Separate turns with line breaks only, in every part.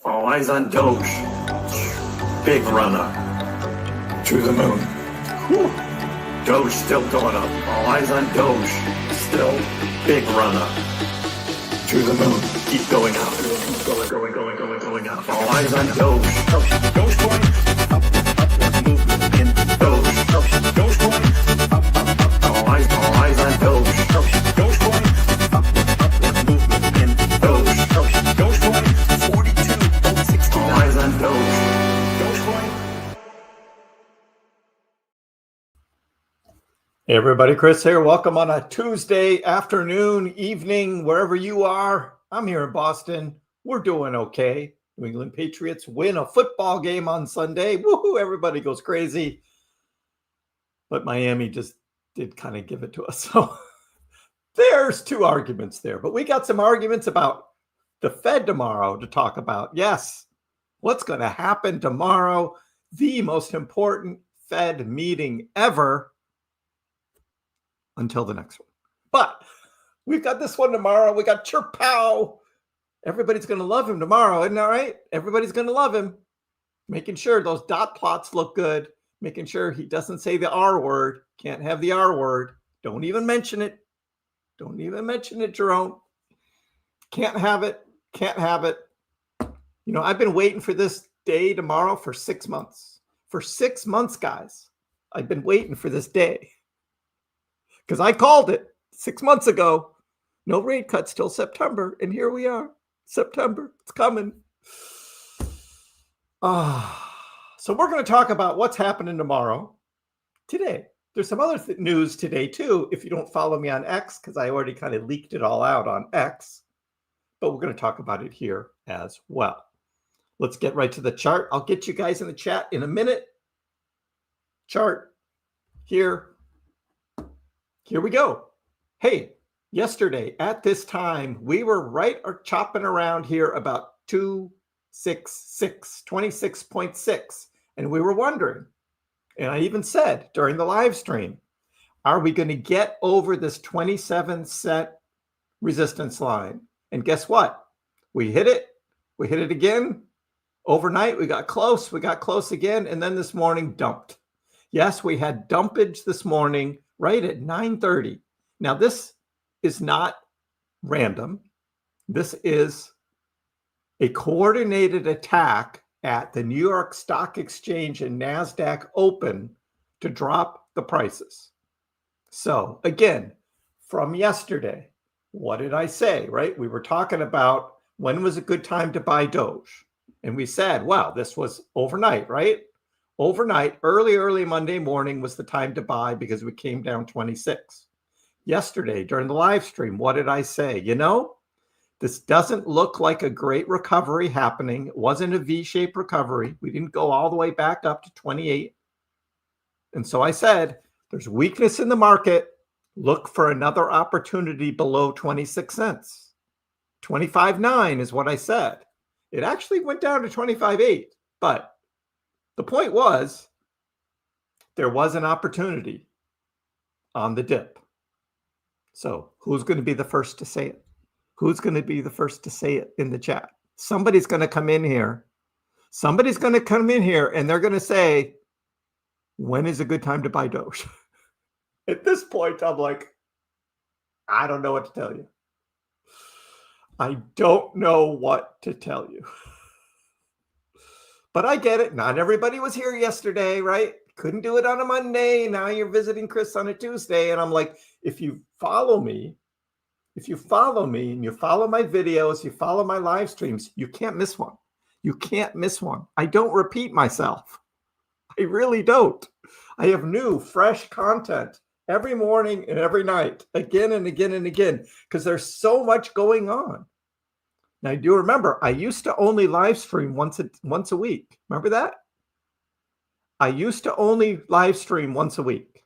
All eyes on Doge. Big runner to the moon. Whew. Doge still going up. All eyes on Doge. Still big runner to the moon. Keep going up. Going up. All eyes on Doge. Dogecoin. Upward movement in Doge. Dogecoin. Up. All eyes on Doge. Dogecoin. Upward movement in Doge. Dogecoin. 42.69. All eyes on Doge. Dogecoin.
Hey everybody, Kriss here. Welcome on a Tuesday afternoon, evening, wherever you are. I'm here in Boston. We're doing okay. New England Patriots win a football game on Sunday. Woohoo, everybody goes crazy. But Miami just did kind of give it to us. So there's two arguments there. But we got some arguments about the Fed tomorrow to talk about. Yes, what's going to happen tomorrow? The most important Fed meeting ever. Until the next one. But we've got this one tomorrow. We got Chirp Pow. Everybody's going to love him tomorrow, isn't that right? Everybody's going to love him. Making sure those dot plots look good. Making sure he doesn't say the R word. Can't have the R word. Don't even mention it. Don't even mention it, Jerome. Can't have it. Can't have it. You know, I've been waiting for this day tomorrow for 6 months. For 6 months, guys. I've been waiting for this day. Because I called it 6 months ago. No rate cuts till September. And here we are. September. It's coming. So we're going to talk about what's happening tomorrow. Today. There's some other news today, too, if you don't follow me on X, because I already kind of leaked it all out on X. But we're going to talk about it here as well. Let's get right to the chart. I'll get you guys in the chat in a minute. Chart here. Here we go. Hey, yesterday at this time, we were right or chopping around here about 26.6. And we were wondering, and I even said during the live stream, are we going to get over this 27-cent resistance line? And guess what? We hit it. We hit it again. Overnight, we got close. We got close again. And then this morning, dumped. Yes, we had dumpage this morning. Right at 9:30. Now, this is not random. This is a coordinated attack at the New York Stock Exchange and NASDAQ open to drop the prices. So, again, from yesterday, what did I say, right? We were talking about when was a good time to buy Doge. And we said, wow, this was overnight, right? Overnight, early Monday morning was the time to buy because we came down 26. Yesterday, during the live stream, what did I say? You know, this doesn't look like a great recovery happening. It wasn't a V-shaped recovery. We didn't go all the way back up to 28. And so I said, there's weakness in the market. Look for another opportunity below 26 cents. 25.9 is what I said. It actually went down to 25.8, but the point was, there was an opportunity on the dip. So who's going to be the first to say it? Who's going to be the first to say it in the chat? Somebody's going to come in here. Somebody's going to come in here and they're going to say, when is a good time to buy Doge? At this point, I'm like, I don't know what to tell you. I don't know what to tell you. But I get it. Not everybody was here yesterday, right? Couldn't do it on a Monday. Now you're visiting Kriss on a Tuesday. And I'm like, if you follow me and you follow my videos, you follow my live streams, you can't miss one. You can't miss one. I don't repeat myself. I really don't. I have new, fresh content every morning and every night, again and again and again, because there's so much going on. Now, do you remember, I used to only live stream once a week. Remember that? I used to only live stream once a week.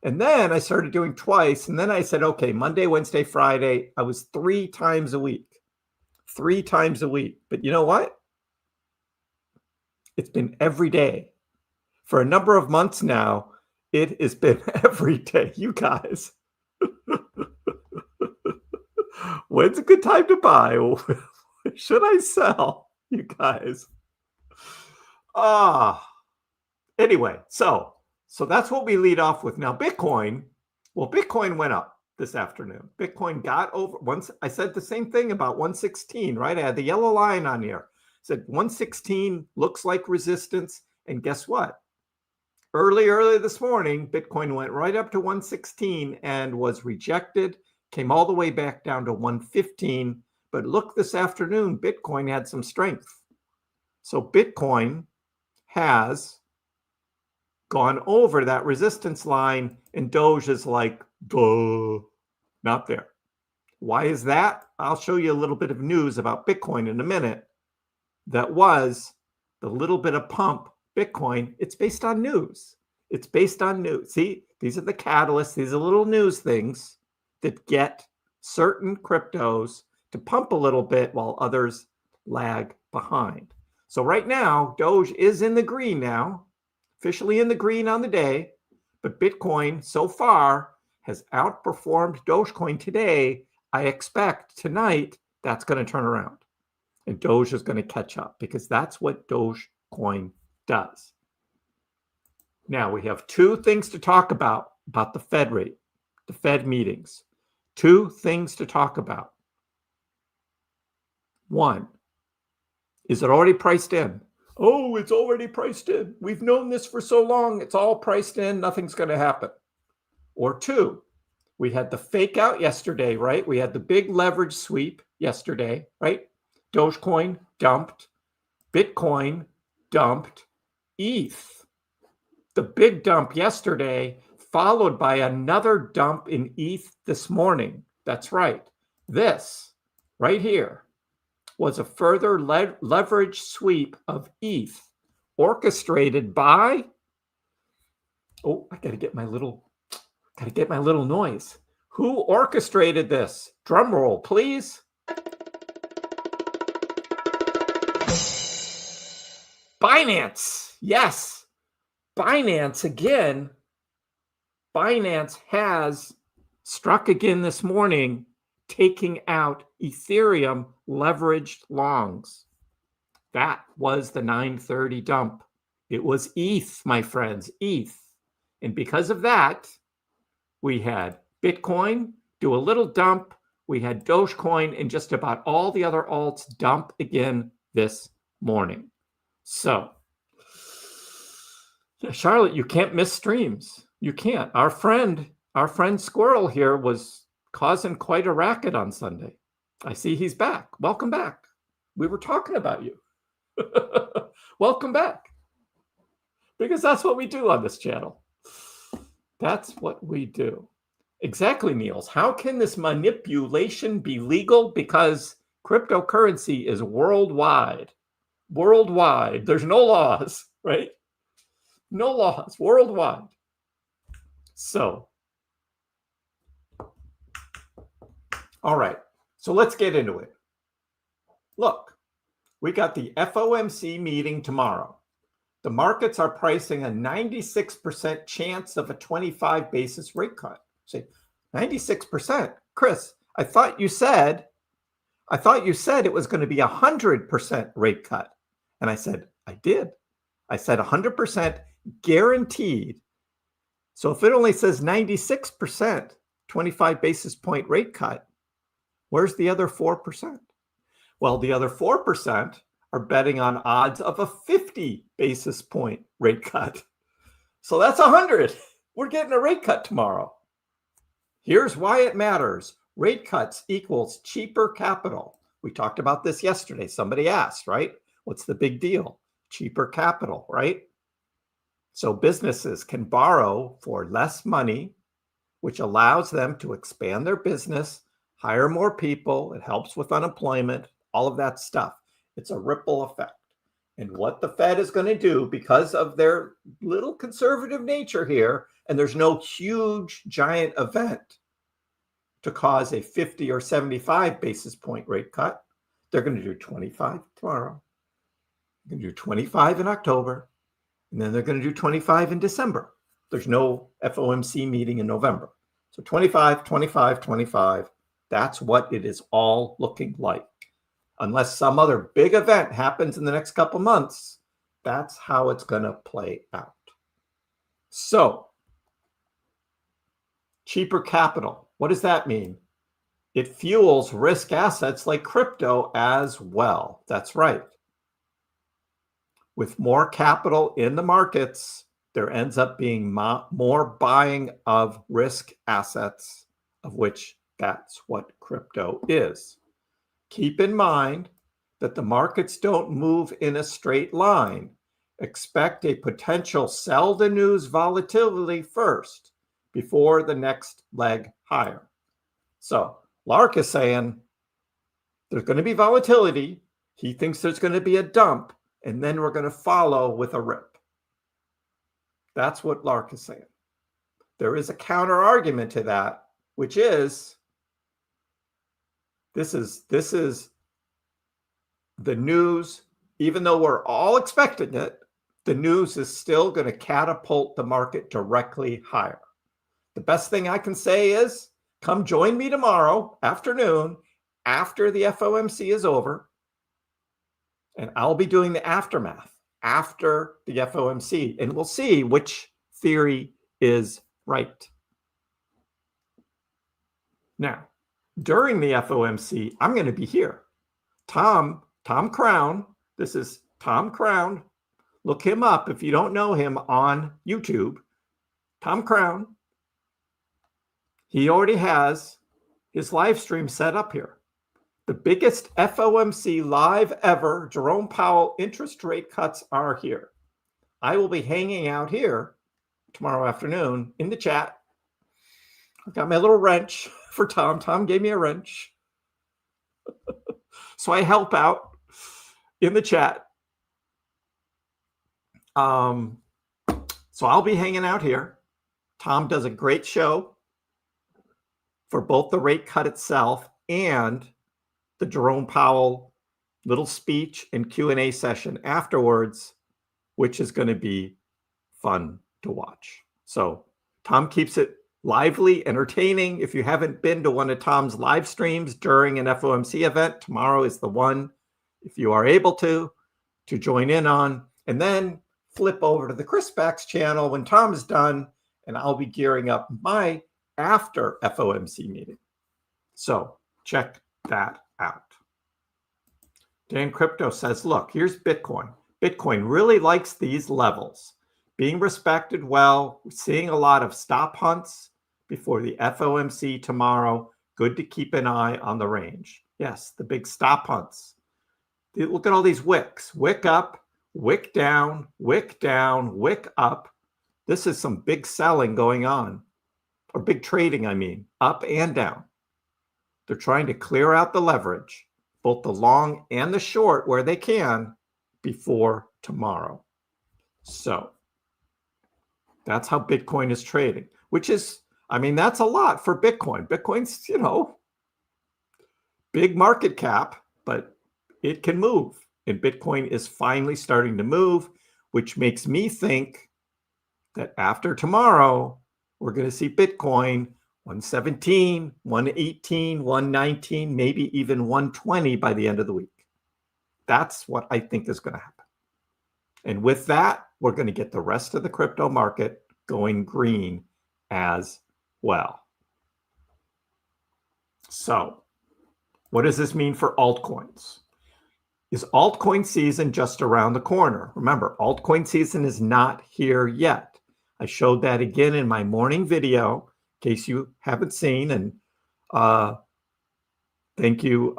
And then I started doing twice. And then I said, okay, Monday, Wednesday, Friday, I was 3 times a week. 3 times a week. But you know what? It's been every day. For a number of months now, it has been every day. You guys. When's a good time to buy? Should I sell? You guys. Anyway, so that's what we lead off with. Now, Bitcoin went up this afternoon. Bitcoin got over once. I said the same thing about 116, right? I had the yellow line on here. Said 116 looks like resistance. And guess what? Early this morning, Bitcoin went right up to 116 and was rejected, came all the way back down to 115. But look, this afternoon, Bitcoin had some strength. So Bitcoin has gone over that resistance line, and Doge is like, duh, not there. Why is that? I'll show you a little bit of news about Bitcoin in a minute. That was the little bit of pump Bitcoin. It's based on news. It's based on news. See, these are the catalysts. These are little news things that get certain cryptos to pump a little bit while others lag behind. So right now, Doge is in the green now, officially in the green on the day, but Bitcoin so far has outperformed Dogecoin today. I expect tonight that's going to turn around and Doge is going to catch up because that's what Dogecoin does. Now we have two things to talk about the Fed rate, the Fed meetings. Two things to talk about. One, is it already priced in? Oh, it's already priced in. We've known this for so long. It's all priced in. Nothing's going to happen. Or two, we had the fake out yesterday, right? We had the big leverage sweep yesterday, right? Dogecoin dumped. Bitcoin dumped. ETH. The big dump yesterday, followed by another dump in ETH this morning. That's right. This right here was a further leverage sweep of ETH orchestrated by, oh, I got to get my little noise. Who orchestrated this? Drum roll, please. Binance. Yes. Binance again. Binance has struck again this morning, taking out Ethereum leveraged longs. That was the 930 dump. It was ETH, my friends, ETH. And because of that, we had Bitcoin do a little dump. We had Dogecoin and just about all the other alts dump again this morning. So, yeah, Charlotte, you can't miss streams. You can't. Our friend Squirrel here was causing quite a racket on Sunday. I see he's back. Welcome back. We were talking about you. Welcome back. Because that's what we do on this channel. That's what we do. Exactly, Niels. How can this manipulation be legal? Because cryptocurrency is worldwide. Worldwide. There's no laws, right? No laws. Worldwide. So, all right. So let's get into it. Look, we got the FOMC meeting tomorrow. The markets are pricing a 96% chance of a 25 basis rate cut. Say, 96%. Kriss, I thought you said it was going to be 100% rate cut. And I said, I did. I said 100% guaranteed. So if it only says 96%, 25 basis point rate cut, where's the other 4%? Well, the other 4% are betting on odds of a 50 basis point rate cut. So that's 100. We're getting a rate cut tomorrow. Here's why it matters. Rate cuts equals cheaper capital. We talked about this yesterday. Somebody asked, right? What's the big deal? Cheaper capital, right? So businesses can borrow for less money, which allows them to expand their business, hire more people. It helps with unemployment, all of that stuff. It's a ripple effect. And what the Fed is going to do, because of their little conservative nature here, and there's no huge giant event to cause a 50 or 75 basis point rate cut, they're going to do 25 tomorrow. They're going to do 25 in October, and then they're going to do 25 in December. There's no FOMC meeting in November. So 25, 25, 25. That's what it is all looking like. unless some other big event happens in the next couple months. That's how it's going to play out. So, cheaper capital. What does that mean? It fuels risk assets like crypto as well. That's right. With more capital in the markets, there ends up being more buying of risk assets, of which that's what crypto is. Keep in mind that the markets don't move in a straight line. Expect a potential sell the news volatility first before the next leg higher. So Lark is saying there's going to be volatility. He thinks there's going to be a dump, and then we're going to follow with a rip. That's what Lark is saying. There is a counter argument to that, which is this is the news. Even though we're all expecting it, the news is still going to catapult the market directly higher. The best thing I can say is come join me tomorrow afternoon after the FOMC is over, and I'll be doing the aftermath after the FOMC, and we'll see which theory is right. Now, during the FOMC, I'm going to be here. Tom Crown, this is Tom Crown. Look him up if you don't know him on YouTube. Tom Crown. He already has his live stream set up here. The biggest FOMC live ever, Jerome Powell interest rate cuts are here. I will be hanging out here tomorrow afternoon in the chat. I've got my little wrench for Tom. Tom gave me a wrench. So I help out in the chat. So I'll be hanging out here. Tom does a great show for both the rate cut itself and the Jerome Powell little speech and Q&A session afterwards, which is going to be fun to watch. So Tom keeps it lively, entertaining. If you haven't been to one of Tom's live streams during an FOMC event, tomorrow is the one, if you are able to join in on. And then flip over to the KrissPax channel when Tom is done, and I'll be gearing up my after FOMC meeting. So check that out. Dan Crypto says, look, here's Bitcoin. Bitcoin really likes these levels. Being respected well, seeing a lot of stop hunts before the FOMC tomorrow. Good to keep an eye on the range. Yes, the big stop hunts. Look at all these wicks. Wick up, wick down, wick down, wick up. This is some big selling going on. Or big trading, I mean, up and down. They're trying to clear out the leverage, both the long and the short where they can, before tomorrow. So that's how Bitcoin is trading, which is, I mean, that's a lot for Bitcoin. Bitcoin's, big market cap, but it can move. And Bitcoin is finally starting to move, which makes me think that after tomorrow, we're going to see Bitcoin 117, 118, 119, maybe even 120 by the end of the week. That's what I think is going to happen. And with that, we're going to get the rest of the crypto market going green as well. So, what does this mean for altcoins? Is altcoin season just around the corner? Remember, altcoin season is not here yet. I showed that again in my morning video, in case you haven't seen. And thank you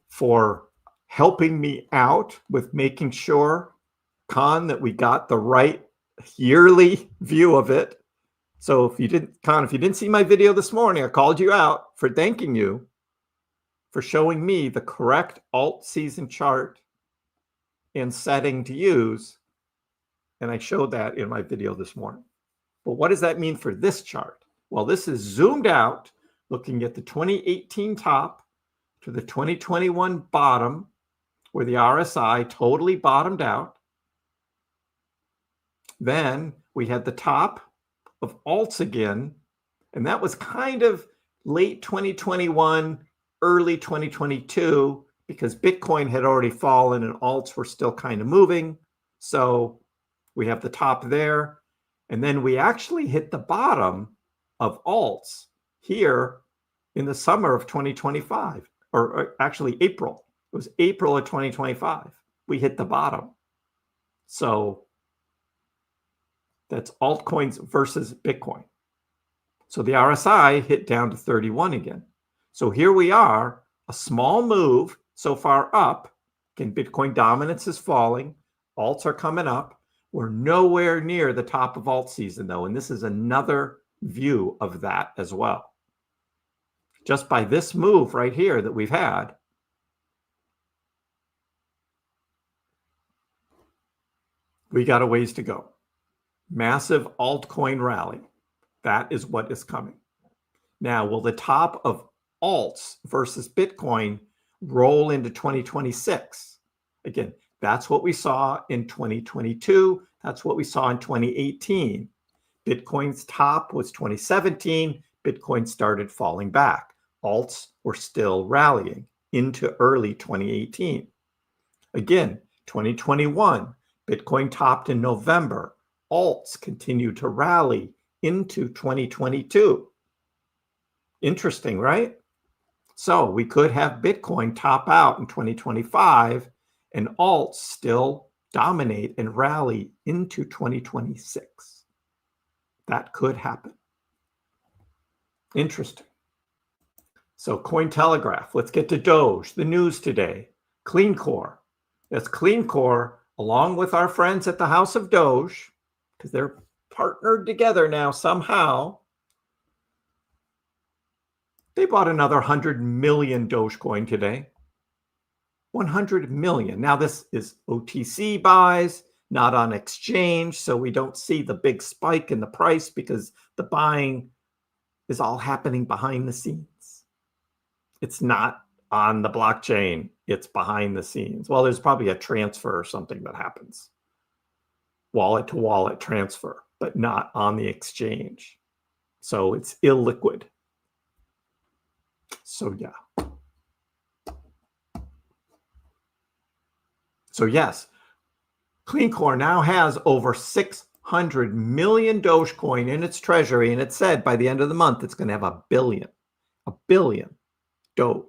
for helping me out with making sure, Con, that we got the right yearly view of it. So if you didn't see my video this morning, I called you out for thanking you for showing me the correct alt season chart and setting to use. And I showed that in my video this morning. But what does that mean for this chart? Well, this is zoomed out, looking at the 2018 top to the 2021 bottom, where the RSI totally bottomed out. Then we had the top of alts again, and that was kind of late 2021, early 2022 because Bitcoin had already fallen and alts were still kind of moving. So we have the top there. And then we actually hit the bottom of alts here in the summer of 2025, or actually April. It was April of 2025. We hit the bottom. So that's altcoins versus Bitcoin. So the RSI hit down to 31 again. So here we are, a small move so far up. Again, Bitcoin dominance is falling. Alts are coming up. We're nowhere near the top of alt season, though. And this is another view of that as well. Just by this move right here that we've had, we got a ways to go. Massive altcoin rally. That is what is coming. Now, will the top of alts versus Bitcoin roll into 2026? Again, that's what we saw in 2022. That's what we saw in 2018. Bitcoin's top was 2017. Bitcoin started falling back. Alts were still rallying into early 2018. Again, 2021, Bitcoin topped in November. Alts continued to rally into 2022. Interesting, right? So we could have Bitcoin top out in 2025 and alts still dominate and rally into 2026. That could happen. Interesting. So Cointelegraph, let's get to Doge, the news today. Clean Core. That's Clean Core along with our friends at the House of Doge, because they're partnered together now somehow. They bought another 100 million Dogecoin today. 100 million. Now this is OTC buys, not on exchange, so we don't see the big spike in the price because the buying is all happening behind the scenes. It's not on the blockchain, it's behind the scenes. Well, there's probably a transfer or something that happens. Wallet to wallet transfer, but not on the exchange. So it's illiquid. So yeah. So yes, CleanCore now has over 600 million Dogecoin in its treasury, and it said by the end of the month it's going to have a billion Doge.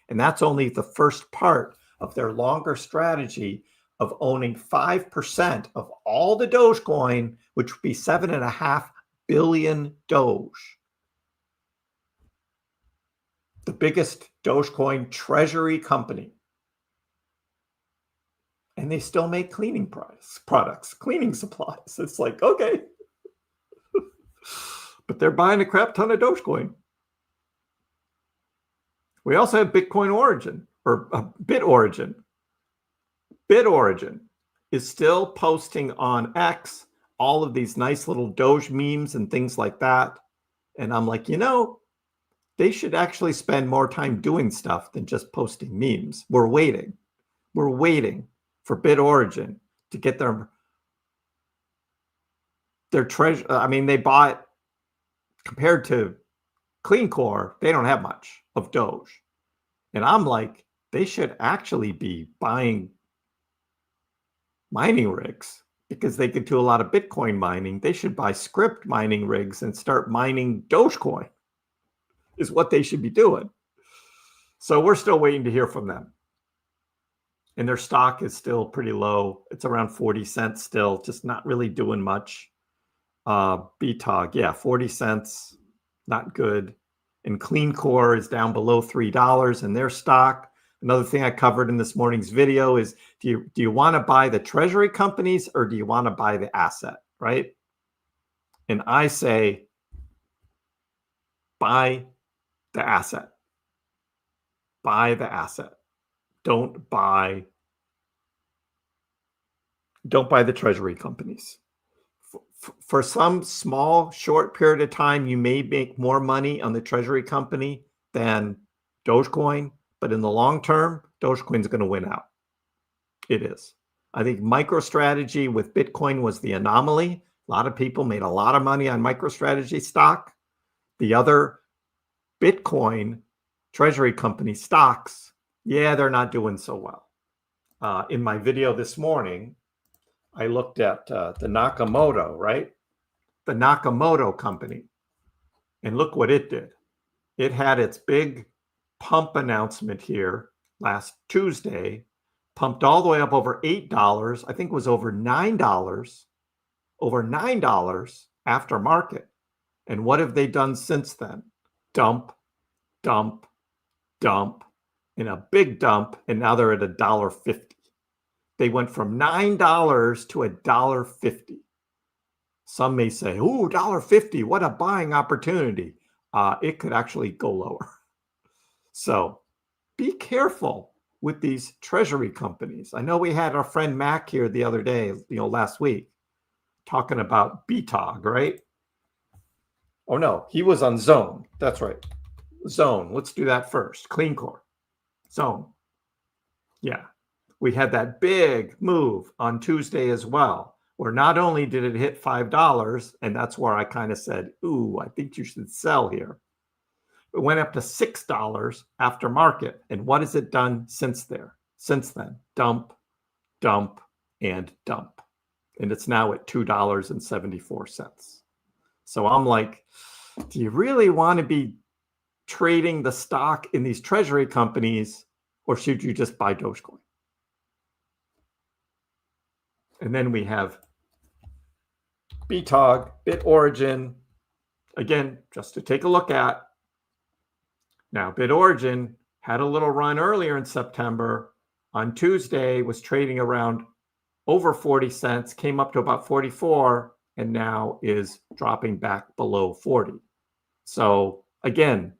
And that's only the first part of their longer strategy of owning 5% of all the Dogecoin, which would be 7.5 billion Doge. The biggest Dogecoin treasury company. And they still make cleaning products, cleaning supplies. It's like, okay. But they're buying a crap ton of Dogecoin. We also have Bitcoin Origin, or BitOrigin. BitOrigin is still posting on X all of these nice little Doge memes and things like that. And I'm like, they should actually spend more time doing stuff than just posting memes. We're waiting for BitOrigin to get their treasure. I mean, they bought, compared to CleanCore, they don't have much of Doge. And I'm like, they should actually be buying mining rigs because they could do a lot of Bitcoin mining. They should buy script mining rigs and start mining Dogecoin is what they should be doing. So we're still waiting to hear from them. And their stock is still pretty low. It's around 40 cents still, just not really doing much. BTOG, yeah, 40 cents, not good. And CleanCore is down below $3 in their stock. Another thing I covered in this morning's video is, do you want to buy the treasury companies or do you want to buy the asset, right? And I say, buy the asset. Buy the asset. Don't buy the treasury companies. For some small, short period of time, you may make more money on the treasury company than Dogecoin, but in the long term, Dogecoin is going to win out. It is. I think MicroStrategy with Bitcoin was the anomaly. A lot of people made a lot of money on MicroStrategy stock. The other Bitcoin Treasury company stocks, yeah, they're not doing so well. In my video this morning, I looked at the Nakamoto, right? The Nakamoto company. And look what it did. It had its big pump announcement here last Tuesday, pumped all the way up over $8. I think it was over $9, over $9 after market. And what have they done since then? Dump, dump, dump, and a big dump, and now they're at $1.50. They went from $9 to $1.50. Some may say, "Ooh, $1.50, what a buying opportunity." It could actually go lower. So be careful with these treasury companies. I know we had our friend Mac here the other day, last week, talking about BTOG, right? Oh no, he was on Zone. That's right. Zone. Let's do that first. Clean core. Zone. Yeah. We had that big move on Tuesday as well, where not only did it hit $5, and that's where I kind of said, ooh, I think you should sell here. It went up to $6 after market. And what has it done since then? Dump, dump, and dump. And it's now at $2.74. So I'm like, do you really want to be trading the stock in these treasury companies, or should you just buy Dogecoin? And then we have BTOG, BitOrigin, again, just to take a look at. Now, BitOrigin had a little run earlier in September. On Tuesday, was trading around over 40 cents, came up to about 44, and now is dropping back below 40. So again,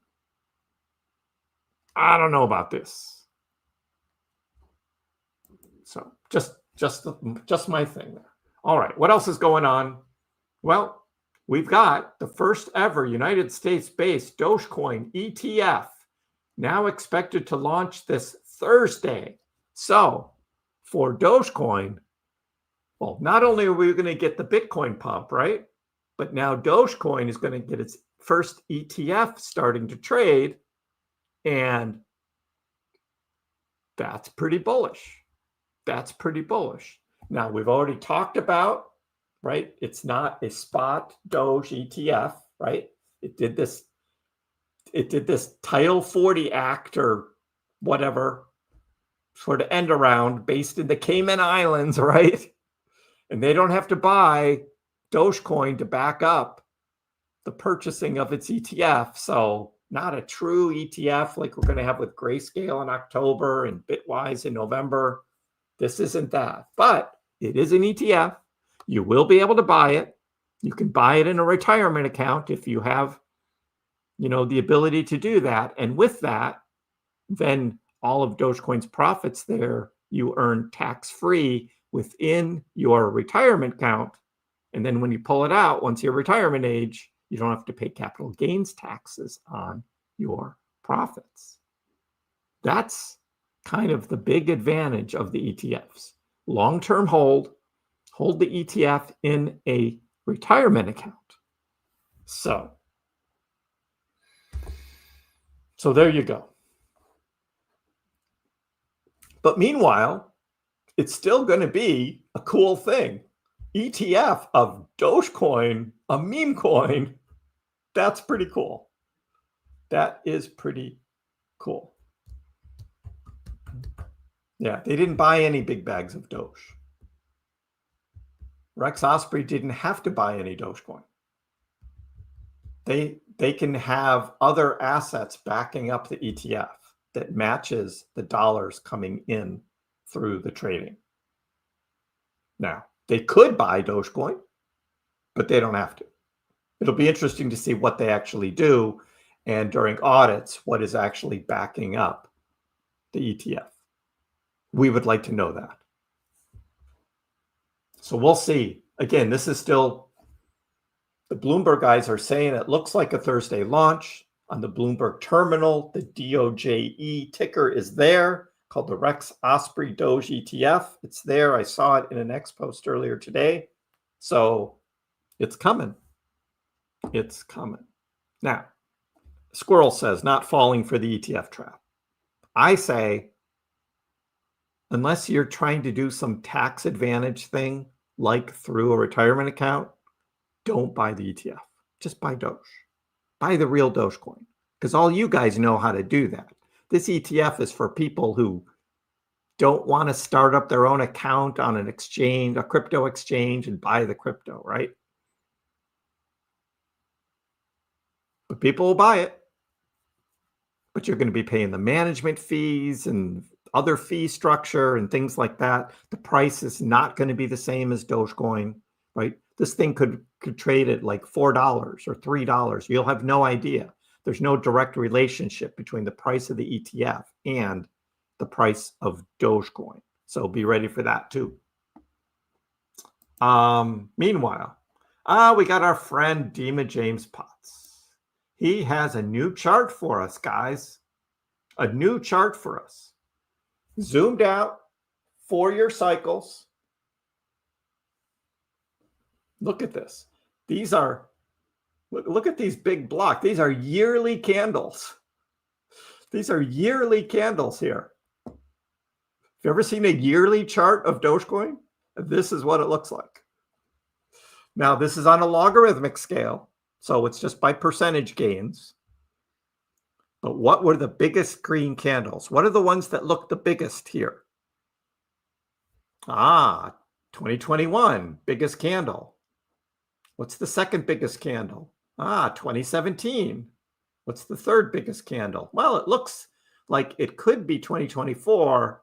I don't know about this. So just my thing there. All right, what else is going on? Well, we've got the first ever United States-based Dogecoin ETF, now expected to launch this Thursday. So for Dogecoin, well, not only are we going to get the Bitcoin pump, right? But now Dogecoin is going to get its first ETF starting to trade. And that's pretty bullish. That's pretty bullish. Now, we've already talked about, right? It's not a spot Doge ETF, right? It did this Title 40 Act or whatever sort of end around based in the Cayman Islands, right? And they don't have to buy Dogecoin to back up the purchasing of its ETF. So not a true ETF like we're going to have with Grayscale in October and Bitwise in November. This isn't that, but it is an ETF. You will be able to buy it. You can buy it in a retirement account if you have, the ability to do that. And with that, then all of Dogecoin's profits there, you earn tax-free within your retirement account. And then when you pull it out, once your retirement age, you don't have to pay capital gains taxes on your profits. That's kind of the big advantage of the ETFs. Long-term hold the ETF in a retirement account. So there you go. But meanwhile, it's still going to be a cool thing. ETF of Dogecoin, a meme coin. That's pretty cool. That is pretty cool. Yeah, they didn't buy any big bags of Doge. Rex Osprey didn't have to buy any Dogecoin. They can have other assets backing up the ETF that matches the dollars coming in through the trading. Now, they could buy Dogecoin, but they don't have to. It'll be interesting to see what they actually do, and during audits, what is actually backing up the ETF. We would like to know that. So we'll see. Again, this is still, the Bloomberg guys are saying it looks like a Thursday launch. On the Bloomberg terminal, the DOJE ticker is there, called the Rex Osprey Doge ETF. It's there. I saw it in an X post earlier today. So it's coming. It's coming. Now, Squirrel says, not falling for the ETF trap. I say, unless you're trying to do some tax advantage thing, like through a retirement account, don't buy the ETF. Just buy Doge. Buy the real Dogecoin, because all you guys know how to do that. This ETF is for people who don't want to start up their own account on an exchange, a crypto exchange, and buy the crypto, right? But people will buy it. But you're going to be paying the management fees and other fee structure and things like that. The price is not going to be the same as Dogecoin, right? This thing could trade at like $4 or $3. You'll have no idea. There's no direct relationship between the price of the ETF and the price of Dogecoin. So be ready for that too. Meanwhile, we got our friend Dima James Potts. He has a new chart for us, guys. A new chart for us. Zoomed out, 4-year cycles. Look at this. These are, look at these big blocks. These are yearly candles. These are yearly candles here. Have you ever seen a yearly chart of Dogecoin? This is what it looks like. Now, this is on a logarithmic scale, so it's just by percentage gains. But what were the biggest green candles? What are the ones that look the biggest here? 2021, biggest candle. What's the second biggest candle? 2017. What's the third biggest candle? Well, it looks like it could be 2024.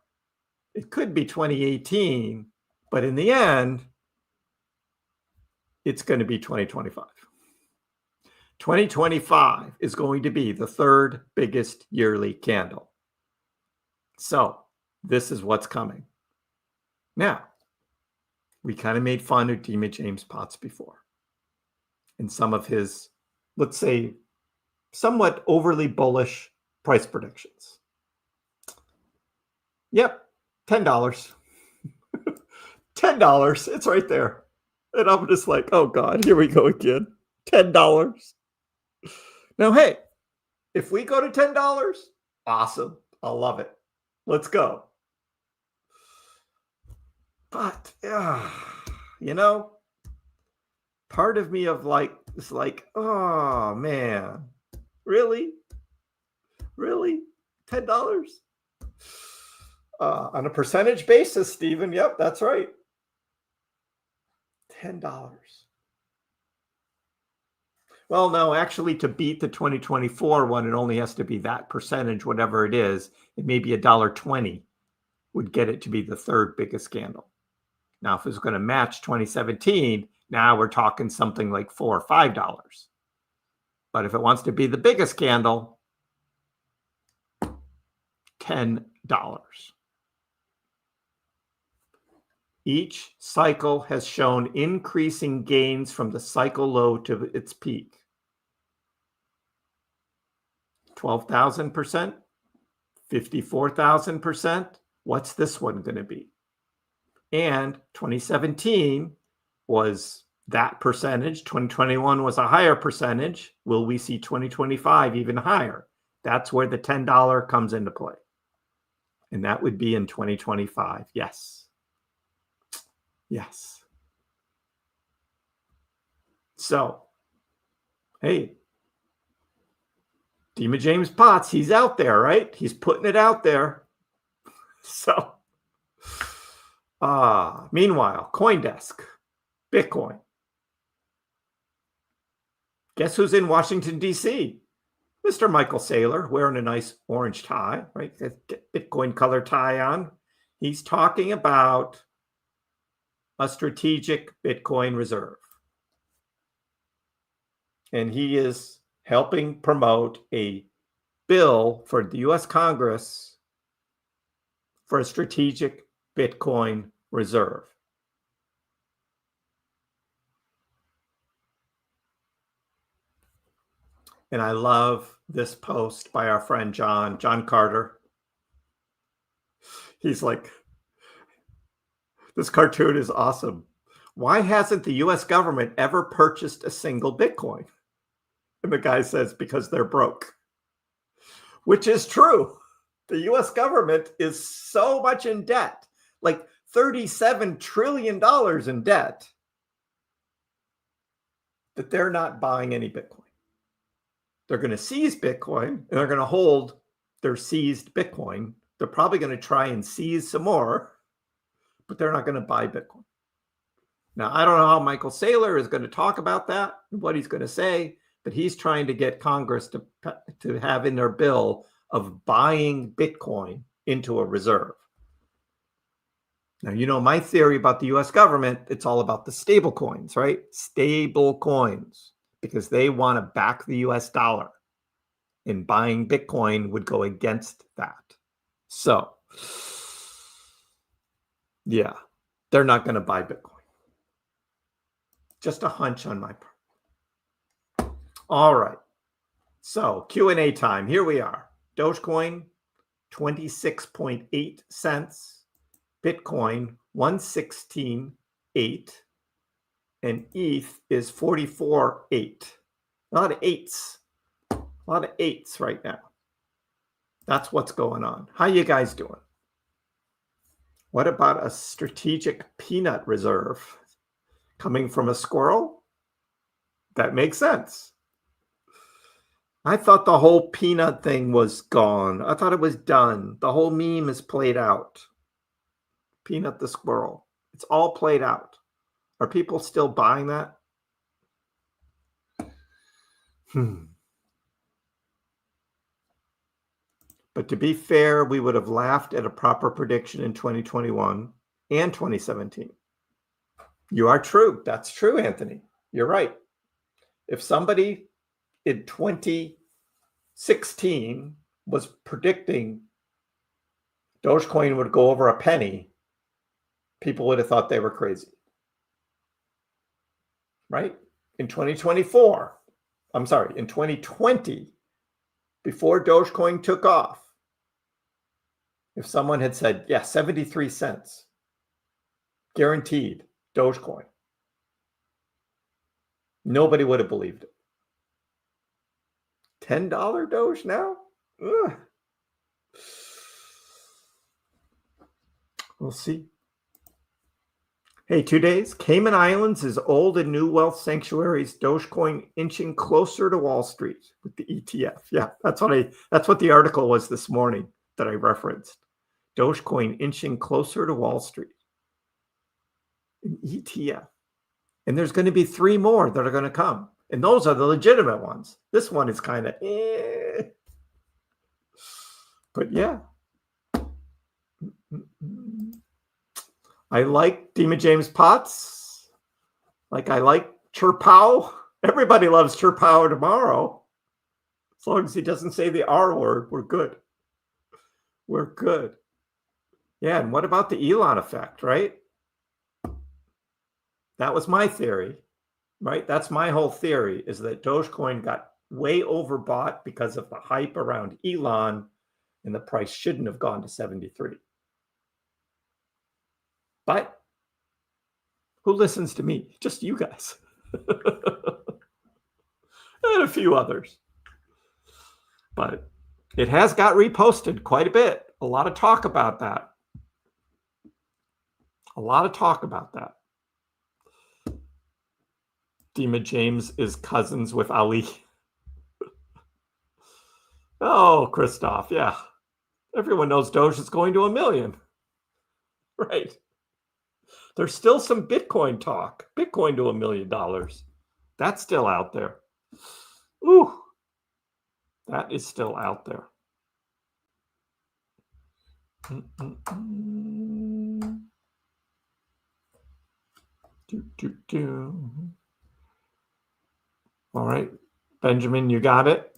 It could be 2018. But in the end, it's going to be 2025. 2025 is going to be the third biggest yearly candle. So this is what's coming. Now, we kind of made fun of Dima James Potts before. And some of his, let's say, somewhat overly bullish price predictions. Yep, $10. $10. It's right there. And I'm just like, oh God, here we go again. $10. Now, hey, if we go to $10, awesome. I love it. Let's go. But, you know, part of me of like, is like, oh man, really? Really? $10? On a percentage basis, Stephen. Yep, that's right. $10. Well, no, actually, to beat the 2024 one, it only has to be that percentage, whatever it is. It may be $1.20 would get it to be the third biggest candle. Now, if it's going to match 2017, now we're talking something like $4 or $5. But if it wants to be the biggest candle, $10. Each cycle has shown increasing gains from the cycle low to its peak. 12,000%, 54,000%. What's this one going to be? And 2017 was that percentage. 2021 was a higher percentage. Will we see 2025 even higher? That's where the $10 comes into play. And that would be in 2025. Yes. Yes. So, hey, Dima James Potts, he's out there, right? He's putting it out there. So, meanwhile, CoinDesk, Bitcoin. Guess who's in Washington, D.C.? Mr. Michael Saylor, wearing a nice orange tie, right? Bitcoin color tie on. He's talking about a strategic Bitcoin reserve. And he is helping promote a bill for the U.S. Congress for a strategic Bitcoin reserve. And I love this post by our friend John Carter. He's like, this cartoon is awesome. Why hasn't the U.S. government ever purchased a single Bitcoin? And the guy says, because they're broke. which is true. The US government is so much in debt, like $37 trillion in debt, that they're not buying any Bitcoin. They're going to seize Bitcoin and they're going to hold their seized Bitcoin. They're probably going to try and seize some more, but they're not going to buy Bitcoin. Now, I don't know how Michael Saylor is going to talk about that, what he's going to say, but he's trying to get Congress to have in their bill of buying Bitcoin into a reserve. Now, you know, my theory about the US government, it's all about the stable coins, right? Stable coins, because they want to back the US dollar, and buying Bitcoin would go against that. So, yeah, they're not going to buy Bitcoin. Just a hunch on my part. All right. So, Q&A time. Here we are. Dogecoin, 26.8 cents. Bitcoin, 116.8. And ETH is 44.8. A lot of eights. A lot of eights right now. That's what's going on. How you guys doing? What about a strategic peanut reserve coming from a squirrel? That makes sense. I thought the whole peanut thing was gone. I thought it was done. The whole meme is played out. Peanut the squirrel. It's all played out. Are people still buying that? But to be fair, we would have laughed at a proper prediction in 2021 and 2017. You are true. That's true, Anthony. You're right. If somebody in 2016 was predicting Dogecoin would go over a penny, people would have thought they were crazy. Right? In 2020, before Dogecoin took off, if someone had said, yeah, 73 cents, guaranteed Dogecoin, nobody would have believed it. $10 Doge now? Ugh. We'll see. Hey, 2 days. Cayman Islands is old and new wealth sanctuaries. Dogecoin inching closer to Wall Street with the ETF. Yeah, that's what the article was this morning that I referenced. Dogecoin inching closer to Wall Street. An ETF. And there's going to be 3 more that are going to come. And those are the legitimate ones. This one is kind of But yeah. I like Dima James Potts. I like Chirpow. Everybody loves Chirpow tomorrow. As long as he doesn't say the R word, we're good. We're good. Yeah, and what about the Elon effect, right? That was my theory, right? That's my whole theory, is that Dogecoin got way overbought because of the hype around Elon, and the price shouldn't have gone to 73. But who listens to me? Just you guys. And a few others. But it has got reposted quite a bit. A lot of talk about that. A lot of talk about that. Dima James is cousins with Ali. Oh, Christoph, yeah. Everyone knows Doge is going to 1 million. Right. There's still some Bitcoin talk. Bitcoin to $1 million. That's still out there. Ooh. That is still out there. All right. Benjamin, you got it.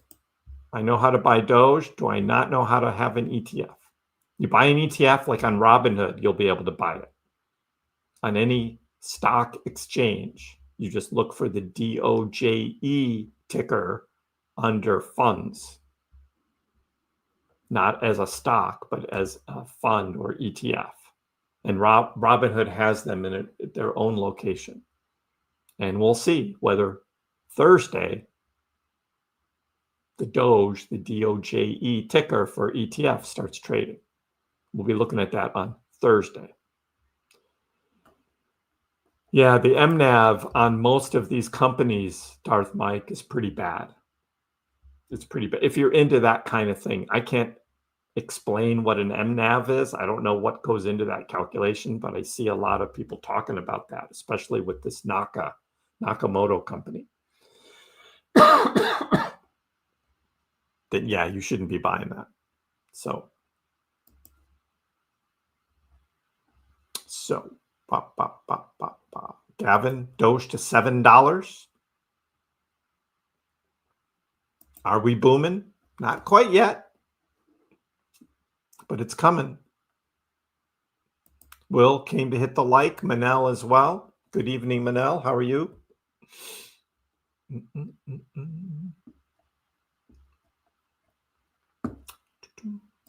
I know how to buy Doge. Do I not know how to have an ETF? You buy an ETF like on Robinhood, you'll be able to buy it. On any stock exchange, you just look for the DOJE ticker under funds. Not as a stock, but as a fund or ETF. And Robinhood has them in their own location. And we'll see whether Thursday, the Doge, the DOJE ticker for ETF starts trading. We'll be looking at that on Thursday. Yeah, the MNAV on most of these companies, Darth Mike, is pretty bad. It's pretty bad. If you're into that kind of thing, I can't explain what an MNAV is. I don't know what goes into that calculation, but I see a lot of people talking about that, especially with this Nakamoto company. That, yeah, you shouldn't be buying that. So Gavin, Doge to $7. Are we booming? Not quite yet, but it's coming. Will came to hit the like. Manel as well. Good evening, Manel. How are you?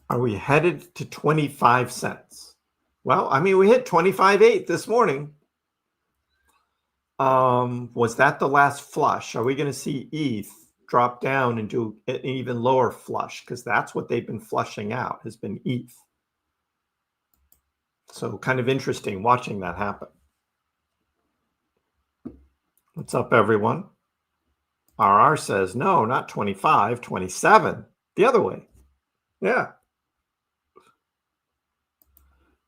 Are we headed to 25 cents? Well, I mean, we hit 25.8 this morning. Was that the last flush? Are we going to see ETH drop down and do an even lower flush? Because that's what they've been flushing out, has been ETH. So kind of interesting watching that happen. What's up, everyone? RR says, no, not 25, 27. The other way. Yeah.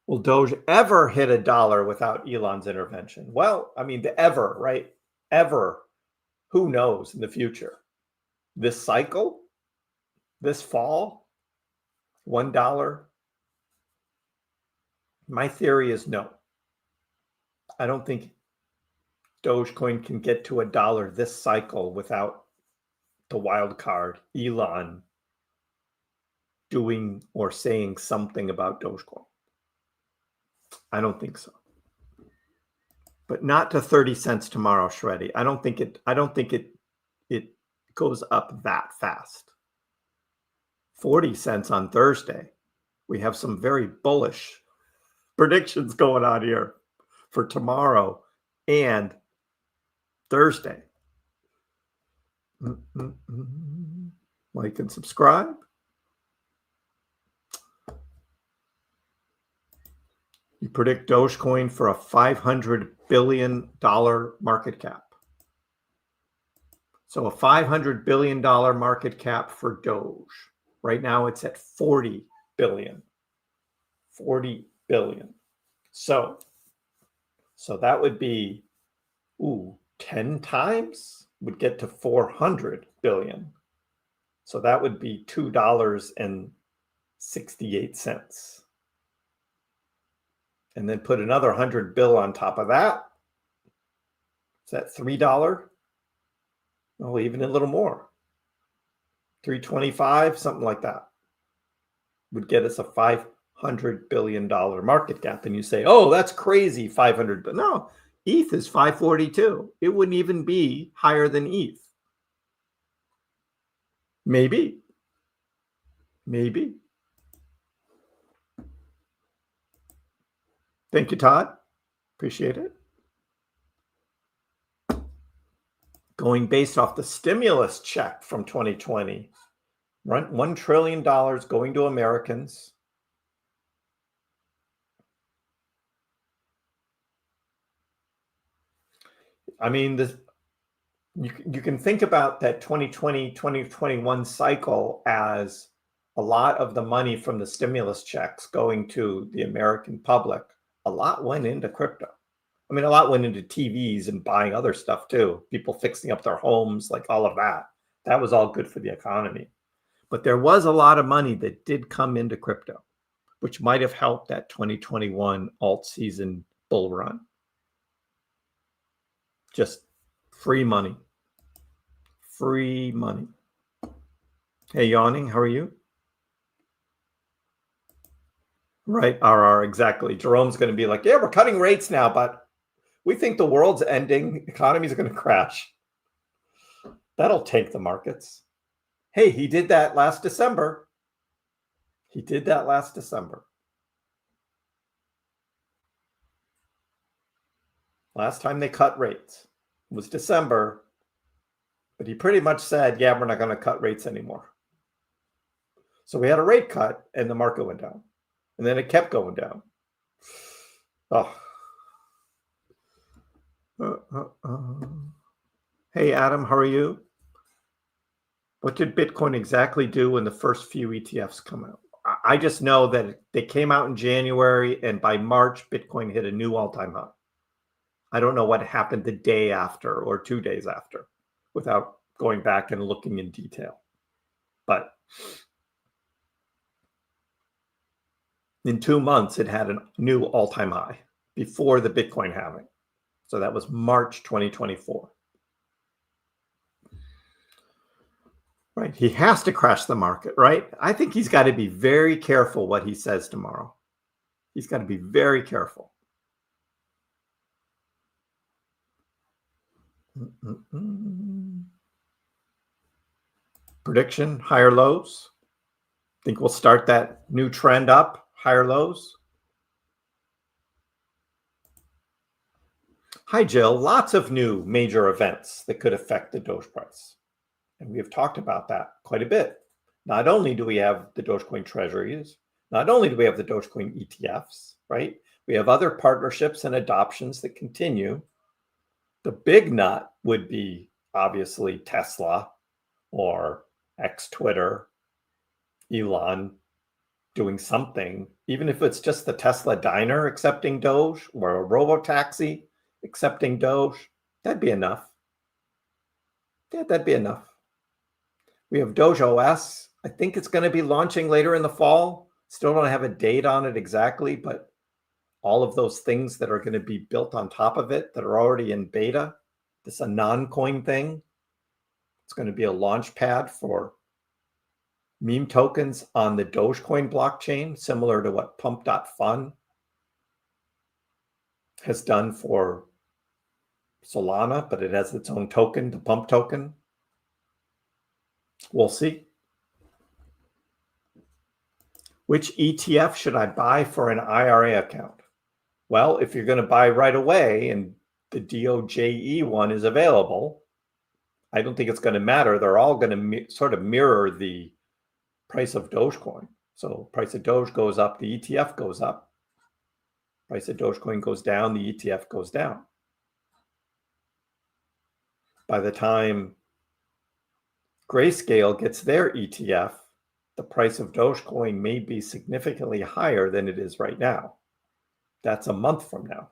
Will Doge ever hit $1 without Elon's intervention? Well, I mean, the ever, right? Ever. Who knows in the future? This cycle? This fall? $1? My theory is no. I don't think Dogecoin can get to $1 this cycle without the wild card, Elon, doing or saying something about Dogecoin. I don't think so. But not to 30 cents tomorrow, Shreddy. I don't think it goes up that fast. 40 cents on Thursday. We have some very bullish predictions going on here for tomorrow and Thursday. Like and subscribe. You predict Dogecoin for a $500 billion market cap. So a $500 billion market cap for Doge. Right now it's at 40 billion. 40 billion. So that would be 10 times would get to 400 billion. So that would be $2.68. And then put another 100 bill on top of that. Is that $3? Oh, even a little more. 325, something like that. Would get us a $500 billion market cap. And you say, oh, that's crazy, 500. But no, ETH is 542. It wouldn't even be higher than ETH. Maybe. Thank you, Todd. Appreciate it. Going based off the stimulus check from 2020. $1 trillion going to Americans. I mean, you can think about that 2020, 2021 cycle as a lot of the money from the stimulus checks going to the American public. A lot went into crypto. I mean, a lot went into TVs and buying other stuff too. People fixing up their homes, like all of that. That was all good for the economy. But there was a lot of money that did come into crypto, which might have helped that 2021 alt season bull run. Just free money. Free money. Hey, Yawning, how are you? Right, RR, exactly. Jerome's going to be like, yeah, we're cutting rates now, but we think the world's ending. Economy's going to crash. That'll tank the markets. Hey, he did that last December. Last time they cut rates was December. But he pretty much said, yeah, we're not going to cut rates anymore. So we had a rate cut and the market went down. And then it kept going down. Oh. Hey, Adam, how are you? What did Bitcoin exactly do when the first few ETFs come out? I just know that they came out in January, and by March, Bitcoin hit a new all-time high. I don't know what happened the day after or 2 days after without going back and looking in detail. But in 2 months, it had a new all-time high before the Bitcoin halving. So that was March 2024. Right. He has to crash the market, right? I think he's got to be very careful what he says tomorrow. He's got to be very careful. Prediction, higher lows. Think we'll start that new trend up, higher lows. Hi, Jill. Lots of new major events that could affect the Doge price. And we have talked about that quite a bit. Not only do we have the Dogecoin Treasuries, not only do we have the Dogecoin ETFs, right? We have other partnerships and adoptions that continue. The big nut would be obviously Tesla or Twitter, Elon doing something, even if it's just the Tesla diner accepting Doge or a robo-taxi accepting Doge, that'd be enough. Yeah, that'd be enough. We have Doge OS. I think it's going to be launching later in the fall. Still don't have a date on it exactly, but all of those things that are going to be built on top of it that are already in beta, this Anon thing, it's going to be a launch pad for meme tokens on the Dogecoin blockchain, similar to what Pump.fun has done for Solana, but it has its own token, the Pump token. We'll see. Which ETF should I buy for an IRA account? Well, if you're going to buy right away and the DOJE one is available, I don't think it's going to matter. They're all going to sort of mirror the price of Dogecoin. So price of Doge goes up, the ETF goes up. Price of Dogecoin goes down, the ETF goes down. By the time Grayscale gets their ETF, the price of Dogecoin may be significantly higher than it is right now. That's a month from now.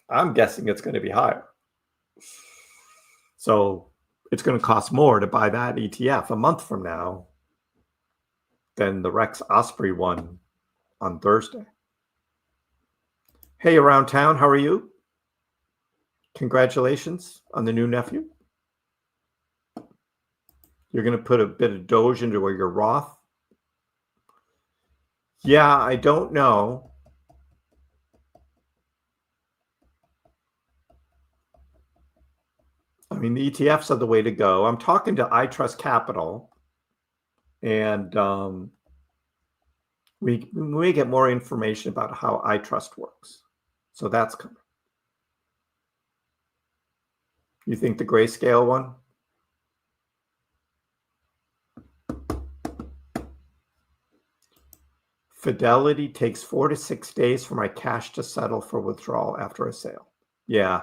I'm guessing it's going to be higher. So it's going to cost more to buy that ETF a month from now than the Rex Osprey one on Thursday. Hey, around town, how are you? Congratulations on the new nephew. You're going to put a bit of Doge into your Roth? Yeah, I don't know. I mean, the ETFs are the way to go. I'm talking to iTrust Capital, and we may get more information about how iTrust works. So that's coming. You think the Grayscale one? Fidelity takes 4 to 6 days for my cash to settle for withdrawal after a sale. Yeah.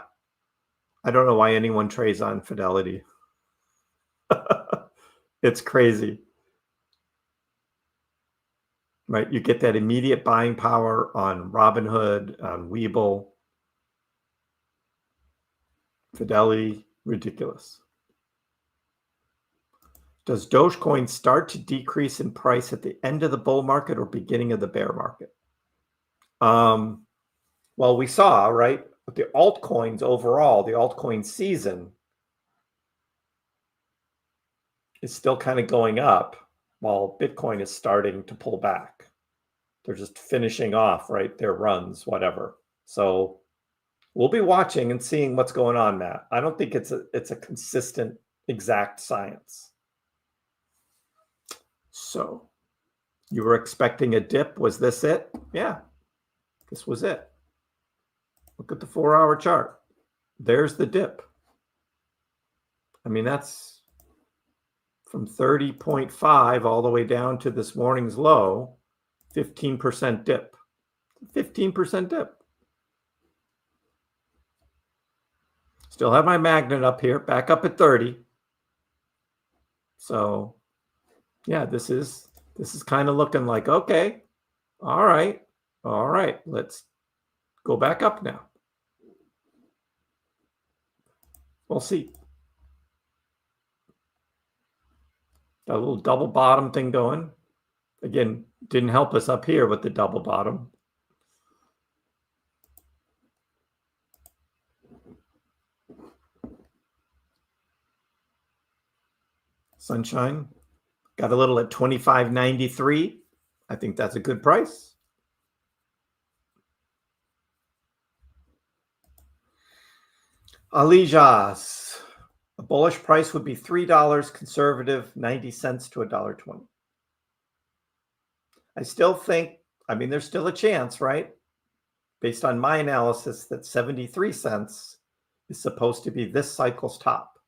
I don't know why anyone trades on Fidelity. It's crazy. Right? You get that immediate buying power on Robinhood, on Webull. Fidelity, ridiculous. Does Dogecoin start to decrease in price at the end of the bull market or beginning of the bear market? Well, we saw, right, with the altcoins overall, the altcoin season is still kind of going up while Bitcoin is starting to pull back. They're just finishing off, right, their runs, whatever. So we'll be watching and seeing what's going on, Matt. I don't think it's a consistent, exact science. So you were expecting a dip. Was this it? Yeah, this was it. Look at the 4-hour chart. There's the dip. I mean, that's from 30.5 all the way down to this morning's low, 15% dip. 15% dip. Still have my magnet up here, back up at 30. So yeah, this is kind of looking like, okay, all right, let's go back up now. We'll see. Got a little double bottom thing going. Again, didn't help us up here with the double bottom. Sunshine got a little at 25.93. I think that's a good price. Alijas, a bullish price would be $3, conservative 90 cents to $1.20. I still think, I mean, there's still a chance, right? Based on my analysis, that 73 cents is supposed to be this cycle's top.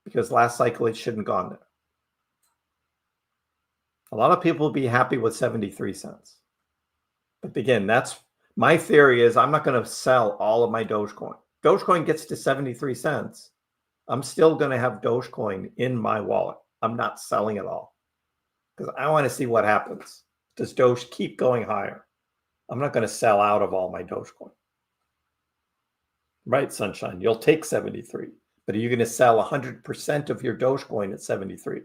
Because last cycle it shouldn't have gone there. A lot of people will be happy with 73 cents. But again, that's my theory is I'm not going to sell all of my Dogecoin. Dogecoin gets to 73 cents. I'm still going to have Dogecoin in my wallet. I'm not selling it all because I want to see what happens. Does Doge keep going higher? I'm not going to sell out of all my Dogecoin. Right, Sunshine? You'll take 73. But are you going to sell 100% of your Dogecoin at 73?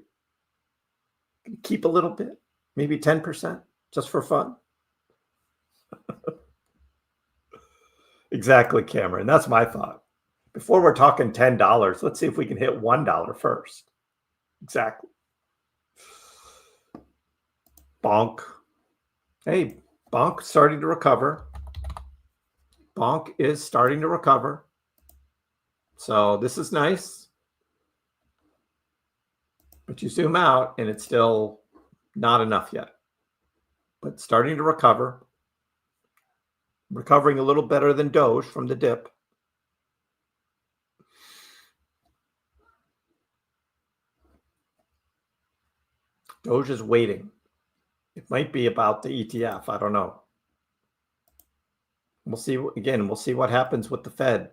Keep a little bit, maybe 10%, just for fun. Exactly, Cameron. That's my thought. Before we're talking $10, let's see if we can hit $1 first. Exactly. Bonk. Hey, Bonk starting to recover. Bonk is starting to recover. So this is nice. But you zoom out and it's still not enough yet. But starting to recover. Recovering a little better than Doge from the dip. Doge is waiting. It might be about the ETF. I don't know. We'll see. Again, we'll see what happens with the Fed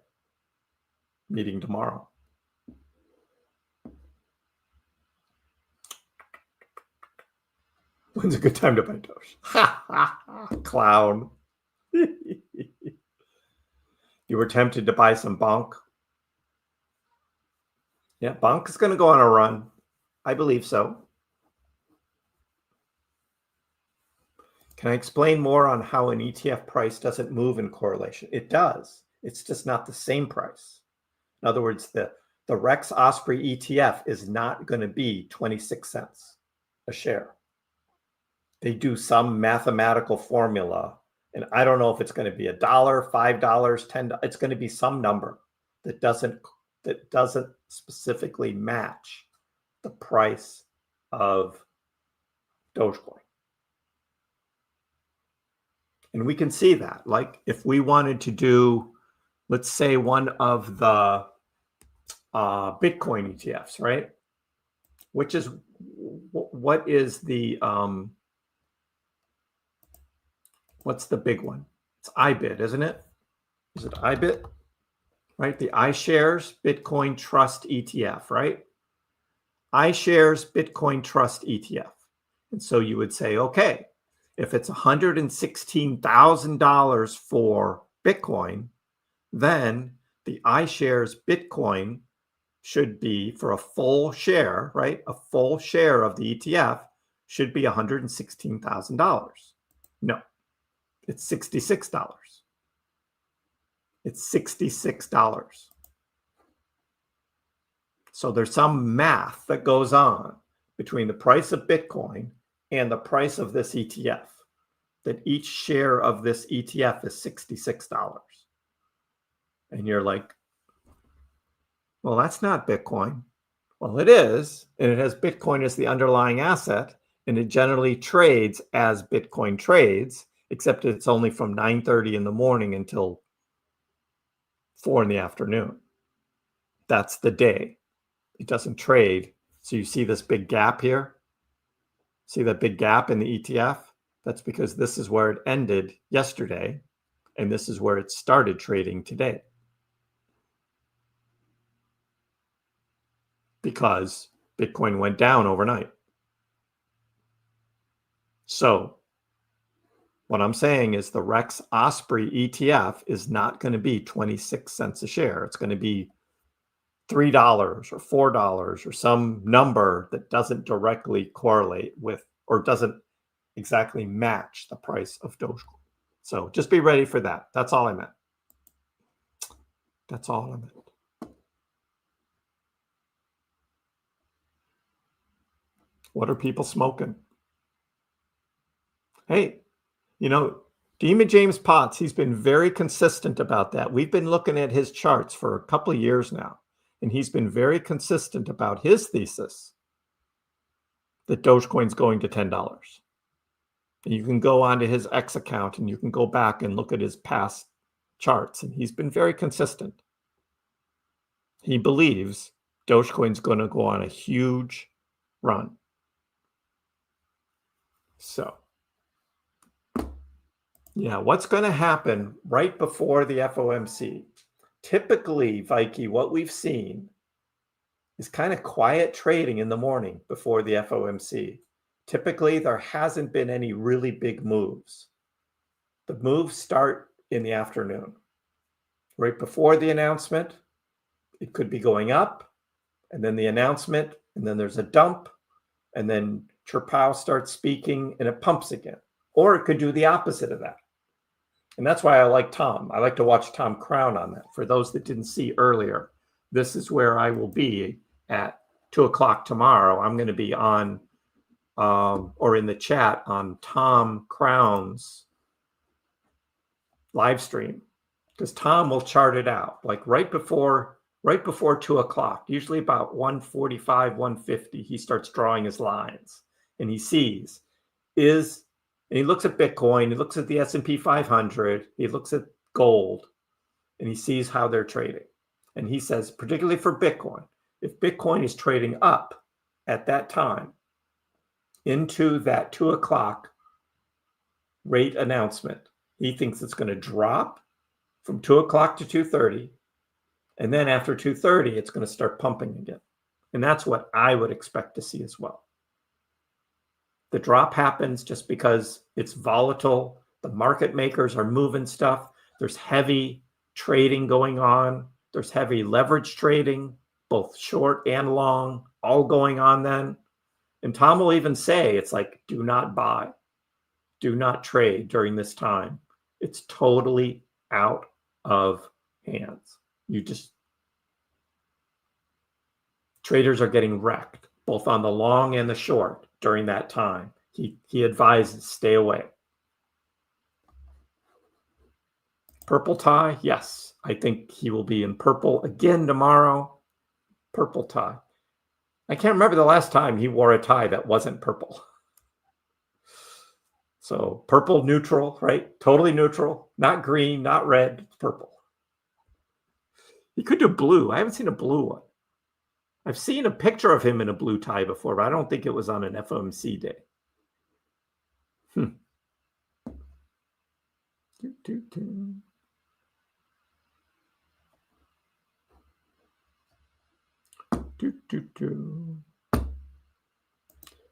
meeting tomorrow. When's a good time to buy Doge? Clown. You were tempted to buy some Bonk? Yeah, Bonk is going to go on a run. I believe so. Can I explain more on how an ETF price doesn't move in correlation? It does. It's just not the same price. In other words, the Rex Osprey ETF is not going to be 26 cents a share. They do some mathematical formula, and I don't know if it's going to be $1, $5, $10. It's going to be some number that doesn't specifically match the price of Dogecoin. And we can see that. Like if we wanted to do, let's say, one of the Bitcoin ETFs, right? Which is, what is the, what's the big one? It's IBIT, isn't it? Is it IBIT? Right? The iShares Bitcoin Trust ETF, right? iShares Bitcoin Trust ETF. And so you would say, okay, if it's $116,000 for Bitcoin, then the iShares Bitcoin should be, for a full share, right? A full share of the ETF should be $116,000. No, it's $66. It's $66. So there's some math that goes on between the price of Bitcoin and the price of this ETF, that each share of this ETF is $66. And you're like, well, that's not Bitcoin. Well, it is, and it has Bitcoin as the underlying asset, and it generally trades as Bitcoin trades, except it's only from 9:30 in the morning until 4 in the afternoon. That's the day. It doesn't trade. So you see this big gap here? See that big gap in the ETF? That's because this is where it ended yesterday, and this is where it started trading today. Because Bitcoin went down overnight. So what I'm saying is the Rex Osprey ETF is not going to be 26 cents a share. It's going to be $3 or $4 or some number that doesn't directly correlate with or doesn't exactly match the price of Dogecoin. So just be ready for that. That's all I meant. That's all I meant. What are people smoking? Hey, you know, Demon James Potts, he's been very consistent about that. We've been looking at his charts for a couple of years now, and he's been very consistent about his thesis that Dogecoin's going to $10. And you can go onto his X account and you can go back and look at his past charts, and he's been very consistent. He believes Dogecoin's going to go on a huge run. So, yeah, what's going to happen right before the FOMC? Typically, Vikey, what we've seen is kind of quiet trading in the morning before the FOMC. Typically, there hasn't been any really big moves. The moves start in the afternoon. Right before the announcement, it could be going up, and then the announcement, and then there's a dump, and then Chappelle starts speaking, and it pumps again. Or it could do the opposite of that. And that's why I like Tom. I like to watch Tom Crown on that. For those that didn't see earlier, this is where I will be at 2 o'clock tomorrow. I'm going to be on or in the chat on Tom Crown's live stream, because Tom will chart it out like right before 2 o'clock, usually about 1:45, 1:50. He starts drawing his lines, and he sees and he looks at Bitcoin, he looks at the S&P 500, he looks at gold, and he sees how they're trading. And he says, particularly for Bitcoin, if Bitcoin is trading up at that time into that 2 o'clock rate announcement, he thinks it's going to drop from 2 o'clock to 2:30. And then after 2:30, it's going to start pumping again. And that's what I would expect to see as well. The drop happens just because it's volatile. The market makers are moving stuff. There's heavy trading going on. There's heavy leverage trading, both short and long, all going on then. And Tom will even say, it's like, do not buy, do not trade during this time. It's totally out of hands. Traders are getting wrecked, both on the long and the short during that time. He advises, stay away. Purple tie, yes. I think he will be in purple again tomorrow. Purple tie. I can't remember the last time he wore a tie that wasn't purple. So purple neutral, right? Totally neutral. Not green, not red, purple. He could do blue. I haven't seen a blue one. I've seen a picture of him in a blue tie before, but I don't think it was on an FOMC day.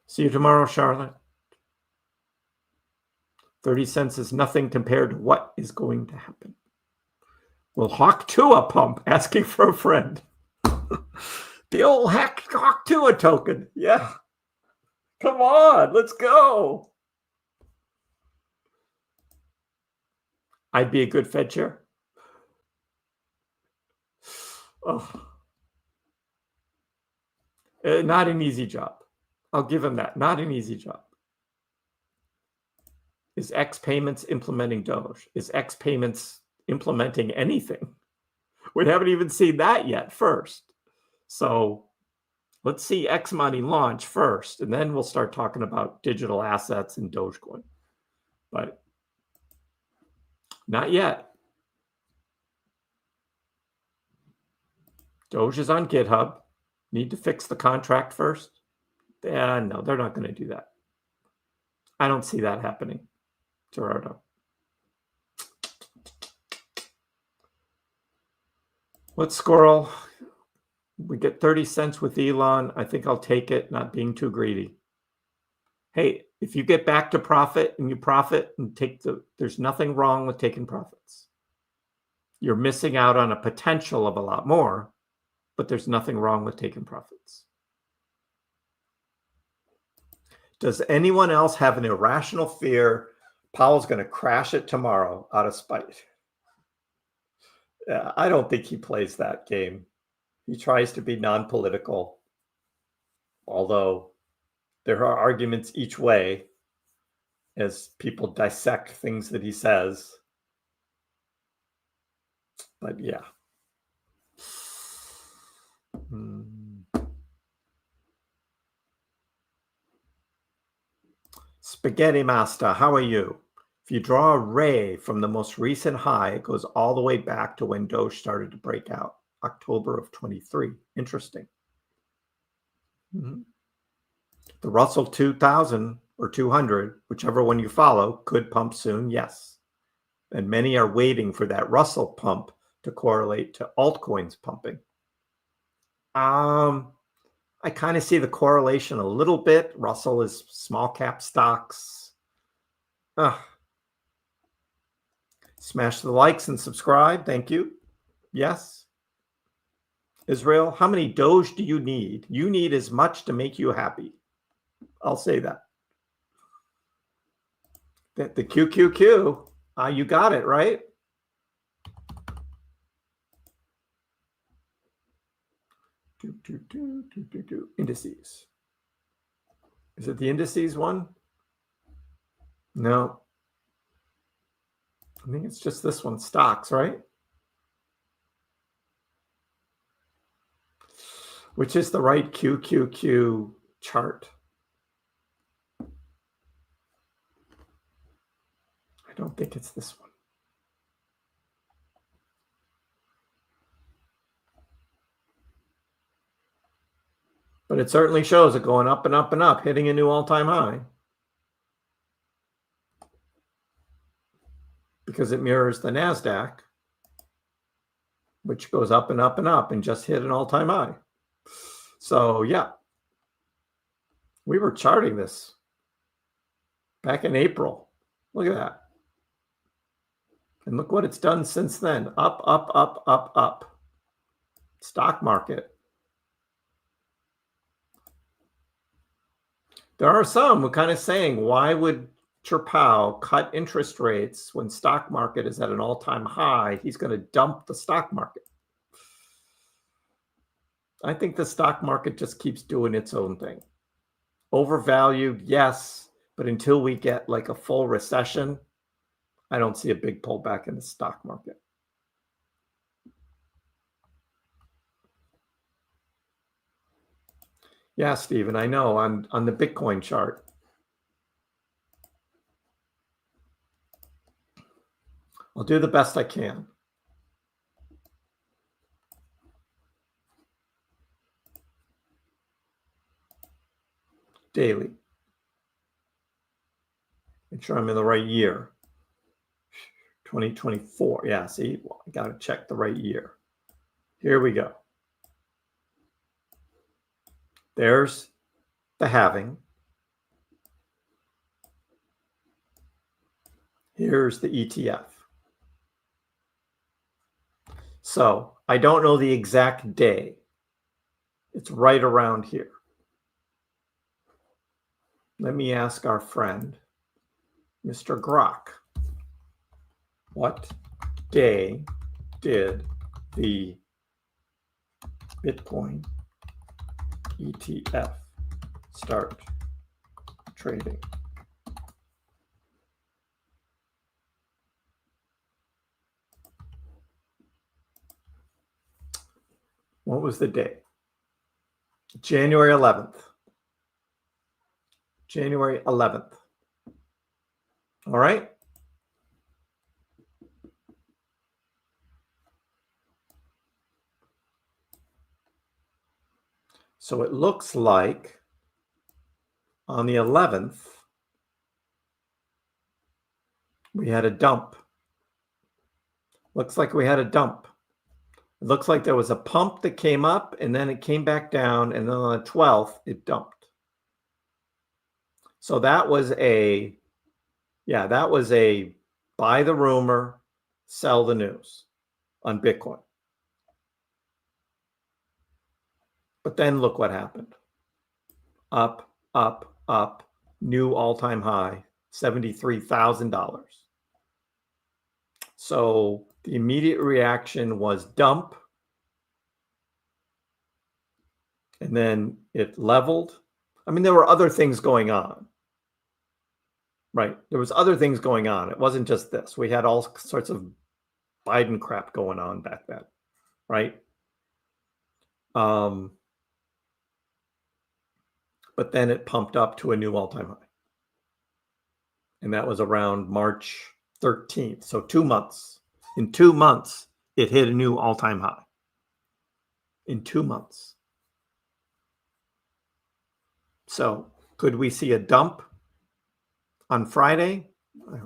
See you tomorrow, Charlotte. 30 cents is nothing compared to what is going to happen. Will Hawk Tua pump? Asking for a friend. The old Hawk Tua token. Yeah. Come on, let's go. I'd be a good Fed chair. Oh. Not an easy job. I'll give him that. Not an easy job. Is X Payments implementing Doge? Is X Payments implementing anything? We haven't even seen that yet first. So let's see X Money launch first, and then we'll start talking about digital assets and Dogecoin. But not yet. Doge is on GitHub. Need to fix the contract first? No, they're not going to do that. I don't see that happening, Gerardo. What squirrel? We get 30 cents with Elon. I think I'll take it, not being too greedy. Hey, if you get back to profit and you profit and there's nothing wrong with taking profits. You're missing out on a potential of a lot more, but there's nothing wrong with taking profits. Does anyone else have an irrational fear Powell's going to crash it tomorrow out of spite? I don't think he plays that game. He tries to be non-political, although there are arguments each way as people dissect things that he says. But yeah. Spaghetti Master, how are you? If you draw a ray from the most recent high, it goes all the way back to when Doge started to break out, October of 23. Interesting. The Russell 2000 or 200, whichever one you follow, could pump soon, yes. And many are waiting for that Russell pump to correlate to altcoins pumping. I kind of see the correlation a little bit. Russell is small cap stocks. Smash the likes and subscribe. Thank you. Yes. Israel, how many Doge do you need? You need as much to make you happy. I'll say that. The QQQ, you got it, right? Indices. Is it the indices one? No. I think it's just this one, stocks, right? Which is the right QQQ chart? I don't think it's this one. But it certainly shows it going up and up and up, hitting a new all-time high. Because it mirrors the NASDAQ, which goes up and up and up and just hit an all-time high. So, yeah. We were charting this back in April. Look at that. And look what it's done since then. Up, up, up, up, up. Stock market. There are some who kind of saying, why would Powell cut interest rates when stock market is at an all-time high? He's going to dump the stock market. I think the stock market just keeps doing its own thing. Overvalued, yes, but until we get like a full recession, I don't see a big pullback in the stock market. Yeah, Stephen, I know. I'm on the Bitcoin chart. I'll do the best I can. Daily. Make sure I'm in the right year. 2024. Yeah, see, well, I got to check the right year. Here we go. There's the halving. Here's the ETF. So I don't know the exact day. It's right around here. Let me ask our friend, Mr. Grok. What day did the Bitcoin ETF start trading? What was the day? January 11th. January 11th. All right. So it looks like on the 11th, we had a dump. Looks like we had a dump. It looks like there was a pump that came up and then it came back down. And then on the 12th, it dumped. So that was a buy the rumor, sell the news on Bitcoin. But then look what happened. Up, up, up, new all-time high, $73,000. So the immediate reaction was dump. And then it leveled. I mean, there were other things going on. Right. There was other things going on. It wasn't just this. We had all sorts of Biden crap going on back then. Right. But then it pumped up to a new all-time high. And that was around March 13th. So 2 months. In 2 months, it hit a new all-time high. In 2 months. So could we see a dump on Friday?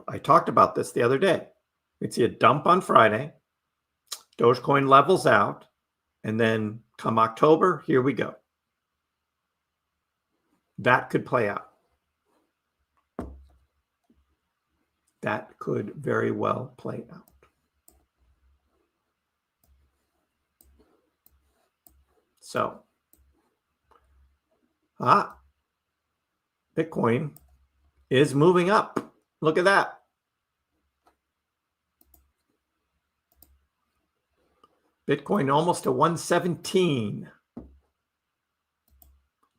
I talked about this the other day. We'd see a dump on Friday. Dogecoin levels out. And then come October, here we go. That could play out. That could very well play out. So, Bitcoin is moving up. Look at that. Bitcoin almost to 117.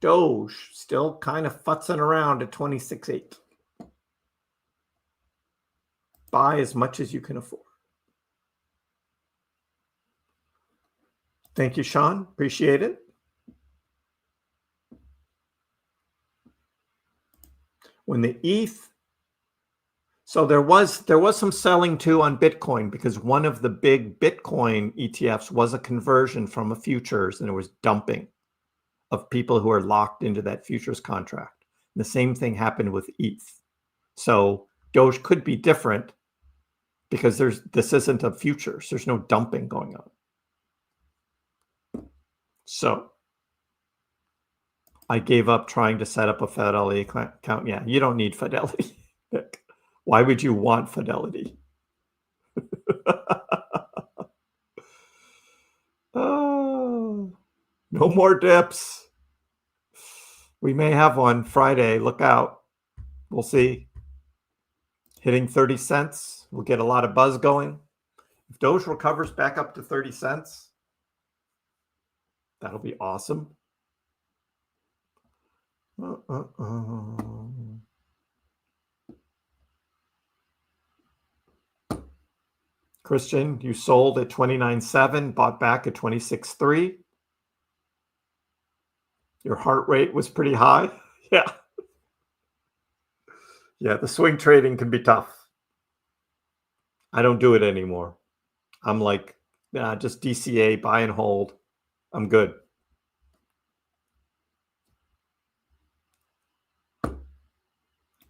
Doge still kind of futzing around at 26.8. Buy as much as you can afford. Thank you, Sean. Appreciate it. When the ETH, so there was some selling too on Bitcoin because one of the big Bitcoin ETFs was a conversion from a futures, and there was dumping of people who are locked into that futures contract. And the same thing happened with ETH. So Doge could be different because this isn't a futures. There's no dumping going on. So I gave up trying to set up a Fidelity account. Yeah, you don't need Fidelity. Why would you want Fidelity? Oh, no more dips. We may have one Friday. Look out. We'll see. Hitting 30 cents. We'll get a lot of buzz going. If Doge recovers back up to 30 cents, that'll be awesome. Christian, you sold at 29.7, bought back at 26.3. Your heart rate was pretty high. Yeah. Yeah, the swing trading can be tough. I don't do it anymore. I'm like, just DCA, buy and hold. I'm good.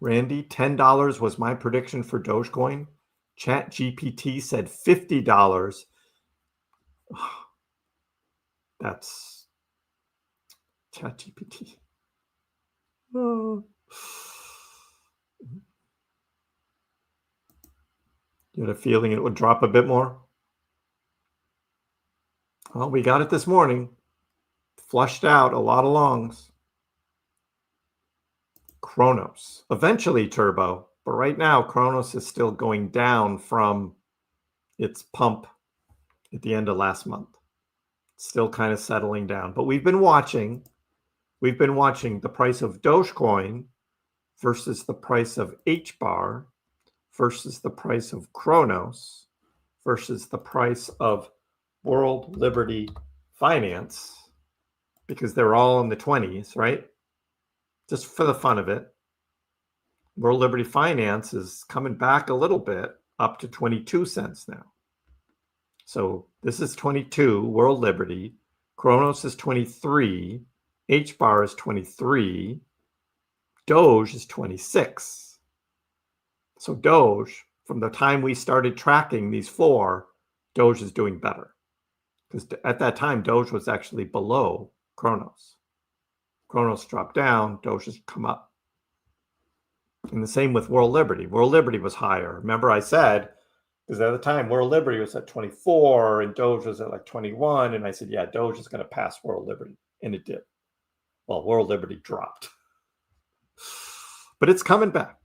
Randy, $10 was my prediction for Dogecoin. Chat GPT said $50. That's Chat GPT. Oh. You had a feeling it would drop a bit more? Well, we got it this morning. Flushed out a lot of longs. Kronos. Eventually Turbo. But right now, Kronos is still going down from its pump at the end of last month. Still kind of settling down. But we've been watching the price of Dogecoin versus the price of HBAR versus the price of Kronos versus the price of World Liberty Finance, because they're all in the 20s, right? Just for the fun of it. World Liberty Finance is coming back a little bit, up to 22 cents now. So this is 22, World Liberty. Kronos is 23. H bar is 23. Doge is 26. So Doge, from the time we started tracking these four, Doge is doing better. Because at that time, Doge was actually below Chronos. Chronos dropped down, Doge has come up. And the same with World Liberty. World Liberty was higher. Remember I said, because at the time, World Liberty was at 24 and Doge was at like 21. And I said, yeah, Doge is going to pass World Liberty. And it did. Well, World Liberty dropped. But it's coming back.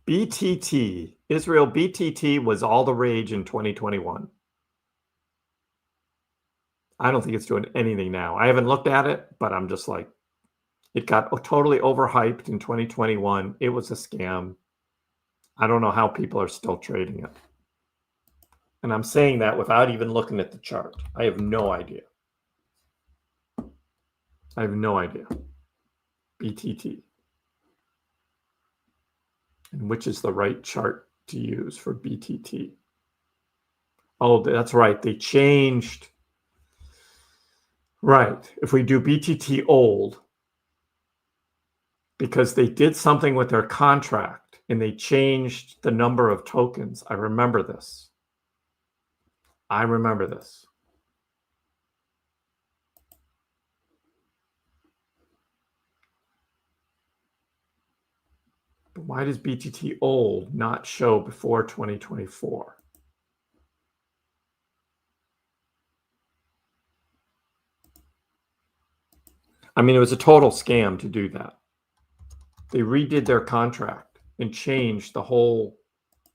BTT, Israel BTT was all the rage in 2021. I don't think it's doing anything now. I haven't looked at it, but I'm just like, it got totally overhyped in 2021. It was a scam. I don't know how people are still trading it. And I'm saying that without even looking at the chart. I have no idea. I have no idea. BTT. And which is the right chart to use for BTT? Oh, that's right. They changed. Right. If we do BTT old, because they did something with their contract and they changed the number of tokens. I remember this. I remember this. But why does BTT old not show before 2024? I mean, it was a total scam to do that. They redid their contract and changed the whole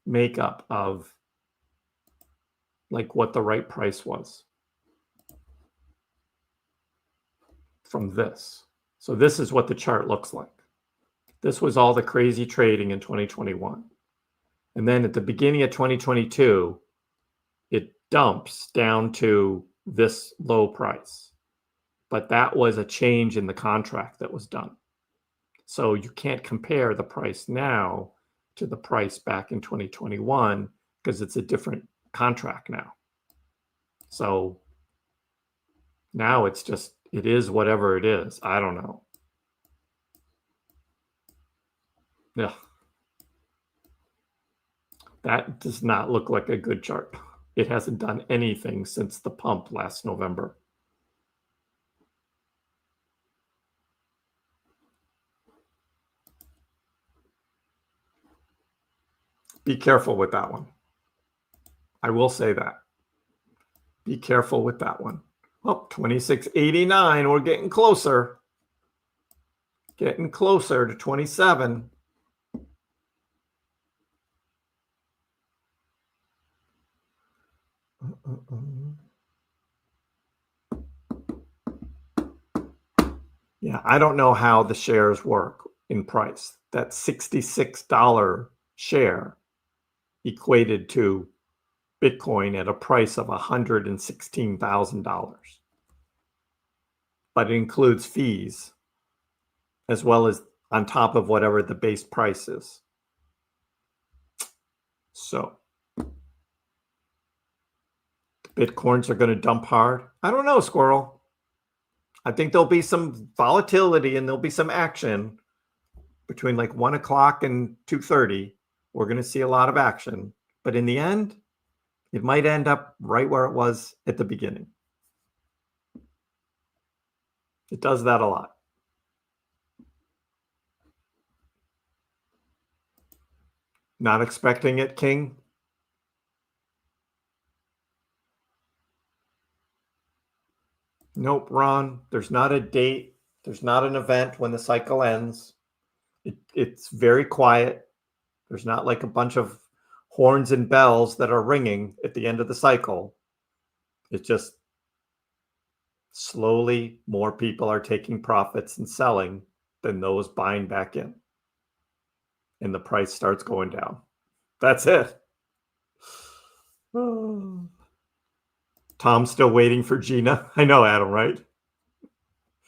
makeup of like what the right price was from this. So this is what the chart looks like. This was all the crazy trading in 2021. And then at the beginning of 2022, it dumps down to this low price. But that was a change in the contract that was done. So you can't compare the price now to the price back in 2021 because it's a different contract now. So now it's just, it is whatever it is. I don't know. Yeah. That does not look like a good chart. It hasn't done anything since the pump last November. Be careful with that one. I will say that. Be careful with that one. Oh, 26.89. We're getting closer. Getting closer to 27. Yeah, I don't know how the shares work in price. That $66 share equated to Bitcoin at a price of $116,000. But it includes fees as well as on top of whatever the base price is. So Bitcoins are going to dump hard. I don't know, Squirrel. I think there'll be some volatility and there'll be some action between like 1 o'clock and 2:30. We're going to see a lot of action. But in the end, it might end up right where it was at the beginning. It does that a lot. Not expecting it, King? Nope, Ron. There's not a date. There's not an event when the cycle ends. It's very quiet. There's not like a bunch of horns and bells that are ringing at the end of the cycle. It's just slowly more people are taking profits and selling than those buying back in. And the price starts going down. That's it. Tom's still waiting for Gina. I know, Adam, right?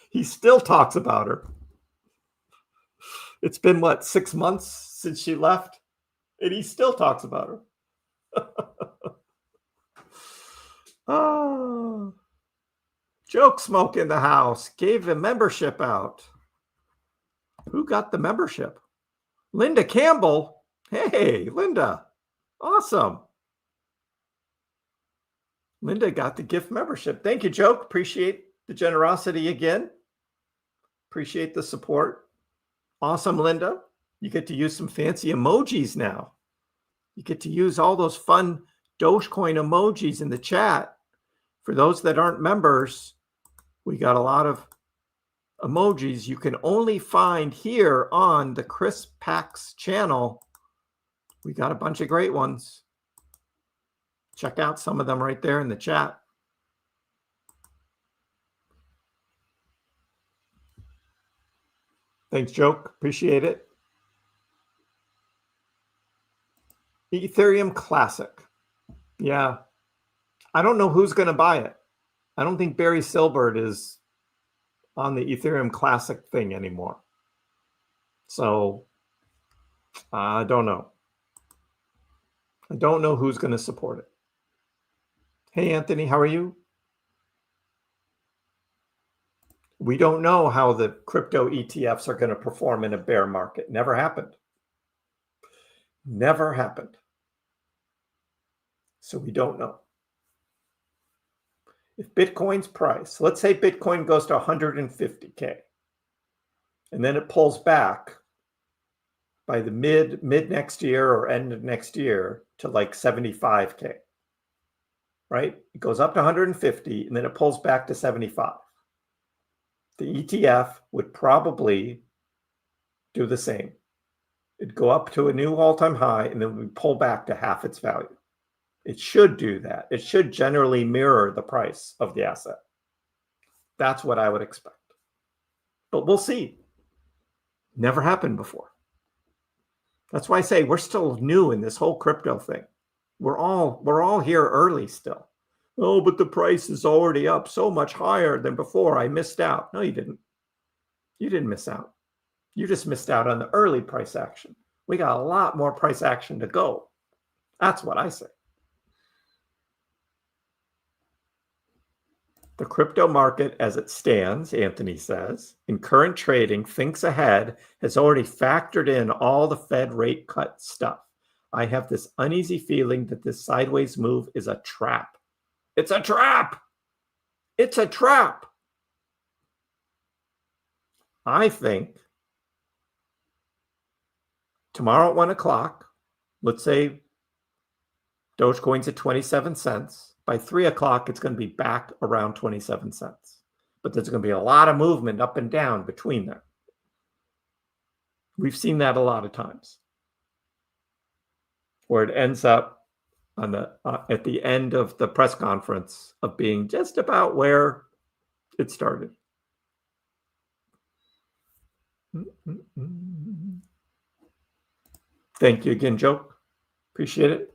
He still talks about her. It's been, what, 6 months since she left? And he still talks about her. Oh. Joke Smoke in the house. Gave a membership out. Who got the membership? Linda Campbell. Hey, Linda. Awesome. Linda got the gift membership. Thank you, Joke. Appreciate the generosity again. Appreciate the support. Awesome, Linda. You get to use some fancy emojis now. You get to use all those fun Dogecoin emojis in the chat. For those that aren't members, we got a lot of emojis you can only find here on the KrissPax channel. We got a bunch of great ones. Check out some of them right there in the chat. Thanks, Joke. Appreciate it. Ethereum Classic. Yeah. I don't know who's going to buy it. I don't think Barry Silbert is on the Ethereum Classic thing anymore. So I don't know. I don't know who's going to support it. Hey, Anthony, how are you? We don't know how the crypto ETFs are going to perform in a bear market. Never happened. Never happened. So we don't know. If Bitcoin's price, let's say Bitcoin goes to 150K, and then it pulls back by the mid next year or end of next year to like 75K, right? It goes up to 150 and then it pulls back to 75. The ETF would probably do the same. It'd go up to a new all-time high and then we pull back to half its value. It should do that. It should generally mirror the price of the asset. That's what I would expect. But we'll see. Never happened before. That's why I say we're still new in this whole crypto thing. We're all here early still. Oh, but the price is already up so much higher than before. I missed out. No, you didn't. You didn't miss out. You just missed out on the early price action. We got a lot more price action to go. That's what I say. The crypto market as it stands, Anthony says, in current trading, thinks ahead, has already factored in all the Fed rate cut stuff. I have this uneasy feeling that this sideways move is a trap. It's a trap. It's a trap. I think tomorrow at 1 o'clock, let's say Dogecoin's at 27 cents. By 3 o'clock, it's going to be back around 27 cents. But there's going to be a lot of movement up and down between them. We've seen that a lot of times, where it ends up on the at the end of the press conference of being just about where it started. Thank you again, Joe. Appreciate it.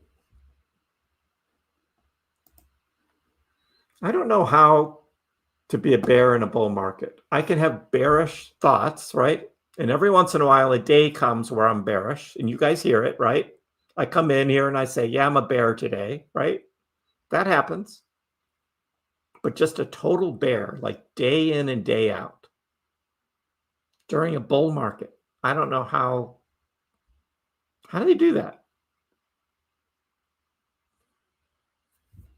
I don't know how to be a bear in a bull market. I can have bearish thoughts, right? And every once in a while, a day comes where I'm bearish, and you guys hear it, right? I come in here and I say, yeah, I'm a bear today, right? That happens. But just a total bear, like day in and day out. During a bull market, I don't know how do they do that?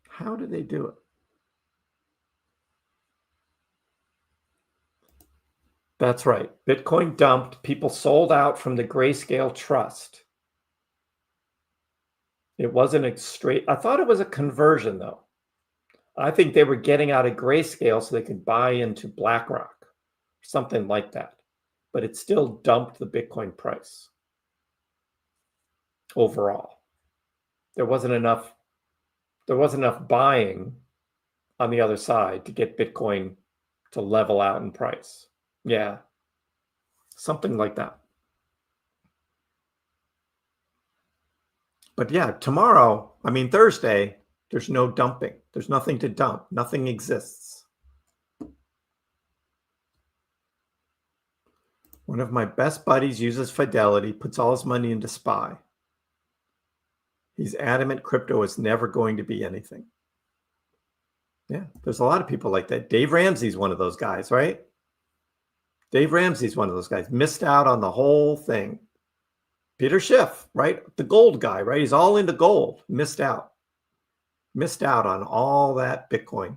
How do they do it? That's right. Bitcoin dumped. People sold out from the Grayscale Trust. It wasn't a straight. I thought it was a conversion, though. I think they were getting out of Grayscale so they could buy into BlackRock, something like that. But it still dumped the Bitcoin price overall. There wasn't enough buying on the other side to get Bitcoin to level out in price. Yeah, something like that. But yeah, tomorrow, Thursday, there's no dumping. There's nothing to dump. Nothing exists. One of my best buddies uses Fidelity, puts all his money into SPY. He's adamant crypto is never going to be anything. Yeah, there's a lot of people like that. Dave Ramsey's one of those guys, right? Dave Ramsey's one of those guys. Missed out on the whole thing. Peter Schiff, right? The gold guy, right? He's all into gold. Missed out. Missed out on all that Bitcoin.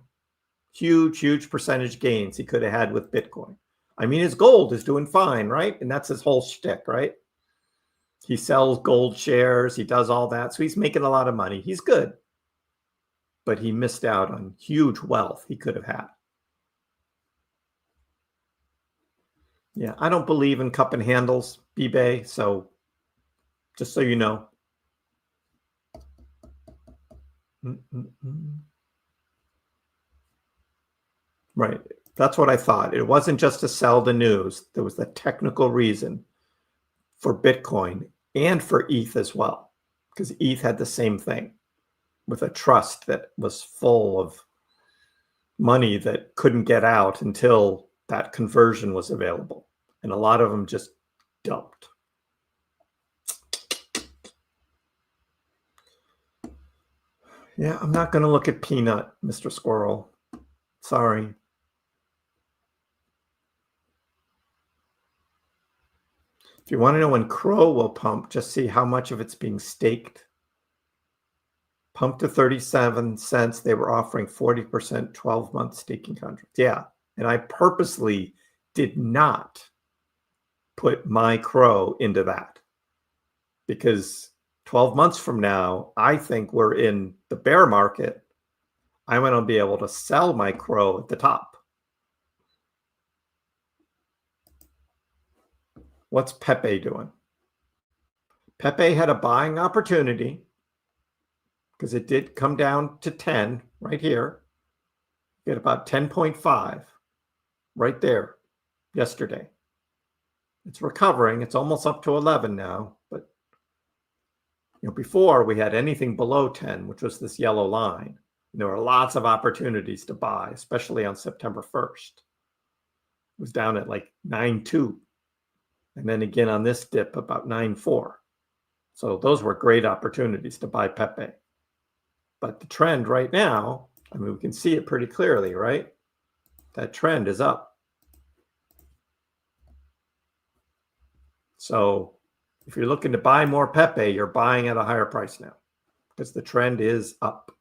Huge percentage gains he could have had with Bitcoin. I mean, his gold is doing fine, right? And that's his whole shtick, right? He sells gold shares. He does all that. So he's making a lot of money. He's good. But he missed out on huge wealth he could have had. Yeah, I don't believe in cup and handles, eBay. So just so you know. Right. That's what I thought. It wasn't just to sell the news. There was the technical reason for Bitcoin and for ETH as well, because ETH had the same thing with a trust that was full of money that couldn't get out until that conversion was available. And a lot of them just dumped. Yeah, I'm not going to look at Peanut, Mr. Squirrel. Sorry. If you want to know when Crow will pump, just see how much of it's being staked. Pump to 37 cents. They were offering 40% 12-month staking contracts. Yeah, and I purposely did not put my Crow into that because 12 months from now, I think we're in the bear market. I'm going to be able to sell my Crow at the top. What's Pepe doing? Pepe had a buying opportunity because it did come down to 10 right here. Get about 10.5 right there yesterday. It's recovering. It's almost up to 11 now. But before we had anything below 10, which was this yellow line. There were lots of opportunities to buy, especially on September 1st. It was down at like 9.2. And then again on this dip about 9.4. So those were great opportunities to buy Pepe. But the trend right now, I mean, we can see it pretty clearly, right? That trend is up. So if you're looking to buy more Pepe, you're buying at a higher price now because the trend is up.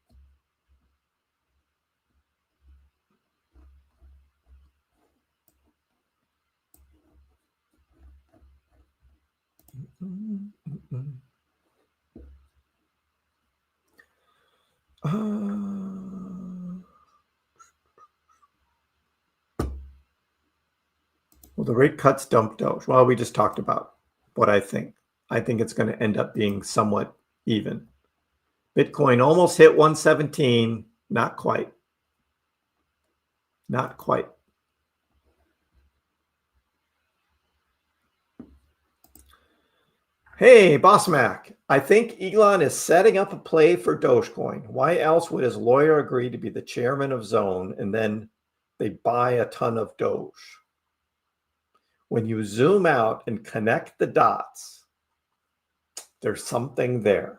Well, the rate cuts dump Doge. Well, we just talked about what I think. I think it's going to end up being somewhat even. Bitcoin almost hit 117. Not quite. Not quite. Hey, Boss Mac. I think Elon is setting up a play for Dogecoin. Why else would his lawyer agree to be the chairman of Zone and then they buy a ton of Doge? When you zoom out and connect the dots, there's something there.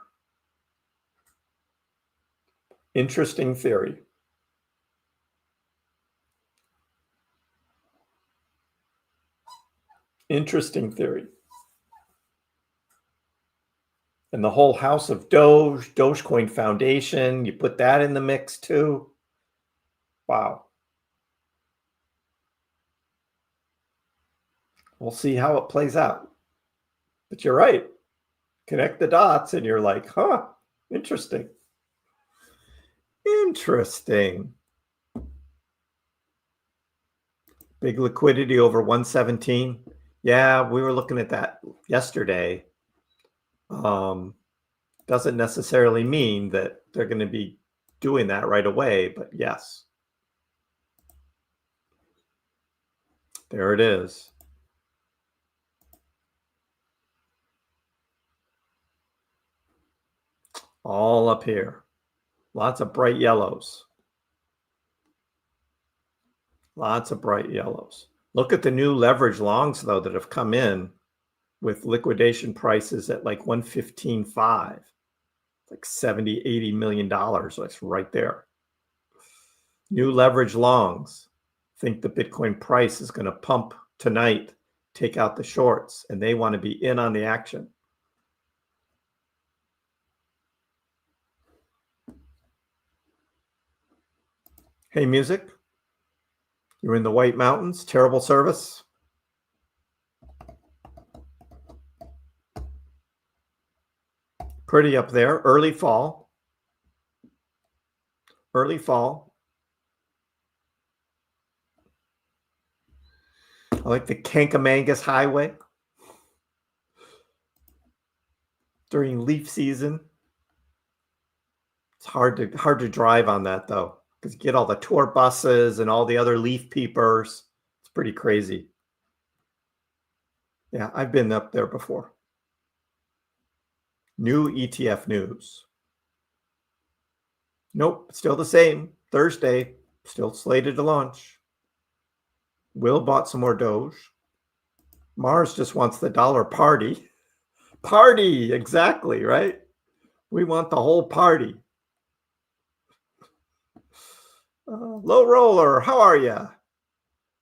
Interesting theory. Interesting theory. And the whole house of Doge, Dogecoin Foundation, you put that in the mix too. Wow. We'll see how it plays out. But you're right. Connect the dots and you're like, huh, interesting. Interesting. Big liquidity over 117. Yeah, we were looking at that yesterday. Doesn't necessarily mean that they're going to be doing that right away, but yes. There it is. All up here. Lots of bright yellows. Lots of bright yellows. Look at the new leverage longs, though, that have come in with liquidation prices at like 115.5. Like $70, $80 million. That's right there. New leverage longs think the Bitcoin price is going to pump tonight, take out the shorts, and they want to be in on the action. Hey, music. You're in the White Mountains. Terrible service. Pretty up there. Early fall. Early fall. I like the Kankamangas Highway during leaf season. It's hard to drive on that though, because you get all the tour buses and all the other leaf peepers. It's pretty crazy. Yeah, I've been up there before. New ETF news. Nope, still the same. Thursday, still slated to launch. Will bought some more Doge. Mars just wants the dollar party. Party, exactly, right? We want the whole party. Low roller, how are you?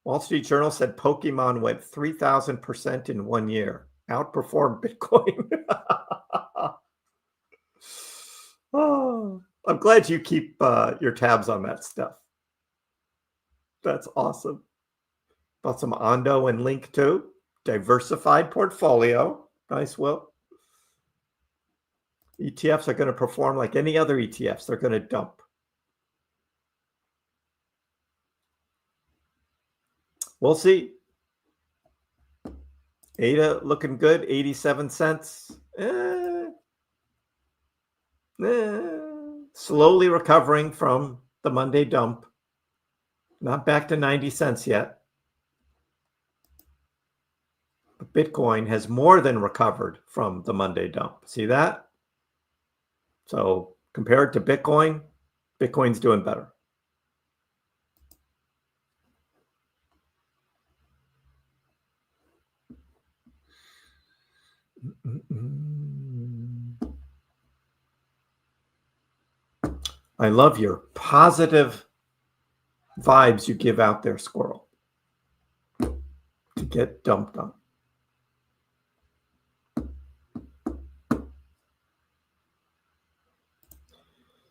Wall Street Journal said Pokemon went 3,000% in 1 year. Outperformed Bitcoin. Oh, I'm glad you keep your tabs on that stuff. That's awesome. Bought some Ondo and Link too. Diversified portfolio. Nice, Will. ETFs are going to perform like any other ETFs. They're going to dump. We'll see. ADA looking good, 87 cents. Slowly recovering from the Monday dump. Not back to 90 cents yet. But Bitcoin has more than recovered from the Monday dump. See that? So compared to Bitcoin, Bitcoin's doing better. I love your positive vibes you give out there, Squirrel, to get dumped on.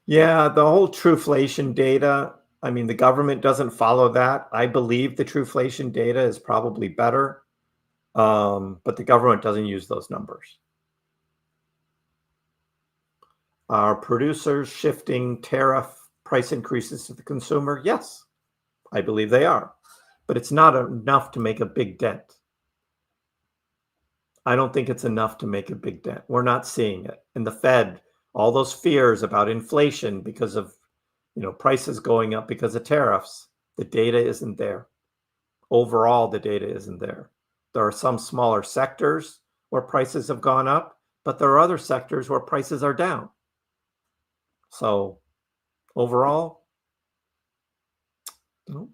Yeah, the whole Truflation data, I mean, the government doesn't follow that. I believe the Truflation data is probably better, but the government doesn't use those numbers. Are producers shifting tariff price increases to the consumer? Yes, I believe they are, but it's not enough to make a big dent. I don't think it's enough to make a big dent. We're not seeing it. And the Fed, all those fears about inflation because of, prices going up because of tariffs, the data isn't there. Overall, the data isn't there. There are some smaller sectors where prices have gone up, but there are other sectors where prices are down. So overall, no.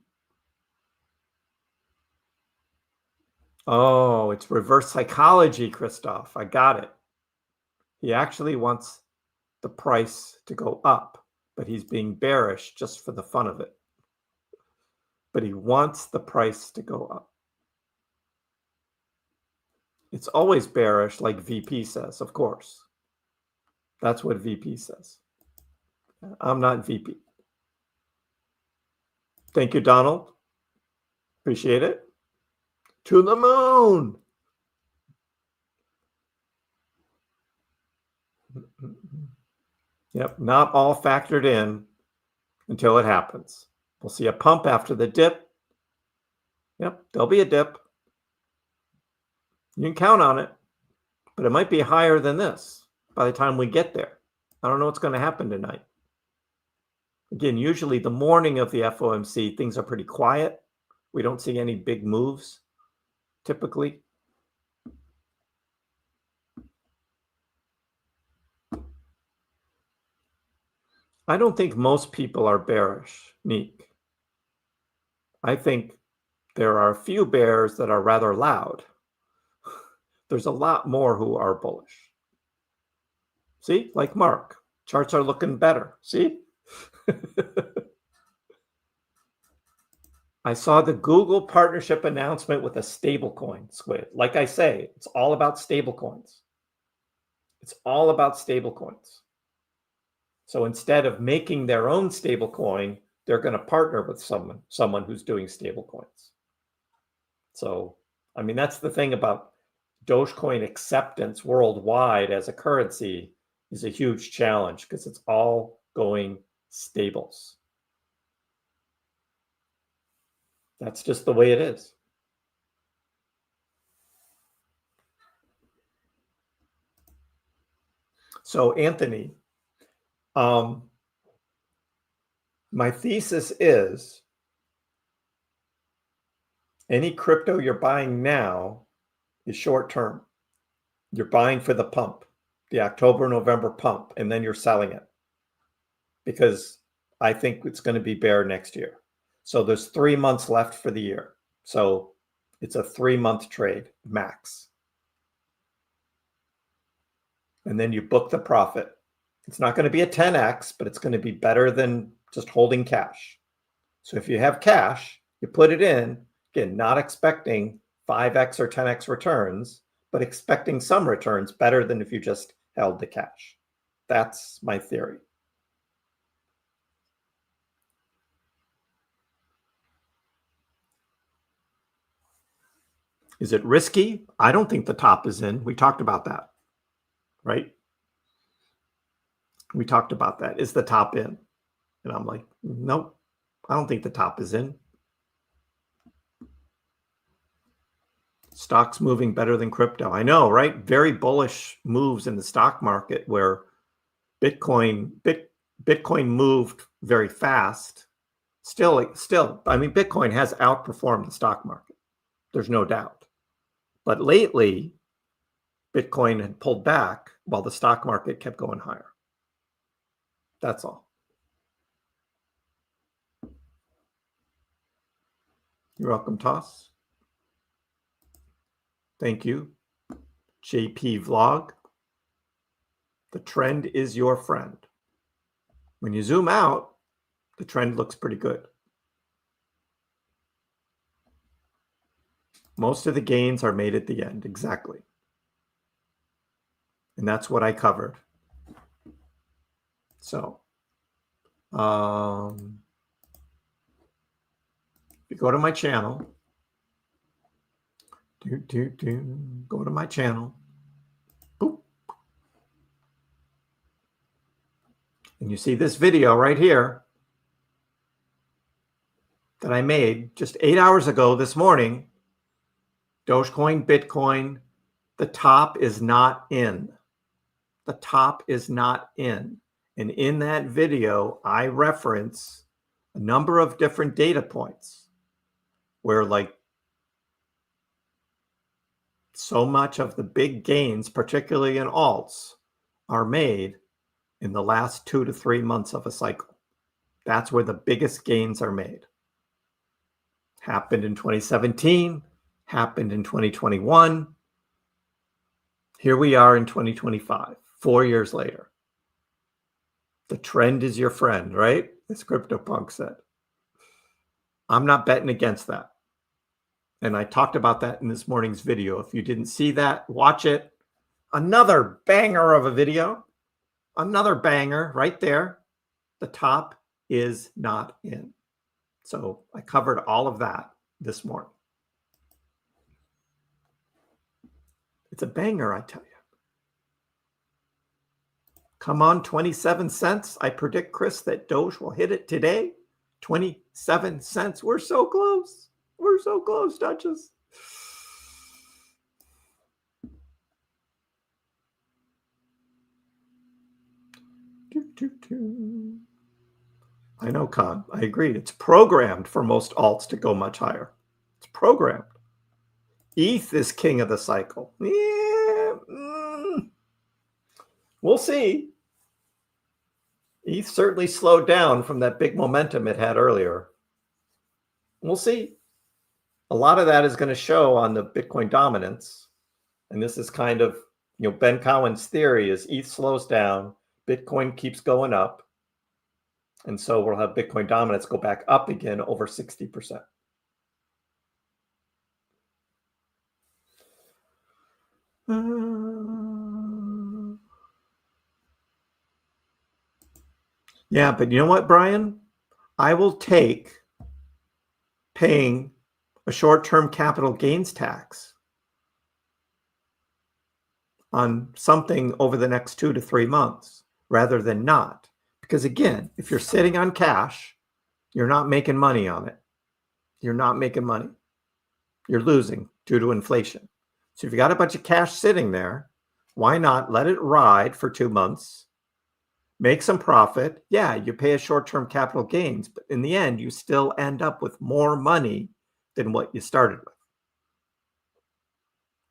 Oh, it's reverse psychology, Christoph. I got it. He actually wants the price to go up, but he's being bearish just for the fun of it. But he wants the price to go up. It's always bearish, like VP says, of course. That's what VP says. I'm not VP. Thank you, Donald. Appreciate it. To the moon. Yep, not all factored in until it happens. We'll see a pump after the dip. Yep, there'll be a dip. You can count on it, but it might be higher than this by the time we get there. I don't know what's going to happen tonight. Again, usually the morning of the FOMC, things are pretty quiet. We don't see any big moves, typically. I don't think most people are bearish, Neek. I think there are a few bears that are rather loud. There's a lot more who are bullish. See, like Mark, charts are looking better. See? I saw the Google partnership announcement with a stablecoin, Squid. Like I say, it's all about stablecoins. It's all about stablecoins. So instead of making their own stablecoin, they're going to partner with someone who's doing stablecoins. So, I mean, that's the thing about Dogecoin acceptance worldwide as a currency is a huge challenge because it's all going stables. That's just the way it is. So, Anthony, my thesis is any crypto you're buying now is short term. You're buying for the pump, the October, November pump, and then you're selling it because I think it's going to be bear next year. So there's 3 months left for the year. So it's a 3-month trade max. And then you book the profit. It's not going to be a 10x, but it's going to be better than just holding cash. So if you have cash, you put it in, again, not expecting 5x or 10x returns, but expecting some returns better than if you just held the cash. That's my theory. Is it risky? I don't think the top is in. We talked about that, right? We talked about that. Is the top in? And I'm like, nope, I don't think the top is in. Stock's moving better than crypto. I know, right? Very bullish moves in the stock market where Bitcoin moved very fast. Still, I mean, Bitcoin has outperformed the stock market. There's no doubt. But lately, Bitcoin had pulled back while the stock market kept going higher. That's all. You're welcome, Toss. Thank you. JP Vlog. The trend is your friend. When you zoom out, the trend looks pretty good. Most of the gains are made at the end, exactly. And that's what I covered. So, if you go to my channel, go to my channel, boop, and you see this video right here that I made just 8 hours ago this morning. Dogecoin, Bitcoin, the top is not in. The top is not in. And in that video, I reference a number of different data points where like so much of the big gains, particularly in alts, are made in the last 2 to 3 months of a cycle. That's where the biggest gains are made. Happened in 2017, happened in 2021. Here we are in 2025, 4 years later. The trend is your friend, right? As CryptoPunk said. I'm not betting against that. And I talked about that in this morning's video. If you didn't see that, watch it. Another banger of a video. Another banger right there. The top is not in. So I covered all of that this morning. It's a banger, I tell you. Come on, 27 cents. I predict, Kriss, that Doge will hit it today. 27 cents. We're so close. We're so close, Duchess. I know, Khan. I agree. It's programmed for most alts to go much higher. It's programmed. ETH is king of the cycle. Yeah, we'll see. ETH certainly slowed down from that big momentum it had earlier. We'll see. A lot of that is going to show on the Bitcoin dominance. And this is kind of, Ben Cowan's theory is ETH slows down, Bitcoin keeps going up. And so we'll have Bitcoin dominance go back up again over 60%. Yeah, but you know what, Brian? I will take paying a short-term capital gains tax on something over the next 2 to 3 months rather than not. Because again, if you're sitting on cash, you're not making money on it. You're not making money. You're losing due to inflation. So if you got a bunch of cash sitting there, why not let it ride for 2 months, make some profit? Yeah, you pay a short-term capital gains, but in the end, you still end up with more money than what you started with.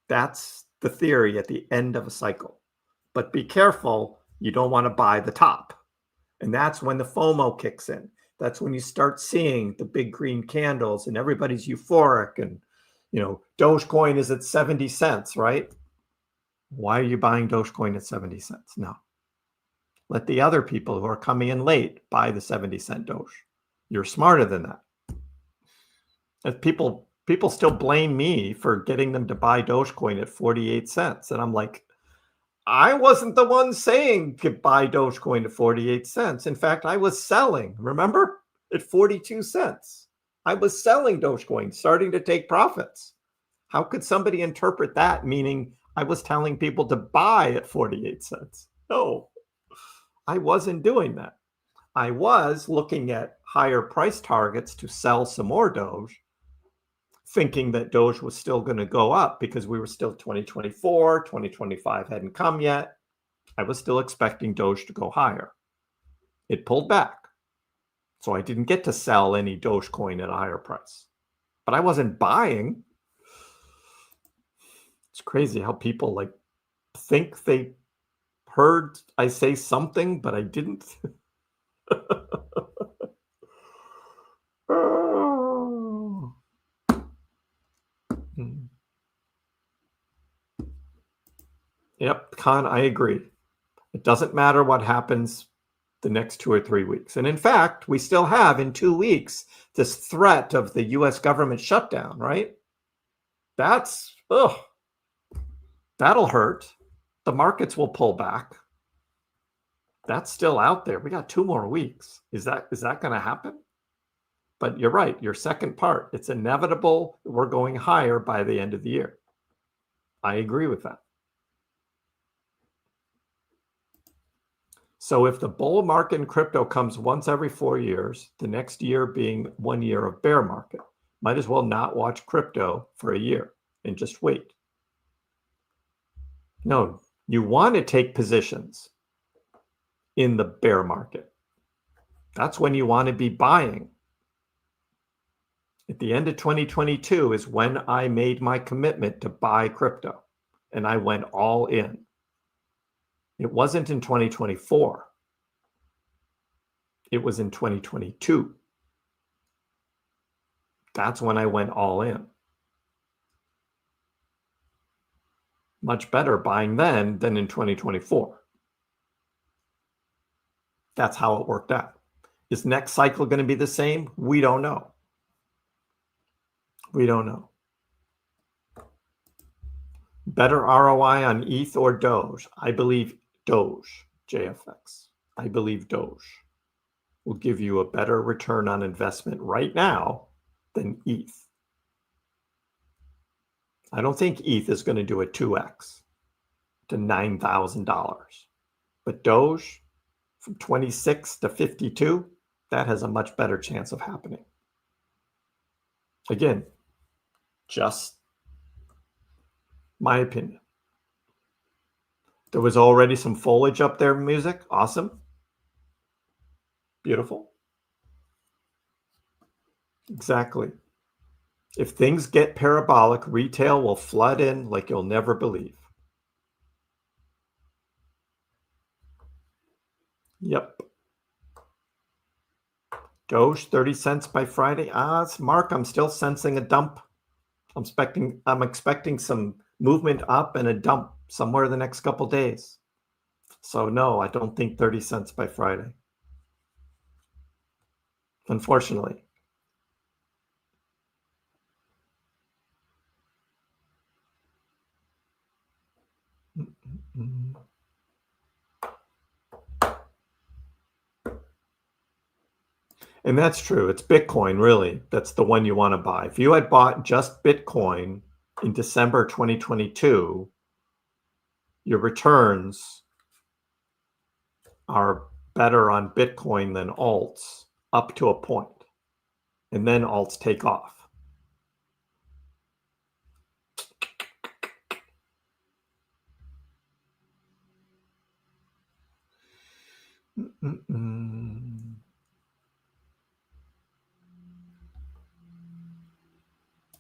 That's the theory at the end of a cycle. But be careful, you don't want to buy the top. And that's when the FOMO kicks in. That's when you start seeing the big green candles and everybody's euphoric and, Dogecoin is at 70 cents, right? Why are you buying Dogecoin at 70 cents? No. Let the other people who are coming in late buy the 70-cent Doge. You're smarter than that. And people still blame me for getting them to buy Dogecoin at 48 cents. And I'm like, I wasn't the one saying to buy Dogecoin at 48 cents. In fact, I was selling, remember, at 42 cents. I was selling Dogecoin, starting to take profits. How could somebody interpret that meaning I was telling people to buy at 48 cents? No, I wasn't doing that. I was looking at higher price targets to sell some more Doge, thinking that Doge was still going to go up because we were still 2024, 2025 hadn't come yet. I was still expecting Doge to go higher. It pulled back. So I didn't get to sell any Dogecoin at a higher price. But I wasn't buying. It's crazy how people think they heard I say something, but I didn't. Yep, Khan, I agree. It doesn't matter what happens the next 2 or 3 weeks. And in fact, we still have in 2 weeks this threat of the US government shutdown, right? That'll hurt. The markets will pull back. That's still out there. We got 2 more weeks. Is that going to happen? But you're right. Your second part, it's inevitable we're going higher by the end of the year. I agree with that. So if the bull market in crypto comes once every 4 years, the next year being 1 year of bear market, might as well not watch crypto for a year and just wait. No, you want to take positions in the bear market. That's when you want to be buying. At the end of 2022 is when I made my commitment to buy crypto, and I went all in. It wasn't in 2024. It was in 2022. That's when I went all in. Much better buying then than in 2024. That's how it worked out. Is next cycle going to be the same? We don't know. We don't know. Better ROI on ETH or Doge? I believe Doge, JFX. I believe Doge will give you a better return on investment right now than ETH. I don't think ETH is going to do a 2x to $9,000. But Doge, from 26 to 52, that has a much better chance of happening. Again, just my opinion. There was already some foliage up there, music. Awesome. Beautiful. Exactly. If things get parabolic, retail will flood in like you'll never believe. Yep. Doge, 30 cents by Friday. Mark, I'm still sensing a dump. I'm expecting some movement up and a dump somewhere the next couple days. So no, I don't think 30 cents by Friday. Unfortunately. And that's true. It's Bitcoin, really. That's the one you want to buy. If you had bought just Bitcoin in December 2022, your returns are better on Bitcoin than alts up to a point. And then alts take off.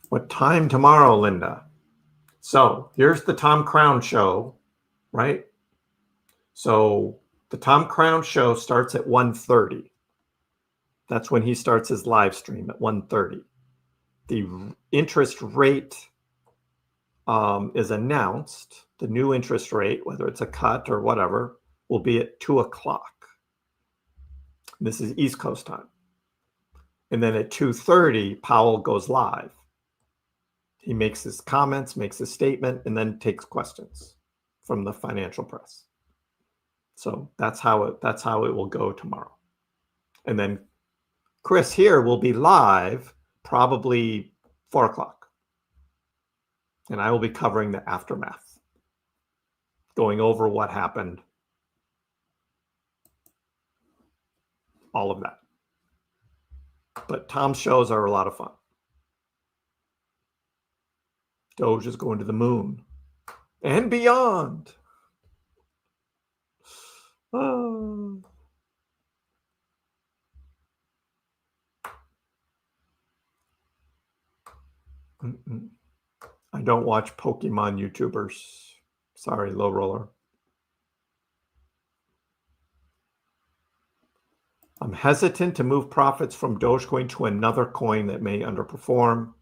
What time tomorrow, Linda? So here's the Tom Crown show, right? So the Tom Crown show starts at 1:30. That's when he starts his live stream at 1:30. The interest rate is announced. The new interest rate, whether it's a cut or whatever, will be at 2 o'clock. This is East Coast time. And then at 2:30, Powell goes live. He makes his comments, makes his statement, and then takes questions from the financial press. So that's how it will go tomorrow. And then Kriss here will be live probably 4 o'clock. And I will be covering the aftermath, going over what happened, all of that. But Tom's shows are a lot of fun. Doge is going to the moon and beyond. Oh. I don't watch Pokemon YouTubers. Sorry, low roller. I'm hesitant to move profits from Dogecoin to another coin that may underperform.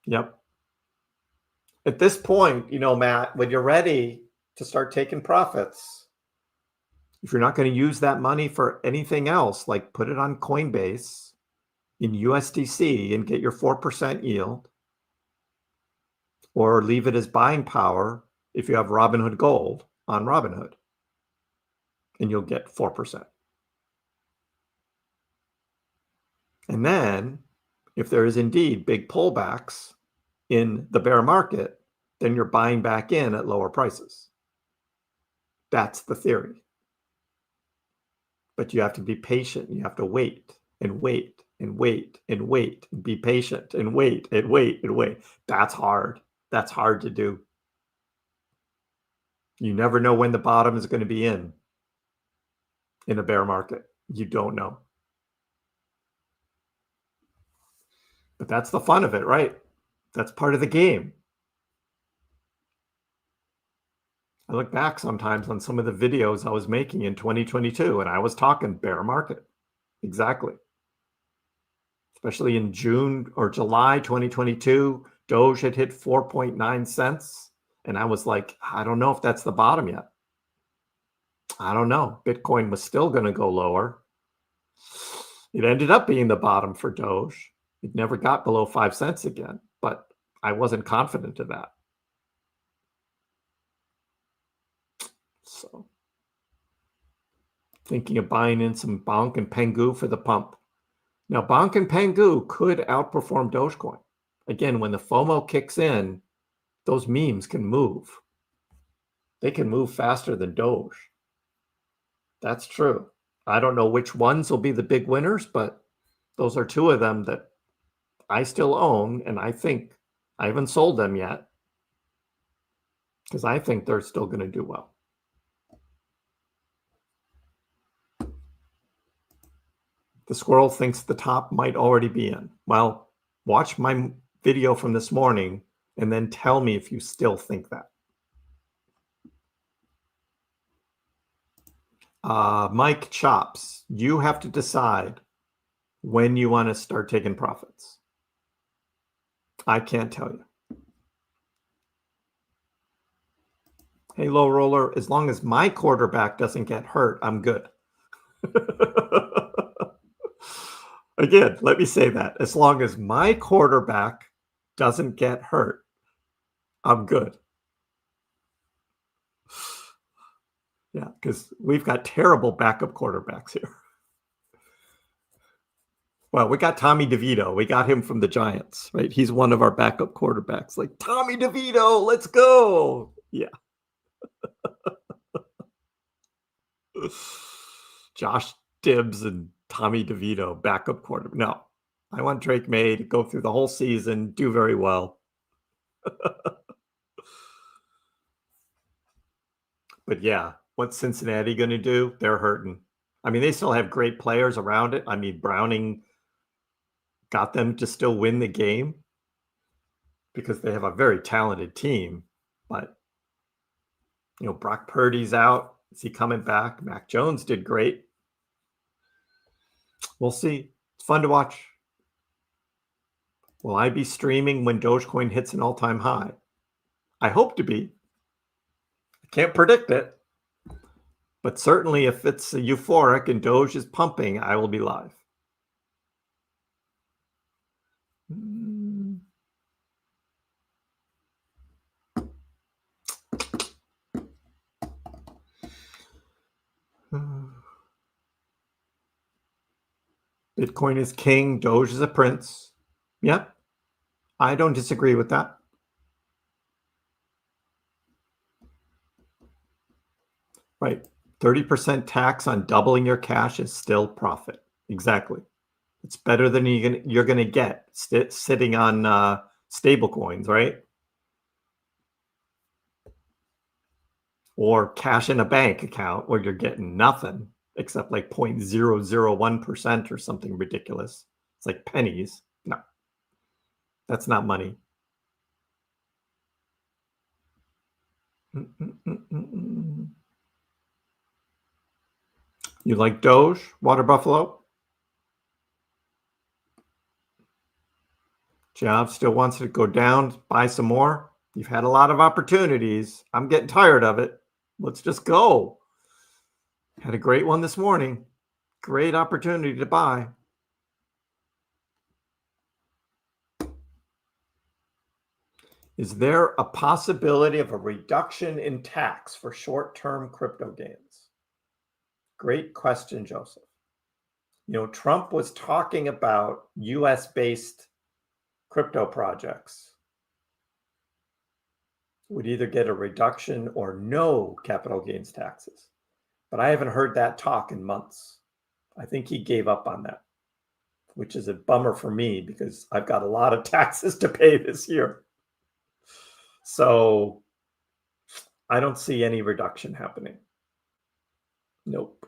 Yep. At this point, Matt, when you're ready to start taking profits, if you're not going to use that money for anything else, like put it on Coinbase in USDC and get your 4% yield, or leave it as buying power if you have Robinhood Gold on Robinhood, and you'll get 4%. And then, if there is indeed big pullbacks in the bear market, then you're buying back in at lower prices. That's the theory. But you have to be patient. You have to wait and wait and wait and wait and be patient and wait and wait and wait. That's hard. That's hard to do. You never know when the bottom is going to be in a bear market. You don't know. But that's the fun of it, right? That's part of the game. I look back sometimes on some of the videos I was making in 2022, and I was talking bear market. Exactly. Especially in June or July 2022, Doge had hit 4.9 cents. And I was like, I don't know if that's the bottom yet. I don't know. Bitcoin was still going to go lower. It ended up being the bottom for Doge. It never got below 5 cents again, but I wasn't confident of that. So, thinking of buying in some Bonk and Pengu for the pump. Now, Bonk and Pengu could outperform Dogecoin. Again, when the FOMO kicks in, those memes can move. They can move faster than Doge. That's true. I don't know which ones will be the big winners, but those are two of them that I still own, and I think I haven't sold them yet because I think they're still going to do well. The squirrel thinks the top might already be in. Well, watch my video from this morning and then tell me if you still think that. Mike Chops, you have to decide when you want to start taking profits. I can't tell you. Hey, low roller, as long as my quarterback doesn't get hurt, I'm good. Again, let me say that. As long as my quarterback doesn't get hurt, I'm good. Yeah, because we've got terrible backup quarterbacks here. Well, we got Tommy DeVito. We got him from the Giants, right? He's one of our backup quarterbacks. Like, Tommy DeVito, let's go. Yeah. Josh Tibbs and Tommy DeVito, backup quarterback. No, I want Drake May to go through the whole season, do very well. But yeah, what's Cincinnati going to do? They're hurting. I mean, they still have great players around it. I mean, Browning got them to still win the game because they have a very talented team. But, you know, Brock Purdy's out. Is he coming back? Mac Jones did great. We'll see. It's fun to watch. Will I be streaming when Dogecoin hits an all-time high? I hope to be. I can't predict it. But certainly if it's euphoric and Doge is pumping, I will be live. Bitcoin is king, Doge is a prince. Yep, I don't disagree with that. Right, 30% tax on doubling your cash is still profit. Exactly. It's better than you're going to get sitting on stable coins, right? Or cash in a bank account where you're getting nothing except like 0.001% or something ridiculous. It's like pennies. No, that's not money. You like Doge, Water Buffalo? Job still wants it to go down, buy some more. You've had a lot of opportunities. I'm getting tired of it. Let's just go. Had a great one this morning. Great opportunity to buy. Is there a possibility of a reduction in tax for short-term crypto gains? Great question, Joseph. You know, Trump was talking about US-based crypto projects would either get a reduction or no capital gains taxes. But I haven't heard that talk in months. I think he gave up on that, which is a bummer for me because I've got a lot of taxes to pay this year. So I don't see any reduction happening. Nope.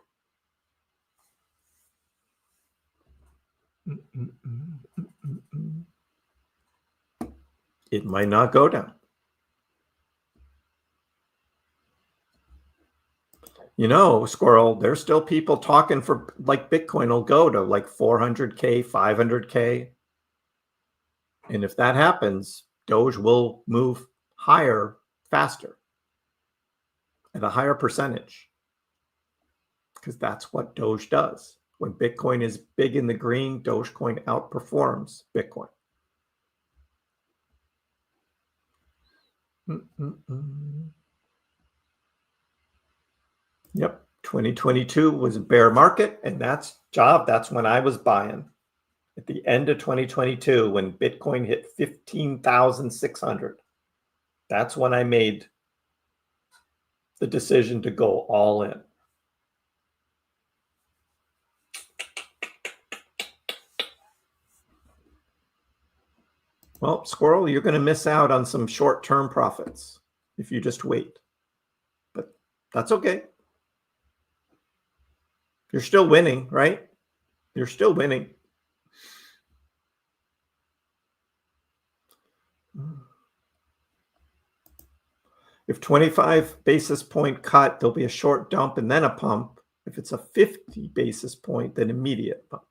It might not go down. You know, Squirrel, there's still people talking for like Bitcoin will go to like 400K, 500K. And if that happens, Doge will move higher faster at a higher percentage because that's what Doge does. When Bitcoin is big in the green, Dogecoin outperforms Bitcoin. Yep, 2022 was a bear market, and that's when I was buying. At the end of 2022, when Bitcoin hit 15,600, that's when I made the decision to go all in. Well, Squirrel, you're going to miss out on some short-term profits if you just wait. But that's okay. You're still winning, right? You're still winning. If 25 basis point cut, there'll be a short dump and then a pump. If it's a 50 basis point, then immediate pump.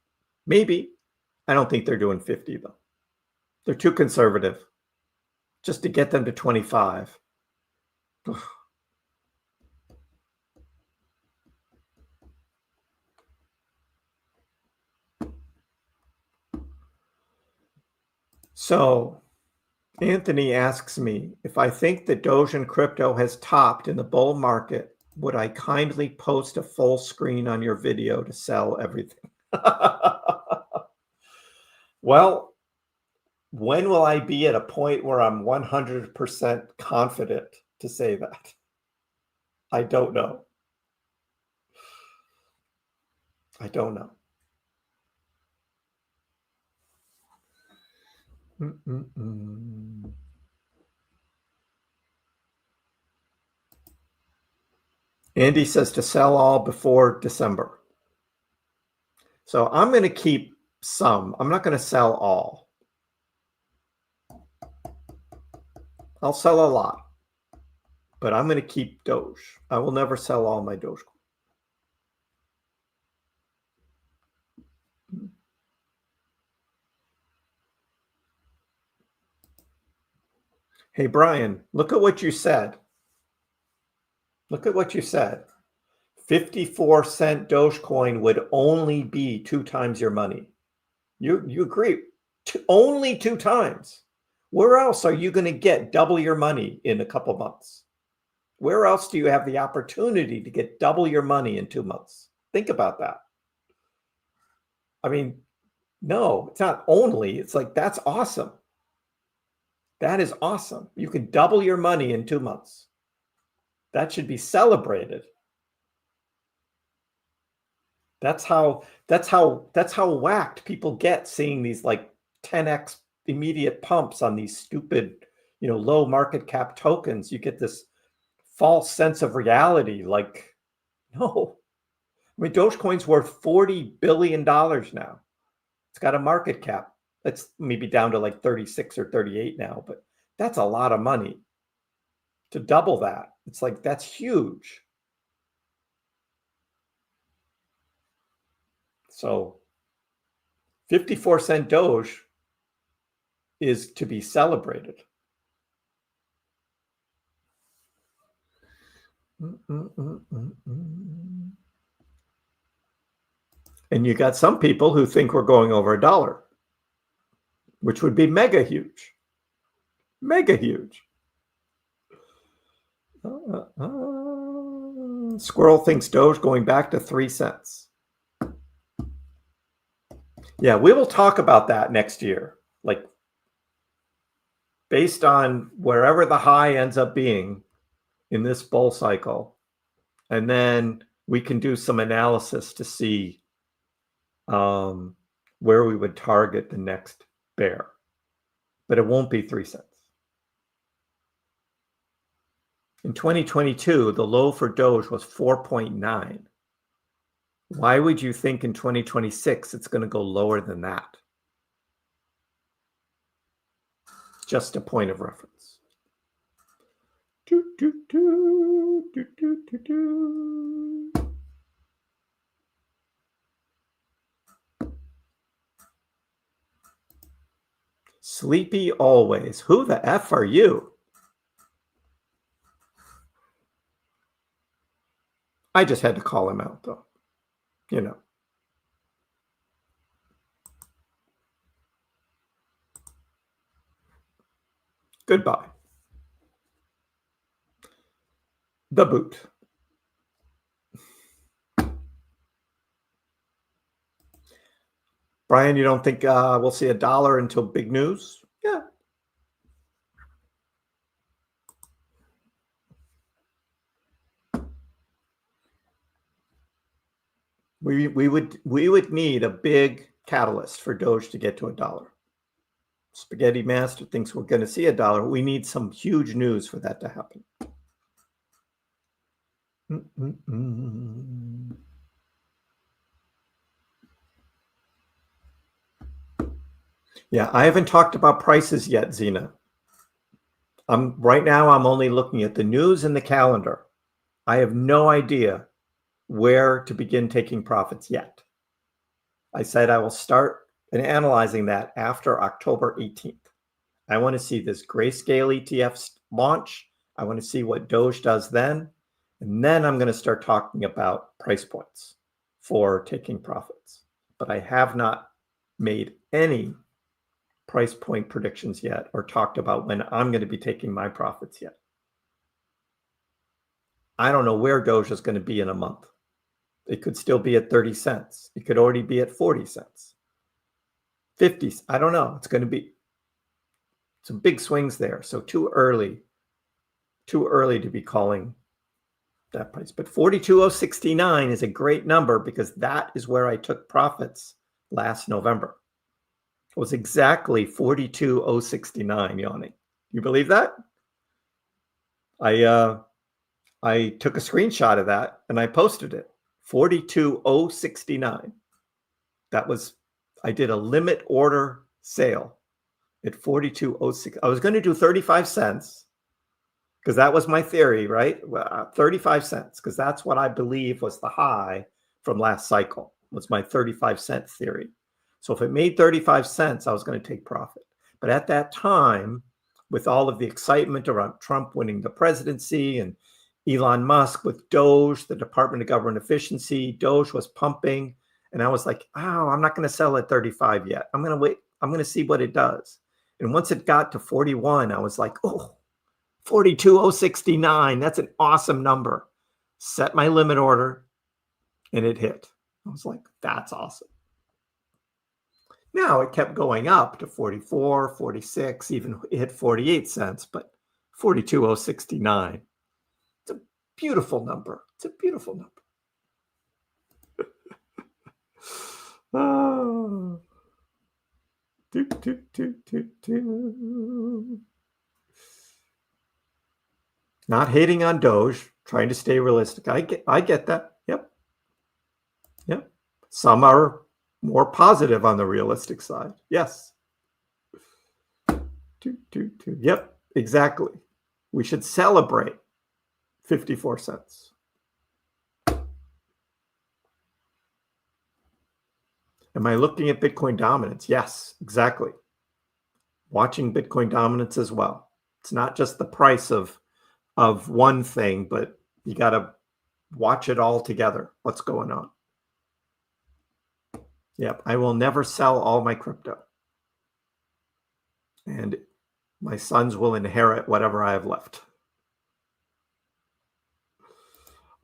Maybe. I don't think they're doing 50 though. They're too conservative just to get them to 25. So Anthony asks me if I think that Doge and crypto has topped in the bull market, would I kindly post a full screen on your video to sell everything? Well, when will I be at a point where I'm 100% confident to say that? I don't know. I don't know. Andy says to sell all before December. So I'm going to keep some. I'm not going to sell all. I'll sell a lot, but I'm going to keep Doge. I will never sell all my Dogecoin. Hey, Brian, look at what you said. Look at what you said. 54-cent Dogecoin would only be 2 times your money. You agree? Only 2 times. Where else are you going to get double your money in a couple months? Where else do you have the opportunity to get double your money in 2 months? Think about that. I mean, no, it's not only. It's like, that's awesome. That is awesome. You can double your money in 2 months. That should be celebrated. That's how whacked people get seeing these like 10x immediate pumps on these stupid, low market cap tokens. You get this false sense of reality. Like, no, I mean, Dogecoin's worth $40 billion now. It's got a market cap that's maybe down to like 36 or 38 now, but that's a lot of money to double that. It's like, that's huge. So 54-cent Doge is to be celebrated. And you got some people who think we're going over $1, which would be mega huge. Mega huge. Squirrel thinks Doge going back to 3 cents. Yeah, we will talk about that next year. Like, based on wherever the high ends up being in this bull cycle. And then we can do some analysis to see where we would target the next bear. But it won't be 3 cents. In 2022, the low for Doge was 4.9. Why would you think in 2026 it's going to go lower than that? Just a point of reference. Sleepy always. Who the F are you? I just had to call him out, though. Goodbye. The boot. Brian, you don't think we'll see $1 until big news? Yeah. We would need a big catalyst for Doge to get to $1. Spaghetti Master thinks we're going to see $1. We need some huge news for that to happen. Yeah, I haven't talked about prices yet, Zena. Right now I'm only looking at the news and the calendar. I have no idea where to begin taking profits yet. I said I will start analyzing that after October 18th. I want to see this grayscale ETF launch. I want to see what Doge does then. And then I'm going to start talking about price points for taking profits. But I have not made any price point predictions yet or talked about when I'm going to be taking my profits yet. I don't know where Doge is going to be in a month. It could still be at 30 cents. It could already be at 40 cents. 50. I don't know. It's going to be some big swings there. So too early to be calling that price. But 42,069 is a great number because that is where I took profits last November. It was exactly 42,069, Yanni. You believe that? I took a screenshot of that and I posted it. 42,069. I did a limit order sale at 42.06. I was going to do 35 cents because that was my theory, right? 35 cents because that's what I believe was the high from last cycle, was my 35-cent theory. So if it made 35 cents, I was going to take profit. But at that time, with all of the excitement around Trump winning the presidency and Elon Musk with Doge, the Department of Government Efficiency, Doge was pumping. And I was like, oh, I'm not going to sell at 35 yet. I'm going to wait. I'm going to see what it does. And once it got to 41, I was like, oh, 42,069. That's an awesome number. Set my limit order and it hit. I was like, that's awesome. Now it kept going up to 44, 46, even hit 48 cents, but 42,069. It's a beautiful number. It's a beautiful number. Oh. Not hating on Doge, trying to stay realistic. I get that. Yep. Some are more positive on the realistic side. Yes. Yep, exactly. We should celebrate 54 cents. Am I looking at Bitcoin dominance? Yes, exactly. Watching Bitcoin dominance as well. It's not just the price of one thing, but you got to watch it all together. What's going on? Yep, I will never sell all my crypto. And my sons will inherit whatever I have left.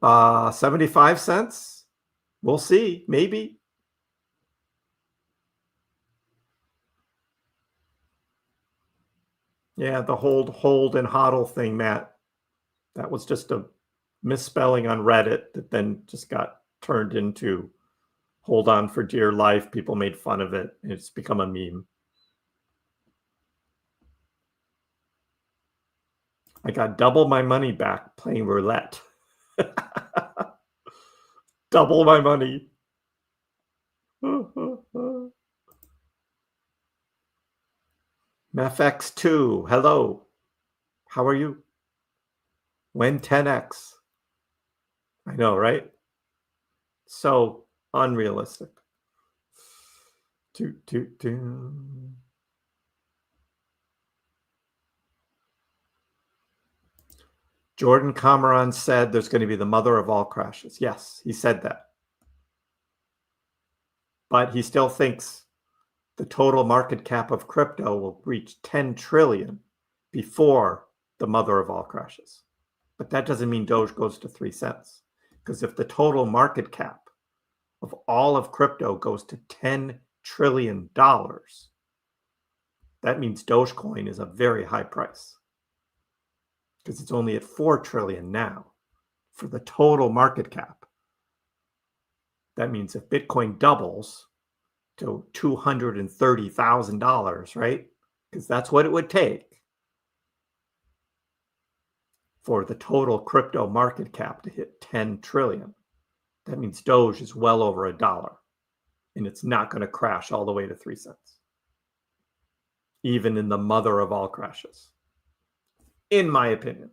75 cents? We'll see, maybe. Yeah, the hold and hodl thing, Matt. That was just a misspelling on Reddit that then just got turned into hold on for dear life. People made fun of it. And it's become a meme. I got double my money back playing roulette. Double my money. MFX2, hello. How are you? When 10x? I know, right? So unrealistic. Jordan Cameron said there's going to be the mother of all crashes. Yes, he said that. But he still thinks the total market cap of crypto will reach 10 trillion before the mother of all crashes. But that doesn't mean Doge goes to 3 cents. Because if the total market cap of all of crypto goes to $10 trillion, that means Dogecoin is a very high price. Because it's only at 4 trillion now for the total market cap. That means if Bitcoin doubles to $230,000, right? Because that's what it would take for the total crypto market cap to hit 10 trillion. That means Doge is well over $1, and it's not going to crash all the way to 3 cents, even in the mother of all crashes, in my opinion.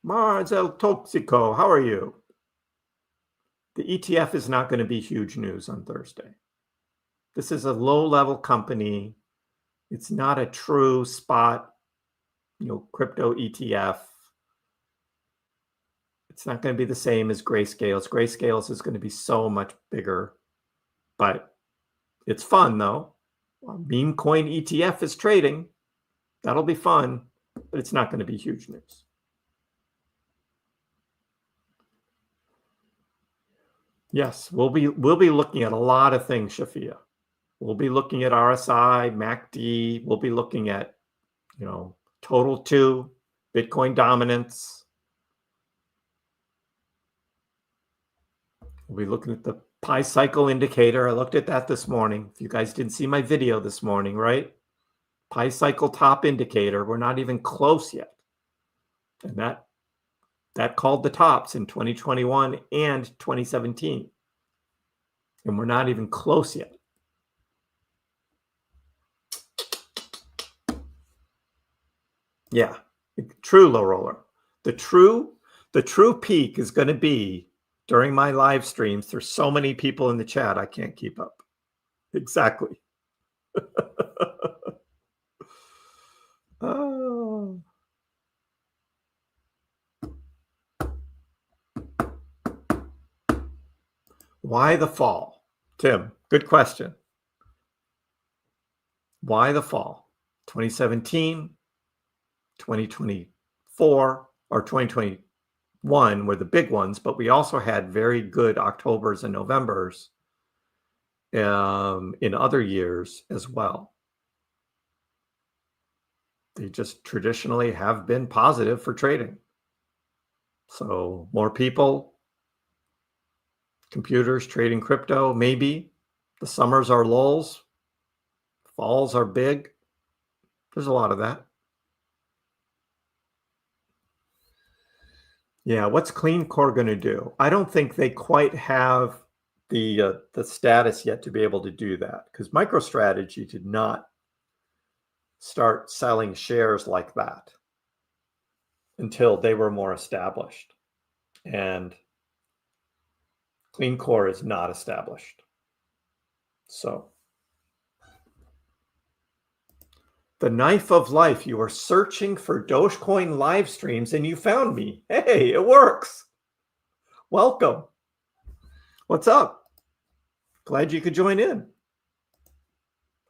Mars El Toxico, how are you? The ETF is not going to be huge news on Thursday. This is a low-level company. It's not a true spot, crypto ETF. It's not going to be the same as Grayscale's. Grayscale's is going to be so much bigger, but it's fun though. Meme coin ETF is trading. That'll be fun, but it's not going to be huge news. Yes, we'll be looking at a lot of things, Shafia. We'll be looking at RSI, MACD. We'll be looking at, total 2, Bitcoin dominance. We'll be looking at the Pi cycle indicator. I looked at that this morning. If you guys didn't see my video this morning, right? Pi cycle top indicator. We're not even close yet. And that called the tops in 2021 and 2017. And we're not even close yet. Yeah, true low roller. The true peak is going to be during my live streams. There's so many people in the chat, I can't keep up. Exactly. Oh. Why the fall? Tim, good question. Why the fall? 2017, 2024, or 2021 were the big ones, but we also had very good Octobers and Novembers in other years as well. They just traditionally have been positive for trading. So more people, computers trading crypto, maybe. The summers are lulls. Falls are big. There's a lot of that. Yeah, what's Clean Core going to do? I don't think they quite have the status yet to be able to do that, because MicroStrategy did not start selling shares like that until they were more established. And Clean Core is not established. So the knife of life, you were searching for Dogecoin live streams and you found me. Hey, it works. Welcome. What's up? Glad you could join in.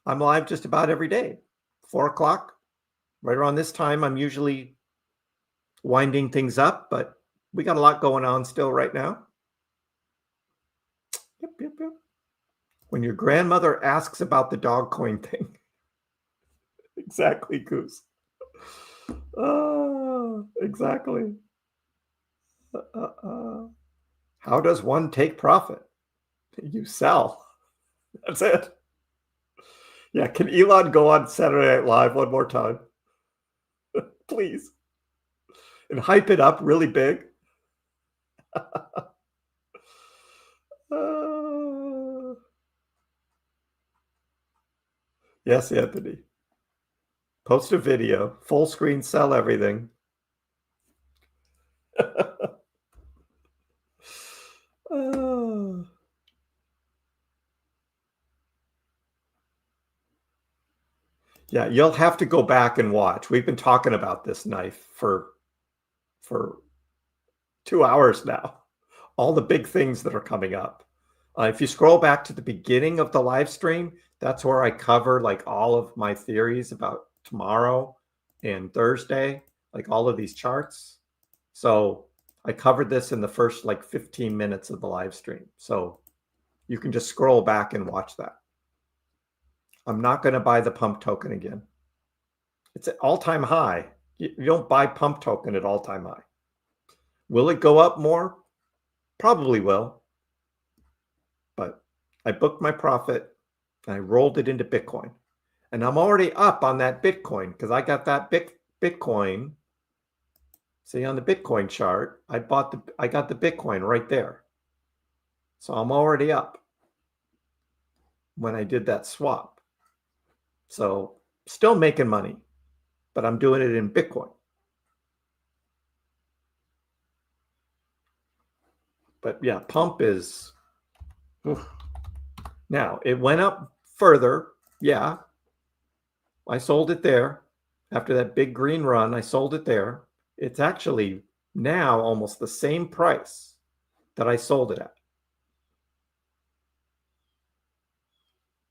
I'm live just about every day. 4 o'clock, right around this time, I'm usually winding things up, but we got a lot going on still right now. Yep. When your grandmother asks about the Dogecoin thing. Exactly, Goose. Exactly. How does one take profit? You sell. That's it. Yeah, can Elon go on Saturday Night Live one more time? Please. And hype it up really big. Yes, Anthony. Post a video, full screen, sell everything. Yeah, you'll have to go back and watch. We've been talking about this knife for 2 hours now. All the big things that are coming up. If you scroll back to the beginning of the live stream, that's where I cover like all of my theories about tomorrow and Thursday, like all of these charts. So I covered this in the first like 15 minutes of the live stream. So you can just scroll back and watch that. I'm not going to buy the pump token again. It's at all-time high. You don't buy pump token at all-time high. Will it go up more? Probably will. But I booked my profit and I rolled it into Bitcoin. And I'm already up on that Bitcoin because I got that Bitcoin. See on the Bitcoin chart, I got the Bitcoin right there. So I'm already up when I did that swap. So still making money, but I'm doing it in Bitcoin. But yeah, pump is, oof. Now it went up further. Yeah, I sold it there. After that big green run, I sold it there. It's actually now almost the same price that I sold it at.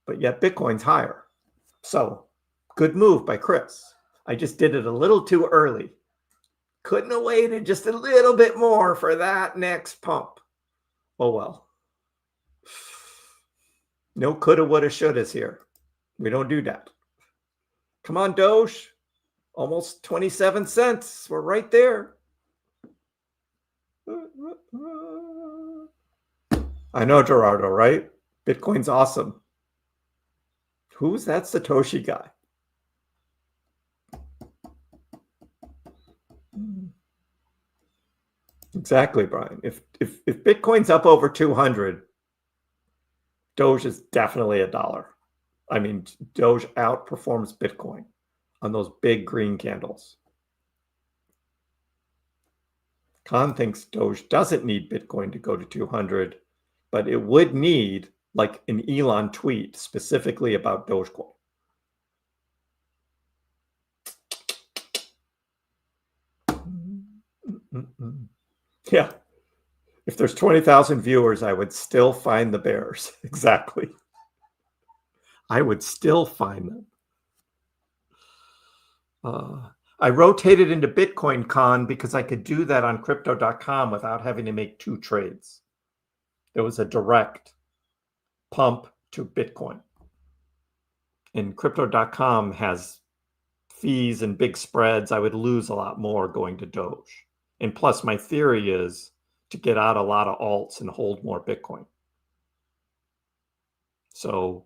But yet Bitcoin's higher. So good move by Kriss. I just did it a little too early. Couldn't have waited just a little bit more for that next pump. Oh well. No coulda, woulda, shouldas here. We don't do that. Come on, Doge. Almost 27 cents. We're right there. I know, Gerardo, right? Bitcoin's awesome. Who's that Satoshi guy? Exactly, Brian. If Bitcoin's up over 200, Doge is definitely $1. I mean, Doge outperforms Bitcoin on those big green candles. Khan thinks Doge doesn't need Bitcoin to go to 200, but it would need like an Elon tweet specifically about Dogecoin. Yeah. If there's 20,000 viewers, I would still find the bears. Exactly. I would still find them. I rotated into Bitcoin Con because I could do that on crypto.com without having to make 2 trades. There was a direct pump to Bitcoin. And crypto.com has fees and big spreads. I would lose a lot more going to Doge. And plus, my theory is to get out a lot of alts and hold more Bitcoin. So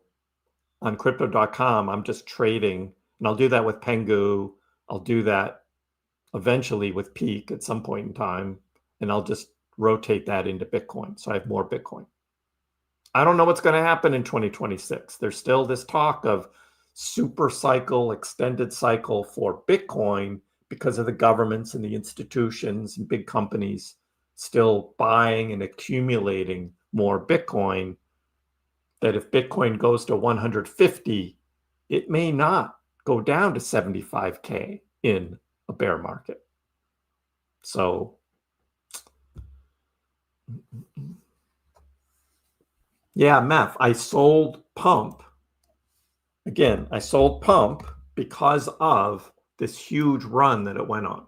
on crypto.com, I'm just trading, and I'll do that with Pengu. I'll do that eventually with Peak at some point in time, and I'll just rotate that into Bitcoin. So I have more Bitcoin. I don't know what's going to happen in 2026. There's still this talk of super cycle, extended cycle for Bitcoin because of the governments and the institutions and big companies still buying and accumulating more Bitcoin, that if Bitcoin goes to 150, it may not go down to 75K in a bear market. So yeah, Meth, I sold Pump. Again, I sold Pump because of this huge run that it went on.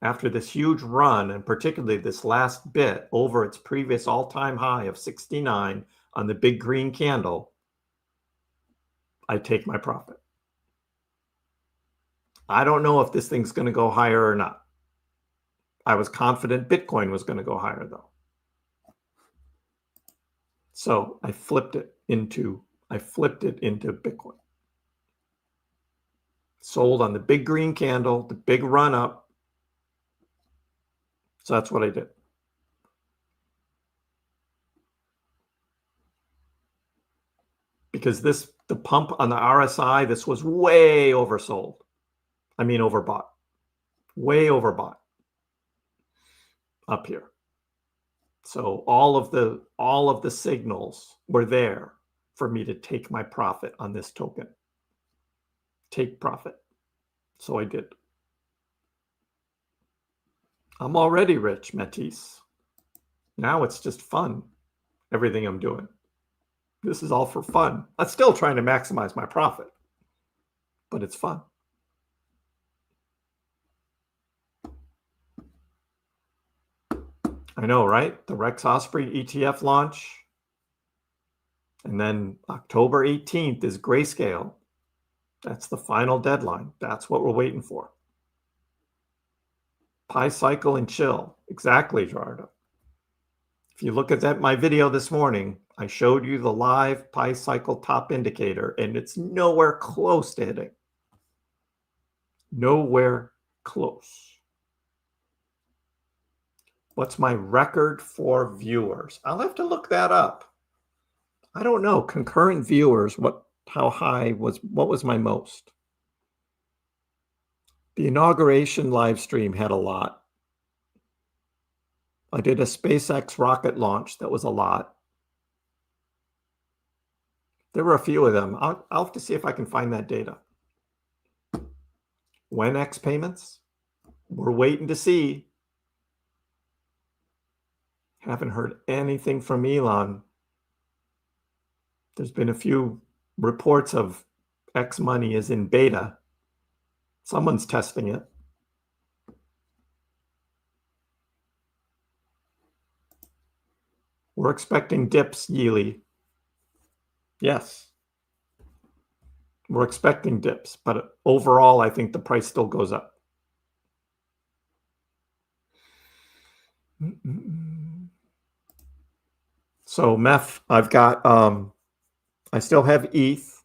After this huge run, and particularly this last bit over its previous all-time high of 69 on the big green candle, I take my profit. I don't know if this thing's going to go higher or not. I was confident Bitcoin was going to go higher, though. So I flipped it into Bitcoin. Sold on the big green candle, the big run up. So that's what I did. Because the pump on the RSI, this was way oversold. I mean, overbought. Way overbought. Up here. So all of the signals were there for me to take my profit on this token. Take profit. So I did. I'm already rich, Matisse. Now it's just fun, everything I'm doing. This is all for fun. I'm still trying to maximize my profit, but it's fun. I know, right? The Rex Osprey ETF launch. And then October 18th is Grayscale. That's the final deadline. That's what we're waiting for. Pi cycle and chill. Exactly, Gerardo. If you look at my video this morning, I showed you the live Pi cycle top indicator, and it's nowhere close to hitting. Nowhere close. What's my record for viewers? I'll have to look that up. I don't know. Concurrent viewers, what was my most? The inauguration live stream had a lot. I did a SpaceX rocket launch that was a lot. There were a few of them. I'll have to see if I can find that data. When X payments? We're waiting to see. Haven't heard anything from Elon. There's been a few reports of X money is in beta. Someone's testing it. We're expecting dips, Yeely. Yes. We're expecting dips, but overall, I think the price still goes up. So MEF, I've got, I still have ETH.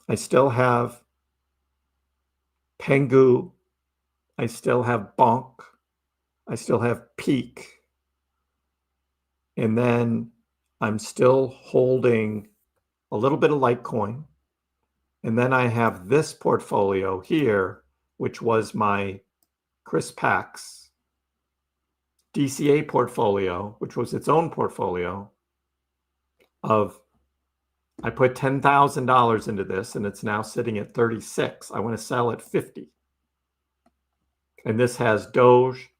I still have Pengu. I still have Bonk. I still have Peak. And then I'm still holding a little bit of Litecoin. And then I have this portfolio here, which was my KrissPax DCA portfolio, which was its own portfolio of, I put $10,000 into this and it's now sitting at 36. I want to sell at 50. And this has Doge,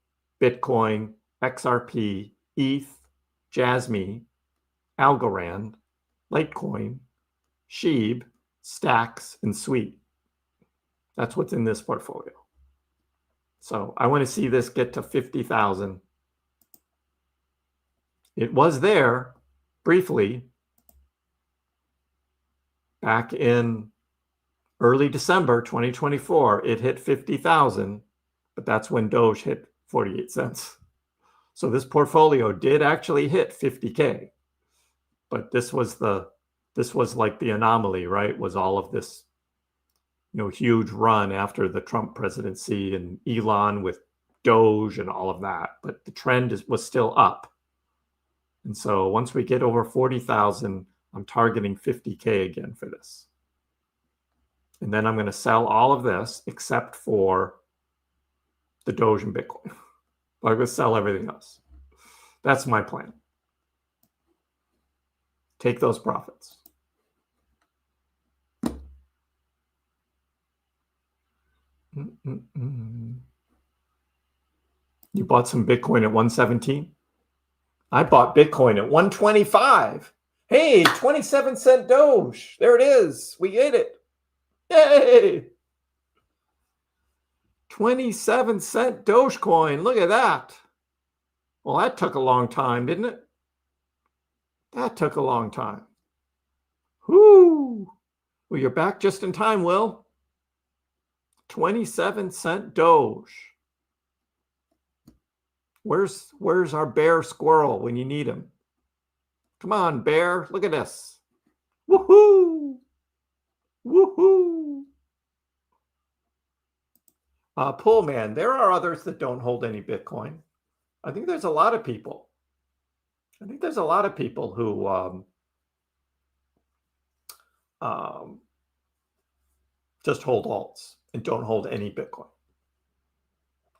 Bitcoin, XRP, ETH, Jasmy, Algorand, Litecoin, Sheeb, Stacks, and Sweet. That's what's in this portfolio. So I want to see this get to 50,000. It was there briefly back in early December 2024. It hit 50,000, but that's when Doge hit 48 cents. So this portfolio did actually hit 50K, but this was like the anomaly, right? Was all of this, huge run after the Trump presidency and Elon with Doge and all of that. But the trend was still up. And so once we get over 40,000, I'm targeting 50K again for this. And then I'm going to sell all of this except for the Doge and Bitcoin. I'm going to sell everything else. That's my plan. Take those profits. You bought some Bitcoin at 117? I bought Bitcoin at 125. Hey, 27-cent Doge. There it is. We hit it. Yay! 27-cent Dogecoin. Look at that. Well, that took a long time, didn't it? That took a long time. Whoo! Well, you're back just in time, Will. 27-cent Doge. Where's our bear squirrel when you need him? Come on, bear. Look at this. Woohoo! Woohoo! Pullman, there are others that don't hold any Bitcoin. I think there's a lot of people. I think there's a lot of people who just hold alts and don't hold any Bitcoin.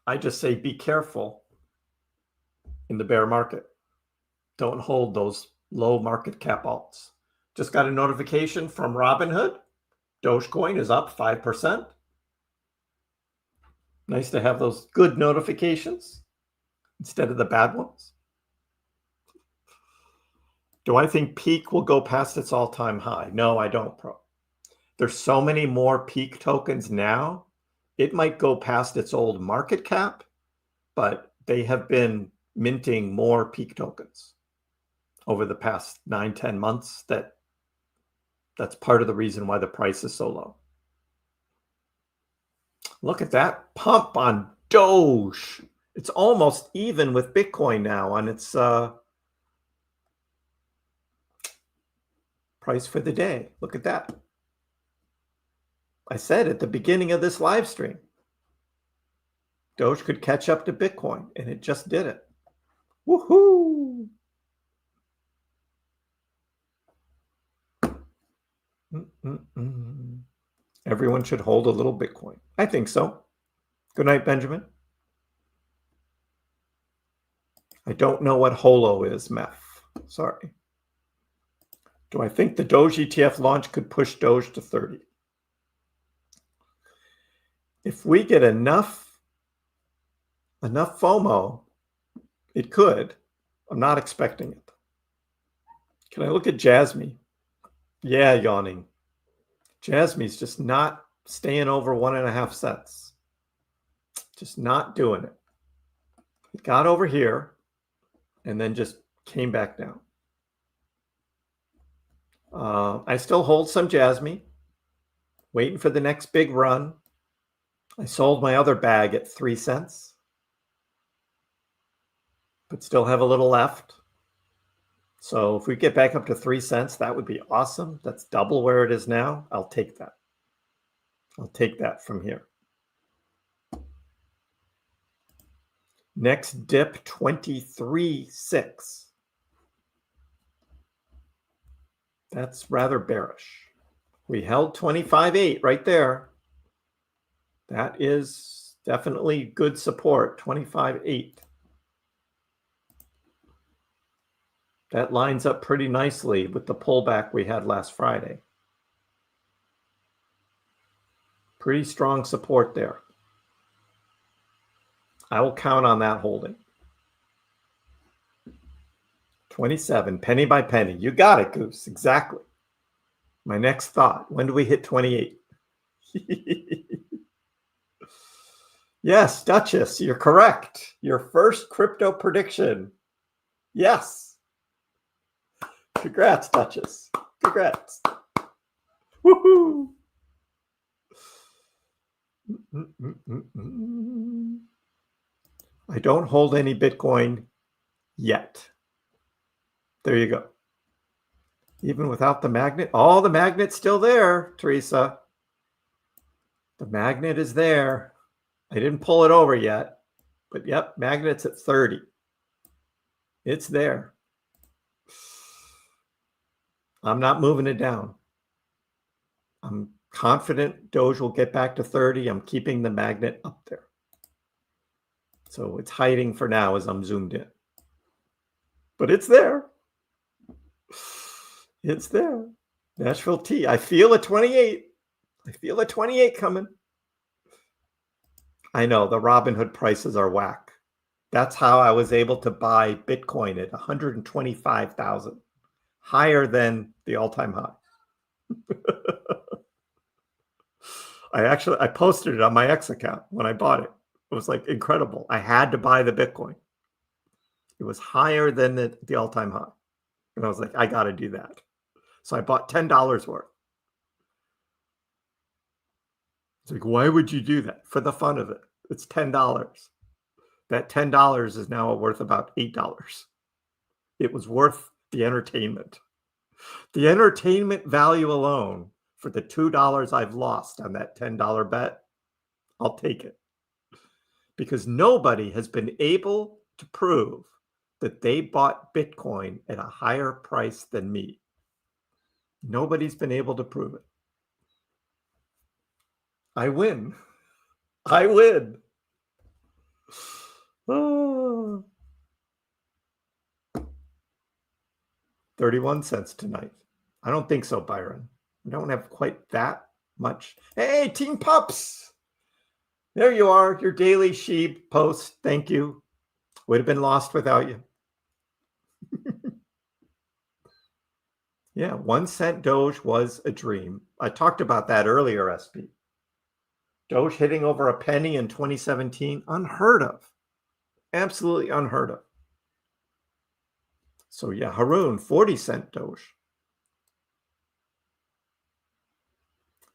I just say be careful in the bear market. Don't hold those low market cap alts. Just got a notification from Robinhood. Dogecoin is up 5%. Nice to have those good notifications instead of the bad ones. Do I think Peak will go past its all-time high? No, I don't, Pro. There's so many more Peak tokens now. It might go past its old market cap, but they have been minting more Peak tokens over the past 9-10 months. That's part of the reason why the price is so low. Look at that pump on Doge. It's almost even with Bitcoin now on its price for the day. Look at that. I said at the beginning of this live stream, Doge could catch up to Bitcoin, and it just did it. Woohoo! Everyone should hold a little Bitcoin. I think so. Good night, Benjamin. I don't know what holo is, Meth. Sorry. Do I think the Doge ETF launch could push Doge to 30? If we get enough FOMO, it could. I'm not expecting it. Can I look at Jasmy? Yeah, yawning. Jasmy's just not staying over 1.5 cents. Just not doing it. It got over here and then just came back down. I still hold some Jasmy, waiting for the next big run. I sold my other bag at 3 cents, but still have a little left. So if we get back up to 3 cents, that would be awesome. That's double where it is now. I'll take that. I'll take that from here. Next dip, 23.6. That's rather bearish. We held 25.8 right there. That is definitely good support, 25.8. That lines up pretty nicely with the pullback we had last Friday. Pretty strong support there. I will count on that holding. 27, penny by penny. You got it, Goose. Exactly. My next thought. When do we hit 28? Yes, Duchess, you're correct. Your first crypto prediction. Yes. Congrats, Duchess. Congrats. Woohoo. I don't hold any Bitcoin yet. There you go. Even without the magnet. Oh, the magnet's still there, Teresa. The magnet is there. I didn't pull it over yet, but yep, magnet's at 30. It's there. I'm not moving it down. I'm confident Doge will get back to 30. I'm keeping the magnet up there. So it's hiding for now as I'm zoomed in. But it's there. It's there. Nashville T. I feel a 28. I feel a 28 coming. I know the Robinhood prices are whack. That's how I was able to buy Bitcoin at 125,000, higher than the all-time high. I posted it on my X account when I bought it. It was like incredible. I had to buy the Bitcoin. It was higher than the all-time high. And I was like, I got to do that. So I bought $10 worth. It's like, why would you do that? For the fun of it. It's $10. That $10 is now worth about $8. It was worth the entertainment. The entertainment value alone for the $2 I've lost on that $10 bet, I'll take it. Because nobody has been able to prove that they bought Bitcoin at a higher price than me. Nobody's been able to prove it. I win. I win. Oh. 31 cents tonight. I don't think so, Byron. We don't have quite that much. Hey, Team Pups. There you are, your daily sheep post. Thank you. Would have been lost without you. Yeah, 1 cent Doge was a dream. I talked about that earlier, SP. Doge hitting over a penny in 2017, unheard of. Absolutely unheard of. So yeah, Haroon, 40 cent Doge.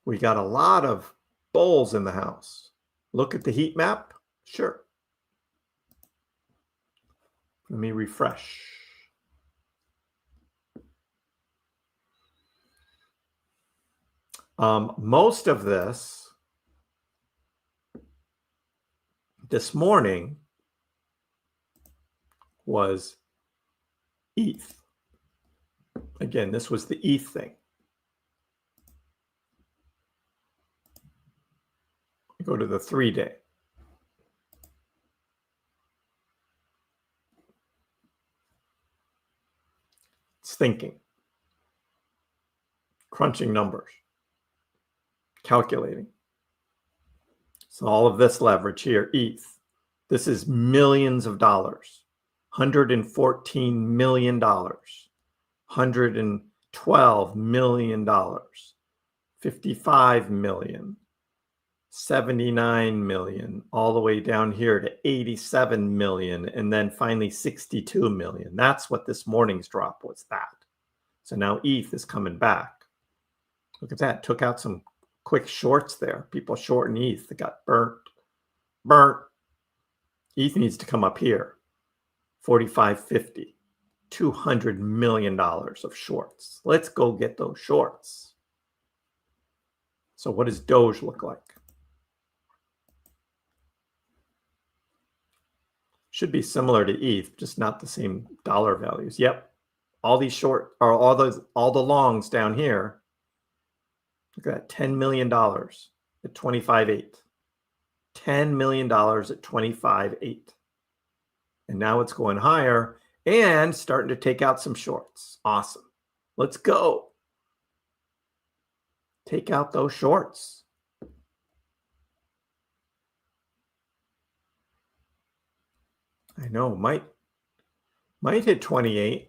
We got a lot of bulls in the house. Look at the heat map. Sure. Let me refresh. Most of this morning was ETH. Again, this was the ETH thing. Go to the 3-day. It's thinking, crunching numbers, calculating. So all of this leverage here, ETH, this is millions of dollars, $114 million, $112 million, 55 million, 79 million, all the way down here to 87 million, and then finally 62 million. That's what this morning's drop was, that. So now ETH is coming back. Look at that. Took out some quick shorts there. People shorting ETH. They got burnt. ETH needs to come up here. 45.50. $200 million of shorts. Let's go get those shorts. So what does Doge look like? Should be similar to ETH, just not the same dollar values. Yep. All these short, or all the longs down here. Look at that, $10 million at 25.8. $10 million at 25.8. And now it's going higher and starting to take out some shorts. Awesome. Let's go. Take out those shorts. I know, might hit 28.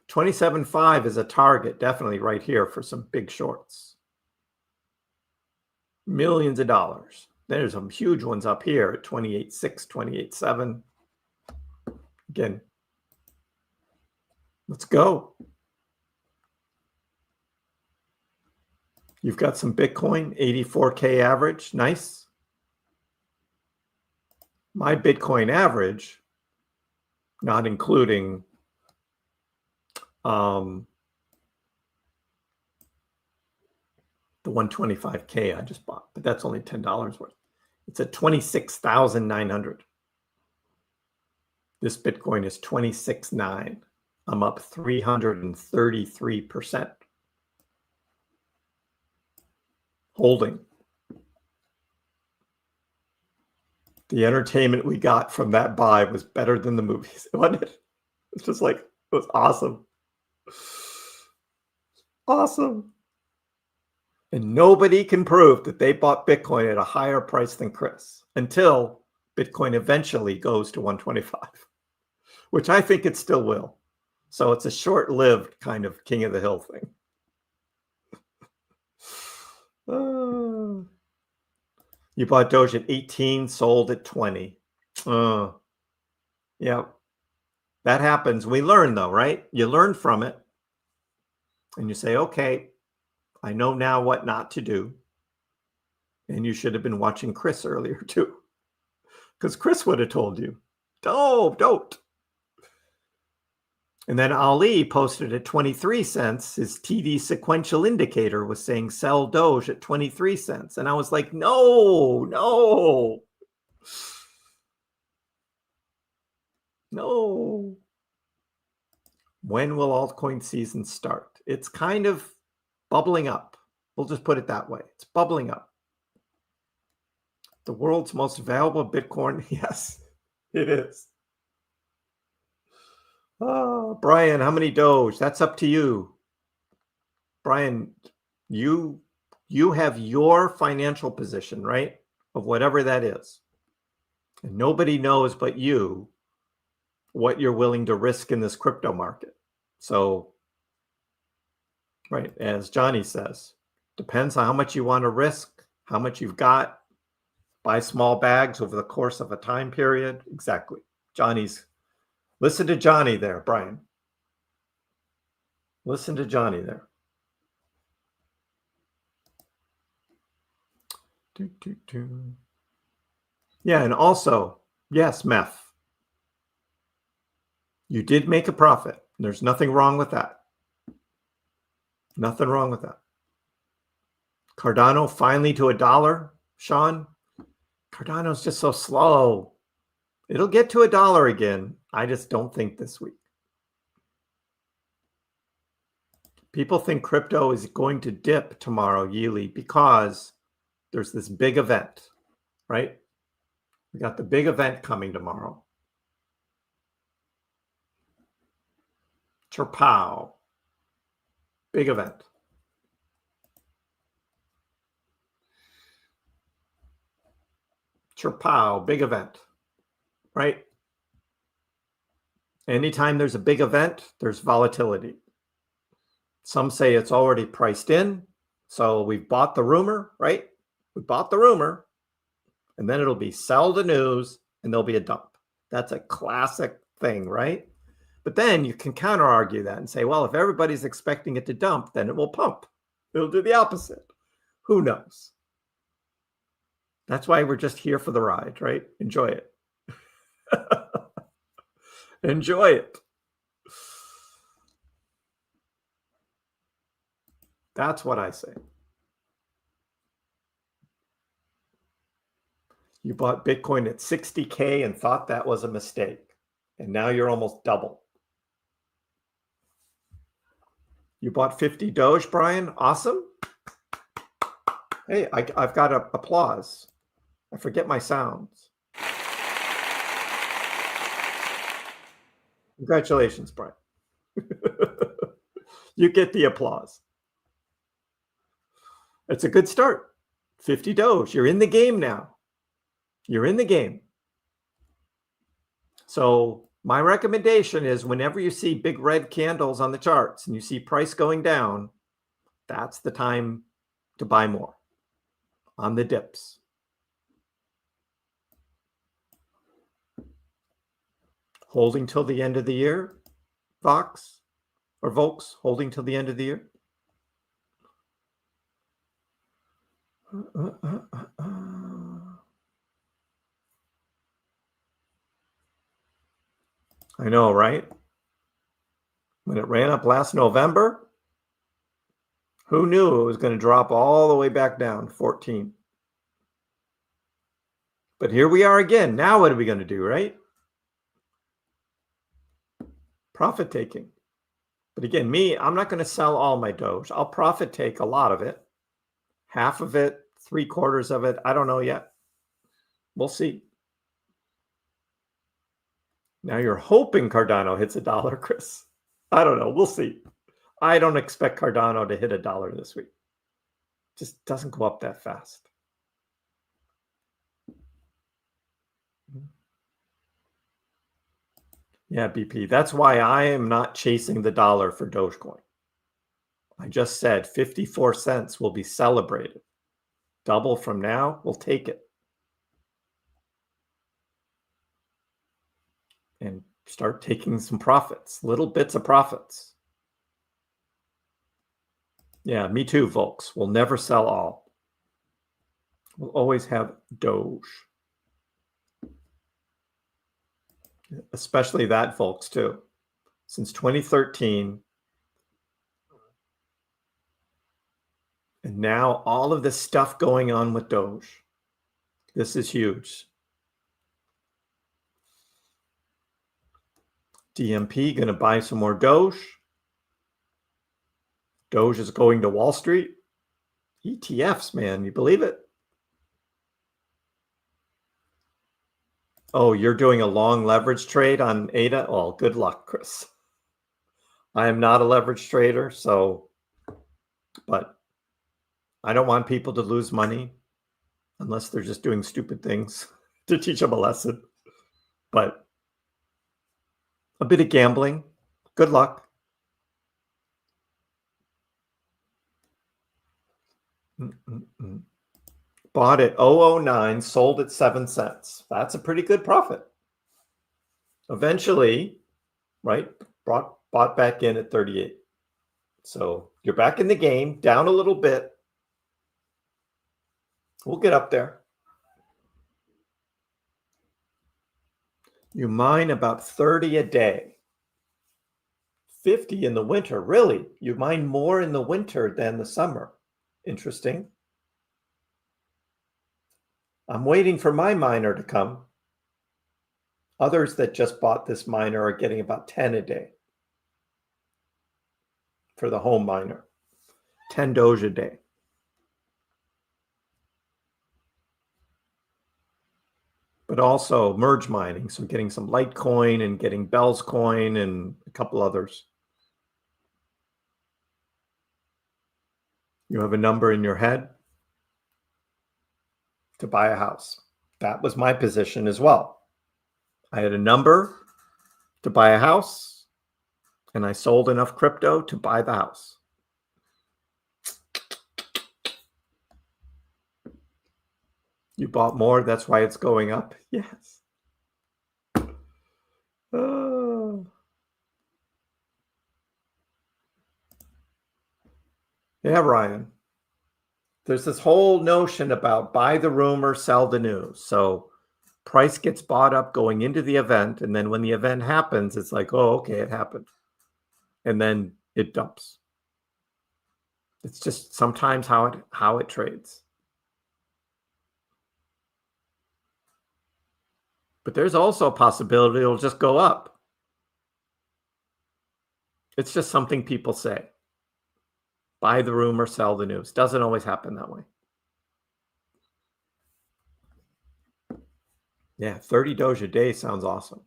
27.5 is a target, definitely right here for some big shorts. Millions of dollars. There's some huge ones up here at 28.6, 28.7. Again, let's go. You've got some Bitcoin, 84K average. Nice. My Bitcoin average, not including the 125K I just bought, but that's only $10 worth. It's at 26,900. This Bitcoin is 26.9. I'm up 333%. Holding. The entertainment we got from that buy was better than the movies, wasn't it? It's just like, it was awesome. Awesome. And nobody can prove that they bought Bitcoin at a higher price than Kriss until Bitcoin eventually goes to 125, which I think it still will. So it's a short-lived kind of king of the hill thing. You bought Doge at 18, sold at 20. Yeah, that happens. We learn though, right? You learn from it. And you say, okay, I know now what not to do. And you should have been watching Kriss earlier too. Because Kriss would have told you, don't. And then Ali posted at 23 cents. His TD sequential indicator was saying sell Doge at 23 cents. And I was like, no. When will altcoin season start? It's kind of bubbling up. We'll just put it that way. It's bubbling up. The world's most valuable Bitcoin. Yes, it is. Oh, Brian, how many Doge? That's up to you. Brian, you have your financial position, right? Of whatever that is. And nobody knows but you what you're willing to risk in this crypto market. So, right, as Johnny says, depends on how much you want to risk, how much you've got. Buy small bags over the course of a time period. Exactly. Listen to Johnny there, Brian. Listen to Johnny there. Yeah, and also, yes, Meth. You did make a profit. There's nothing wrong with that. Nothing wrong with that. Cardano finally to $1, Sean. Cardano's just so slow. It'll get to $1 again. I just don't think this week. People think crypto is going to dip tomorrow, Yeely, because there's this big event, right? We got the big event coming tomorrow. Terpow. Big event. Terpow, big event, right? Anytime there's a big event, there's volatility. Some say it's already priced in. So we've bought the rumor, right? We bought the rumor, and then it'll be sell the news, and there'll be a dump. That's a classic thing, right? But then you can counter argue that and say, well, if everybody's expecting it to dump, then it will pump. It'll do the opposite. Who knows? That's why we're just here for the ride, right? Enjoy it. Enjoy it. That's what I say. You bought Bitcoin at 60K and thought that was a mistake. And now you're almost double. You bought 50 Doge, Brian. Awesome. Hey, I've got applause. I forget my sounds. Congratulations, Brian. You get the applause. It's a good start. 50 Doge. You're in the game now. You're in the game. So my recommendation is whenever you see big red candles on the charts and you see price going down, that's the time to buy more on the dips. Holding till the end of the year, Vox or Volks, holding till the end of the year. I know, right? When it ran up last November, who knew it was going to drop all the way back down to 14? But here we are again. Now what are we going to do, right? Profit taking. But again, I'm not going to sell all my Doge. I'll profit take a lot of it. Half of it, 3/4 of it. I don't know yet. We'll see. Now you're hoping Cardano hits $1, Chris. I don't know. We'll see. I don't expect Cardano to hit $1 this week. Just doesn't go up that fast. Yeah, BP. That's why I am not chasing the dollar for Dogecoin. I just said 54 cents will be celebrated. Double from now, we'll take it. And start taking some profits, little bits of profits. Yeah, me too, folks. We'll never sell all. We'll always have Doge. Especially that, folks, too. Since 2013. And now all of this stuff going on with Doge. This is huge. DMP going to buy some more Doge. Doge is going to Wall Street. ETFs, man, you believe it? Oh, you're doing a long leverage trade on ADA? Oh, good luck, Chris. I am not a leverage trader, but I don't want people to lose money unless they're just doing stupid things to teach them a lesson. But a bit of gambling. Good luck. Bought at 009, sold at 7 cents. That's a pretty good profit. Eventually, right, bought back in at 38. So you're back in the game, down a little bit. We'll get up there. You mine about 30 a day. 50 in the winter. Really? You mine more in the winter than the summer. Interesting. I'm waiting for my miner to come. Others that just bought this miner are getting about 10 a day for the home miner. 10 Doge a day. But also merge mining. So getting some Litecoin and getting Bell's coin and a couple others. You have a number in your head to buy a house. That was my position as well. I had a number to buy a house, and I sold enough crypto to buy the house. You bought more, that's why it's going up? Yes. Oh. Yeah, Ryan. There's this whole notion about buy the rumor, sell the news. So price gets bought up going into the event, and then when the event happens, it's like, oh, okay, it happened. And then it dumps. It's just sometimes how it trades. But there's also a possibility it'll just go up. It's just something people say. Buy the rumor, sell the news. Doesn't always happen that way. Yeah, 30 Doge a day sounds awesome.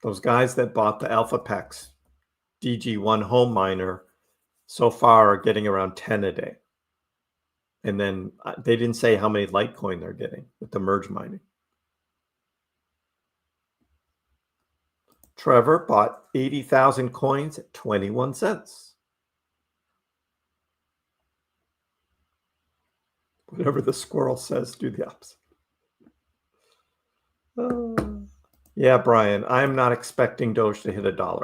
Those guys that bought the ElphaPex DG1 home miner so far are getting around 10 a day. And then they didn't say how many Litecoin they're getting with the merge mining. Trevor bought 80,000 coins at 21 cents. Whatever the squirrel says, do the opposite. Yeah, Brian, I'm not expecting Doge to hit $1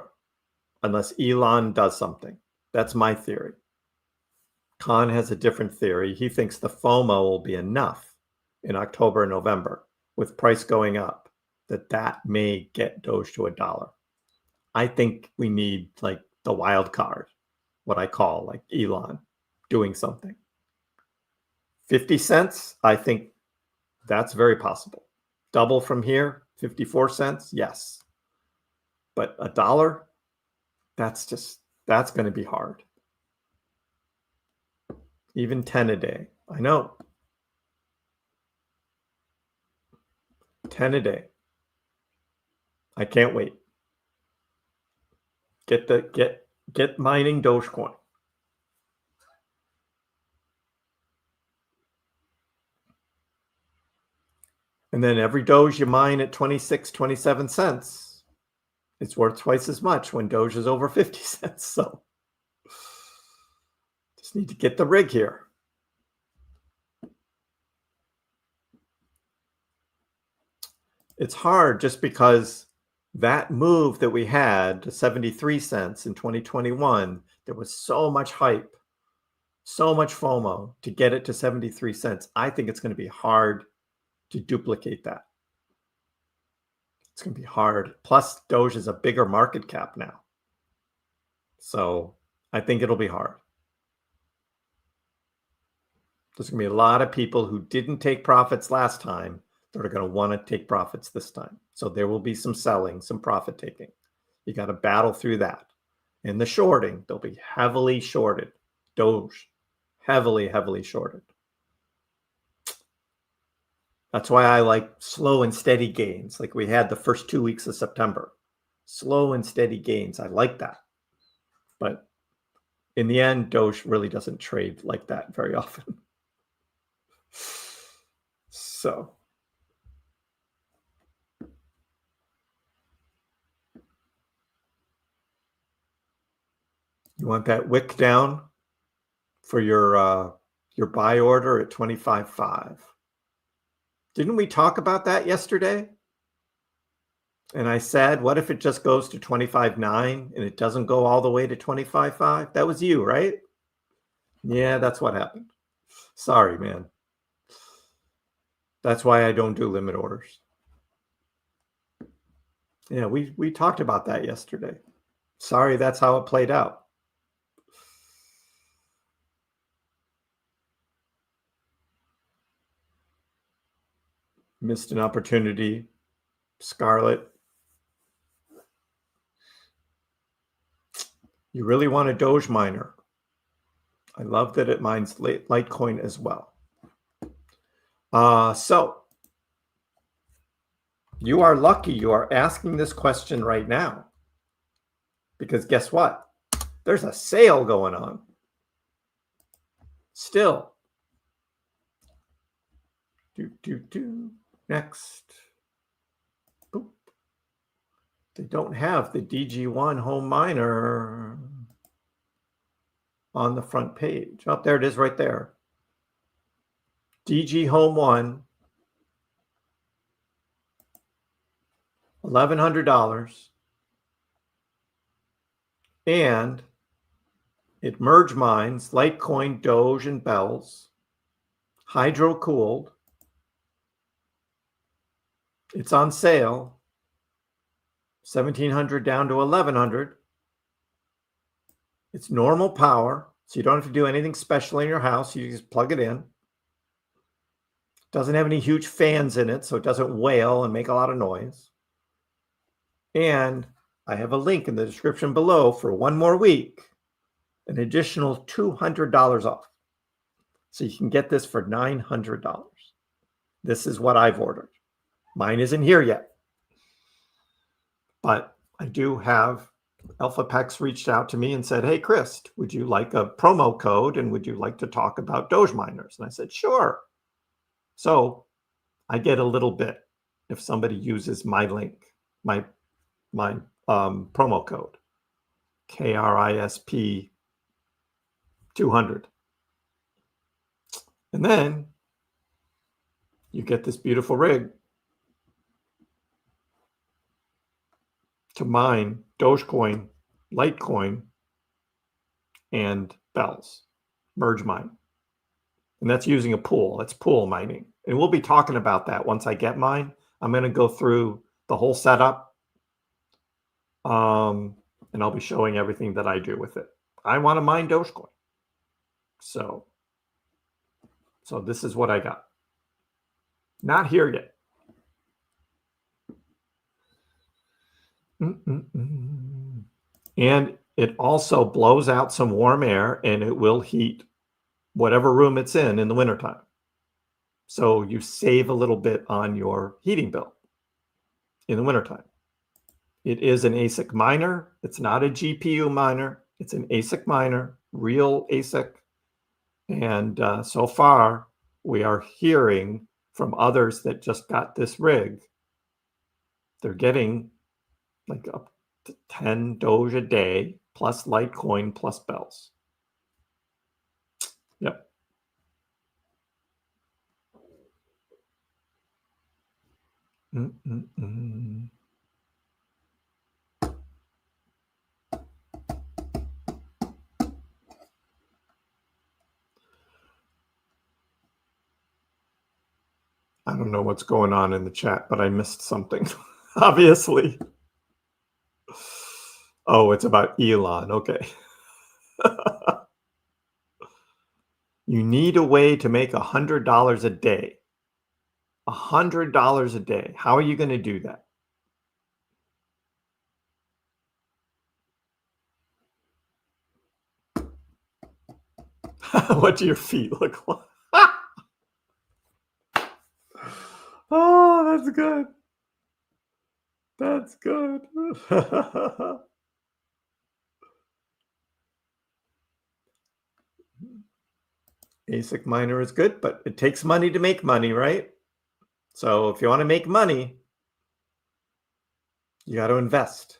unless Elon does something. That's my theory. Khan has a different theory. He thinks the FOMO will be enough in October and November with price going up that may get Doge to $1. I think we need like the wild card, what I call like Elon doing something. 50 cents, I think that's very possible. Double from here, 54 cents, yes. But $1, that's going to be hard. Even 10 a day, I know. 10 a day. I can't wait. Get mining Dogecoin. And then every Doge you mine at 26, 27 cents, it's worth twice as much when Doge is over 50 cents. So just need to get the rig here. It's hard just because that move that we had to 73 cents in 2021, there was so much hype, so much FOMO to get it to 73 cents. I think it's going to be hard to duplicate that. It's going to be hard. Plus, Doge is a bigger market cap now. So I think it'll be hard. There's going to be a lot of people who didn't take profits last time that are going to want to take profits this time. So there will be some selling, some profit taking. You got to battle through that. And the shorting, they'll be heavily shorted. Doge, heavily, heavily shorted. That's why I like slow and steady gains, like we had the first 2 weeks of September. Slow and steady gains. I like that. But in the end, Doge really doesn't trade like that very often. So you want that wick down for your buy order at 25.5. Didn't we talk about that yesterday? And I said, what if it just goes to 25.9 and it doesn't go all the way to 25.5? That was you, right? Yeah, that's what happened. Sorry, man. That's why I don't do limit orders. Yeah, we talked about that yesterday. Sorry, that's how it played out. Missed an opportunity. Scarlet. You really want a Doge miner. I love that it mines Litecoin as well. So you are lucky you are asking this question right now. Because guess what? There's a sale going on. Still. Next. Boop. They don't have the DG1 home miner on the front page. Oh, there it is right there. DG Home 1, $1,100, and it merge mines Litecoin, Doge, and Bells, hydro cooled. It's on sale, 1,700 down to 1,100. It's normal power, so you don't have to do anything special in your house. You just plug it in. Doesn't have any huge fans in it, so it doesn't wail and make a lot of noise. And I have a link in the description below for one more week, an additional $200 off. So you can get this for $900. This is what I've ordered. Mine isn't here yet. But I do have ElphaPex reached out to me and said, hey, Kriss, would you like a promo code and would you like to talk about Doge miners? And I said, sure. So I get a little bit if somebody uses my link, my promo code, KRISP 200. And then you get this beautiful rig to mine Dogecoin, Litecoin, and Bells, merge mine. And that's using a pool. It's pool mining. And we'll be talking about that once I get mine. I'm going to go through the whole setup. And I'll be showing everything that I do with it. I want to mine Dogecoin. So this is what I got. Not here yet. And it also blows out some warm air and it will heat whatever room it's in the wintertime. So you save a little bit on your heating bill in the wintertime. It is an ASIC miner. It's not a GPU miner. It's an ASIC miner, real ASIC. And so far, we are hearing from others that just got this rig. They're getting like up to 10 Doge a day, plus Litecoin, plus Bells. Yep. I don't know what's going on in the chat, but I missed something, obviously. Oh, it's about Elon. Okay. You need a way to make $100 a day. $100 a day. How are you going to do that? What do your feet look like? Oh, that's good. That's good. ASIC miner is good, but it takes money to make money, right? So if you want to make money, you got to invest.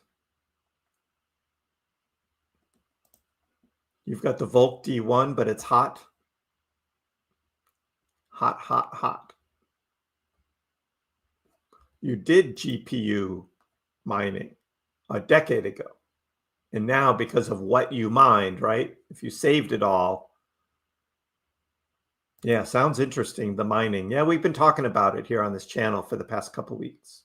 You've got the Volt D1, but it's hot. Hot, hot, hot. You did GPU mining a decade ago. And now because of what you mined, right? If you saved it all. Yeah, sounds interesting, the mining. Yeah, we've been talking about it here on this channel for the past couple of weeks.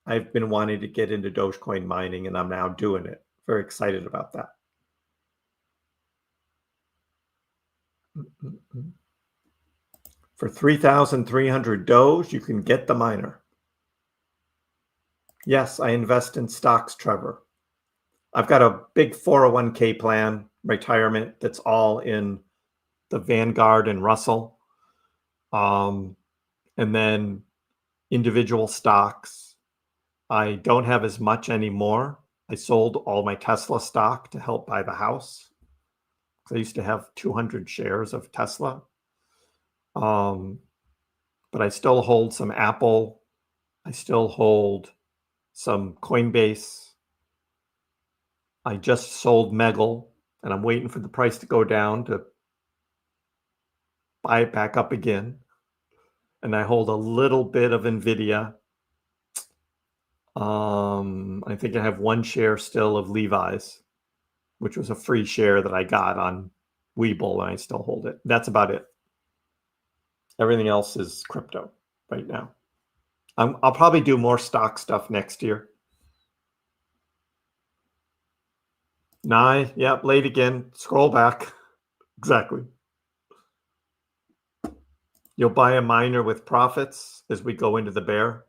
I've been wanting to get into Dogecoin mining, and I'm now doing it. Very excited about that. For 3,300 Doge, you can get the miner. Yes, I invest in stocks, Trevor. I've got a big 401k plan, retirement, that's all in the Vanguard and Russell. And then individual stocks. I don't have as much anymore. I sold all my Tesla stock to help buy the house. I used to have 200 shares of Tesla. But I still hold some Apple. I still hold some Coinbase. I just sold Megal, and I'm waiting for the price to go down to buy it back up again. And I hold a little bit of NVIDIA. I think I have 1 share still of Levi's, which was a free share that I got on Webull, and I still hold it. That's about it. Everything else is crypto right now. I'll probably do more stock stuff next year. Yep, late again. Scroll back. Exactly. You'll buy a miner with profits as we go into the bear.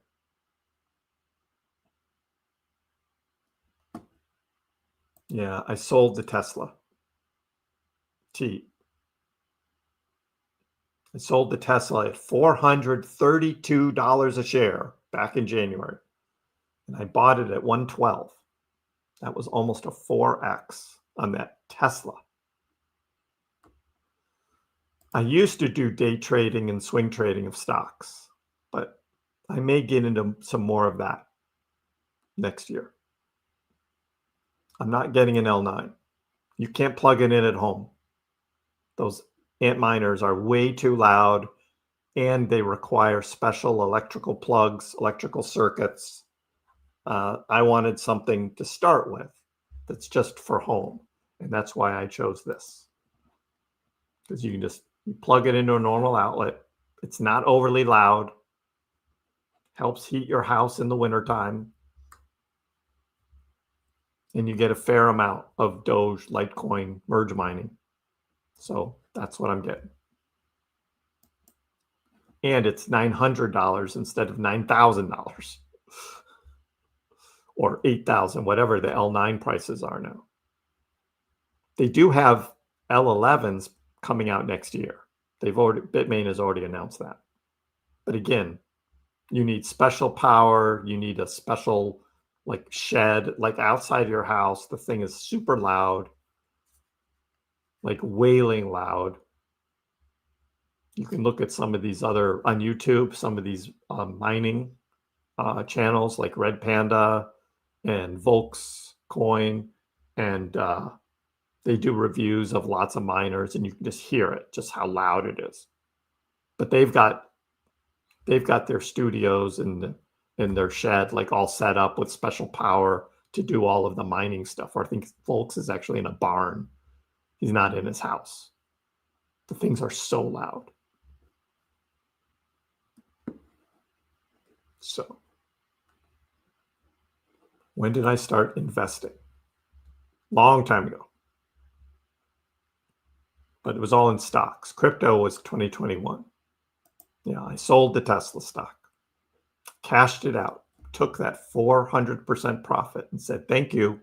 Yeah, I sold the Tesla. I sold the Tesla at $432 a share back in January. And I bought it at 112. That was almost a 4x on that Tesla. I used to do day trading and swing trading of stocks, but I may get into some more of that next year. I'm not getting an L9. You can't plug it in at home. Those ant miners are way too loud, and they require special electrical plugs, electrical circuits. I wanted something to start with that's just for home, and that's why I chose this. Because you can just plug it into a normal outlet. It's not overly loud. Helps heat your house in the wintertime. And you get a fair amount of Doge, Litecoin, merge mining. So that's what I'm getting. And it's $900 instead of $9,000 or $8,000, whatever the L9 prices are now. They do have L11s coming out next year. Bitmain has already announced that. But again, you need special power. You need a special shed, outside your house. The thing is super loud, wailing loud. You can look at some of these other on YouTube, some of these mining channels like Red Panda and Volkscoin, and they do reviews of lots of miners, and you can just hear it, just how loud it is. But they've got their studios and their shed all set up with special power to do all of the mining stuff. Or I think Volks is actually in a barn. He's not in his house. The things are so loud. So, when did I start investing? Long time ago. But it was all in stocks. Crypto was 2021. Yeah, I sold the Tesla stock, cashed it out, took that 400% profit and said, thank you.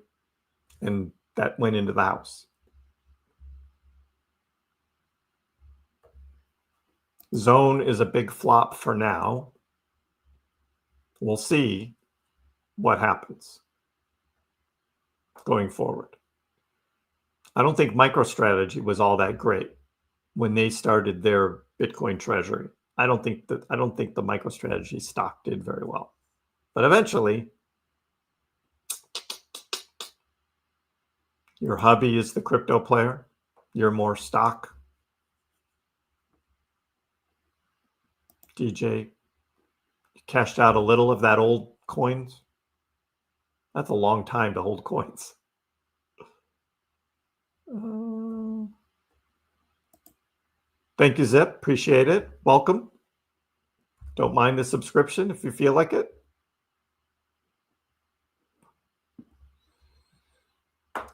And that went into the house. Zone is a big flop for now. We'll see what happens going forward. I don't think MicroStrategy was all that great when they started their Bitcoin Treasury. I don't think the MicroStrategy stock did very well. But eventually, your hobby is the crypto player. You're more stock. DJ cashed out a little of that old coins. That's a long time to hold coins. Thank you, Zip. Appreciate it. Welcome. Don't mind the subscription if you feel like it.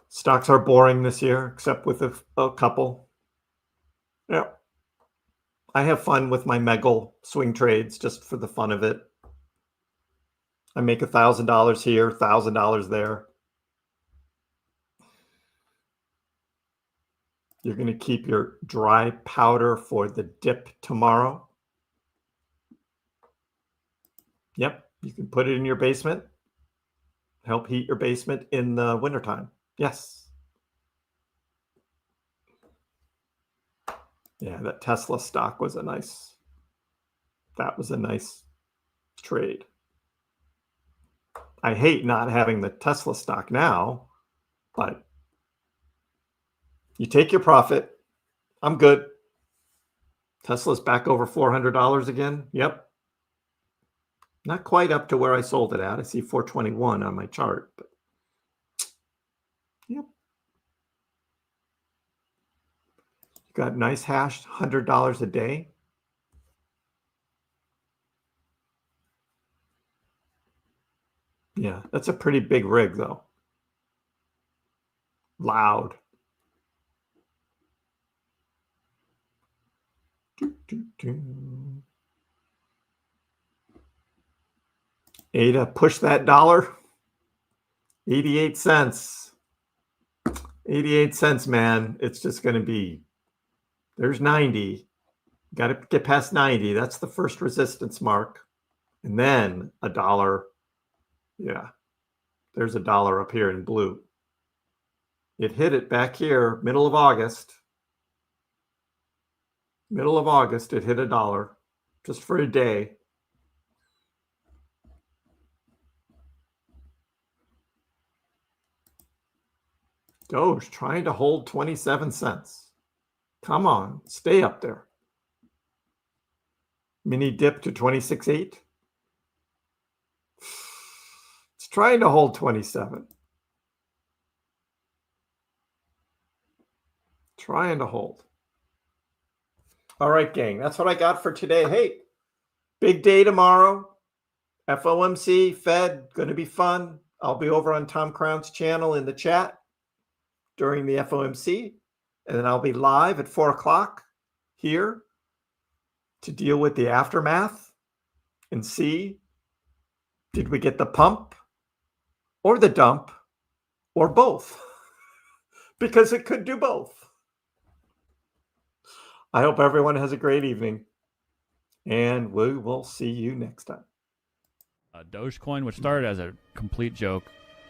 Stocks are boring this year, except with a couple. Yeah. I have fun with my Megal swing trades just for the fun of it. I make $1,000 here, $1,000 there. You're going to keep your dry powder for the dip tomorrow. Yep, you can put it in your basement. Help heat your basement in the wintertime. Yes. Yeah, that Tesla stock was a nice trade. I hate not having the Tesla stock now, but you take your profit. I'm good. Tesla's back over $400 again. Yep. Not quite up to where I sold it at. I see 421 on my chart, but yep. Got nice hash, $100 a day. Yeah, that's a pretty big rig though. Loud. Ada, push that dollar. 88 cents. 88 cents, man. It's just going to be, there's 90. Got to get past 90. That's the first resistance mark. And then a dollar. Yeah. There's a dollar up here in blue. It hit it back here, middle of August. Middle of August, it hit a dollar just for a day. Doge trying to hold 27 cents. Come on, stay up there. Mini dip to 26.8. It's trying to hold 27. Trying to hold. All right, gang, that's what I got for today. Hey, big day tomorrow. FOMC, Fed, going to be fun. I'll be over on Tom Crown's channel in the chat during the FOMC. And then I'll be live at 4 o'clock here to deal with the aftermath and see, did we get the pump or the dump or both? Because it could do both. I hope everyone has a great evening, and we will see you next time.
Dogecoin, which started as a complete joke,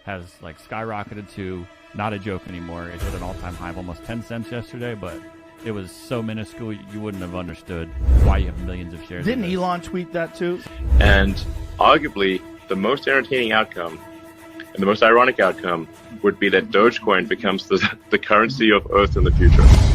has like skyrocketed to not a joke anymore. It hit an all-time high of almost 10 cents yesterday, but it was so minuscule you wouldn't have understood why you have millions of shares.
Didn't Elon tweet that too?
And arguably, the most entertaining outcome and the most ironic outcome would be that Dogecoin becomes the currency of Earth in the future.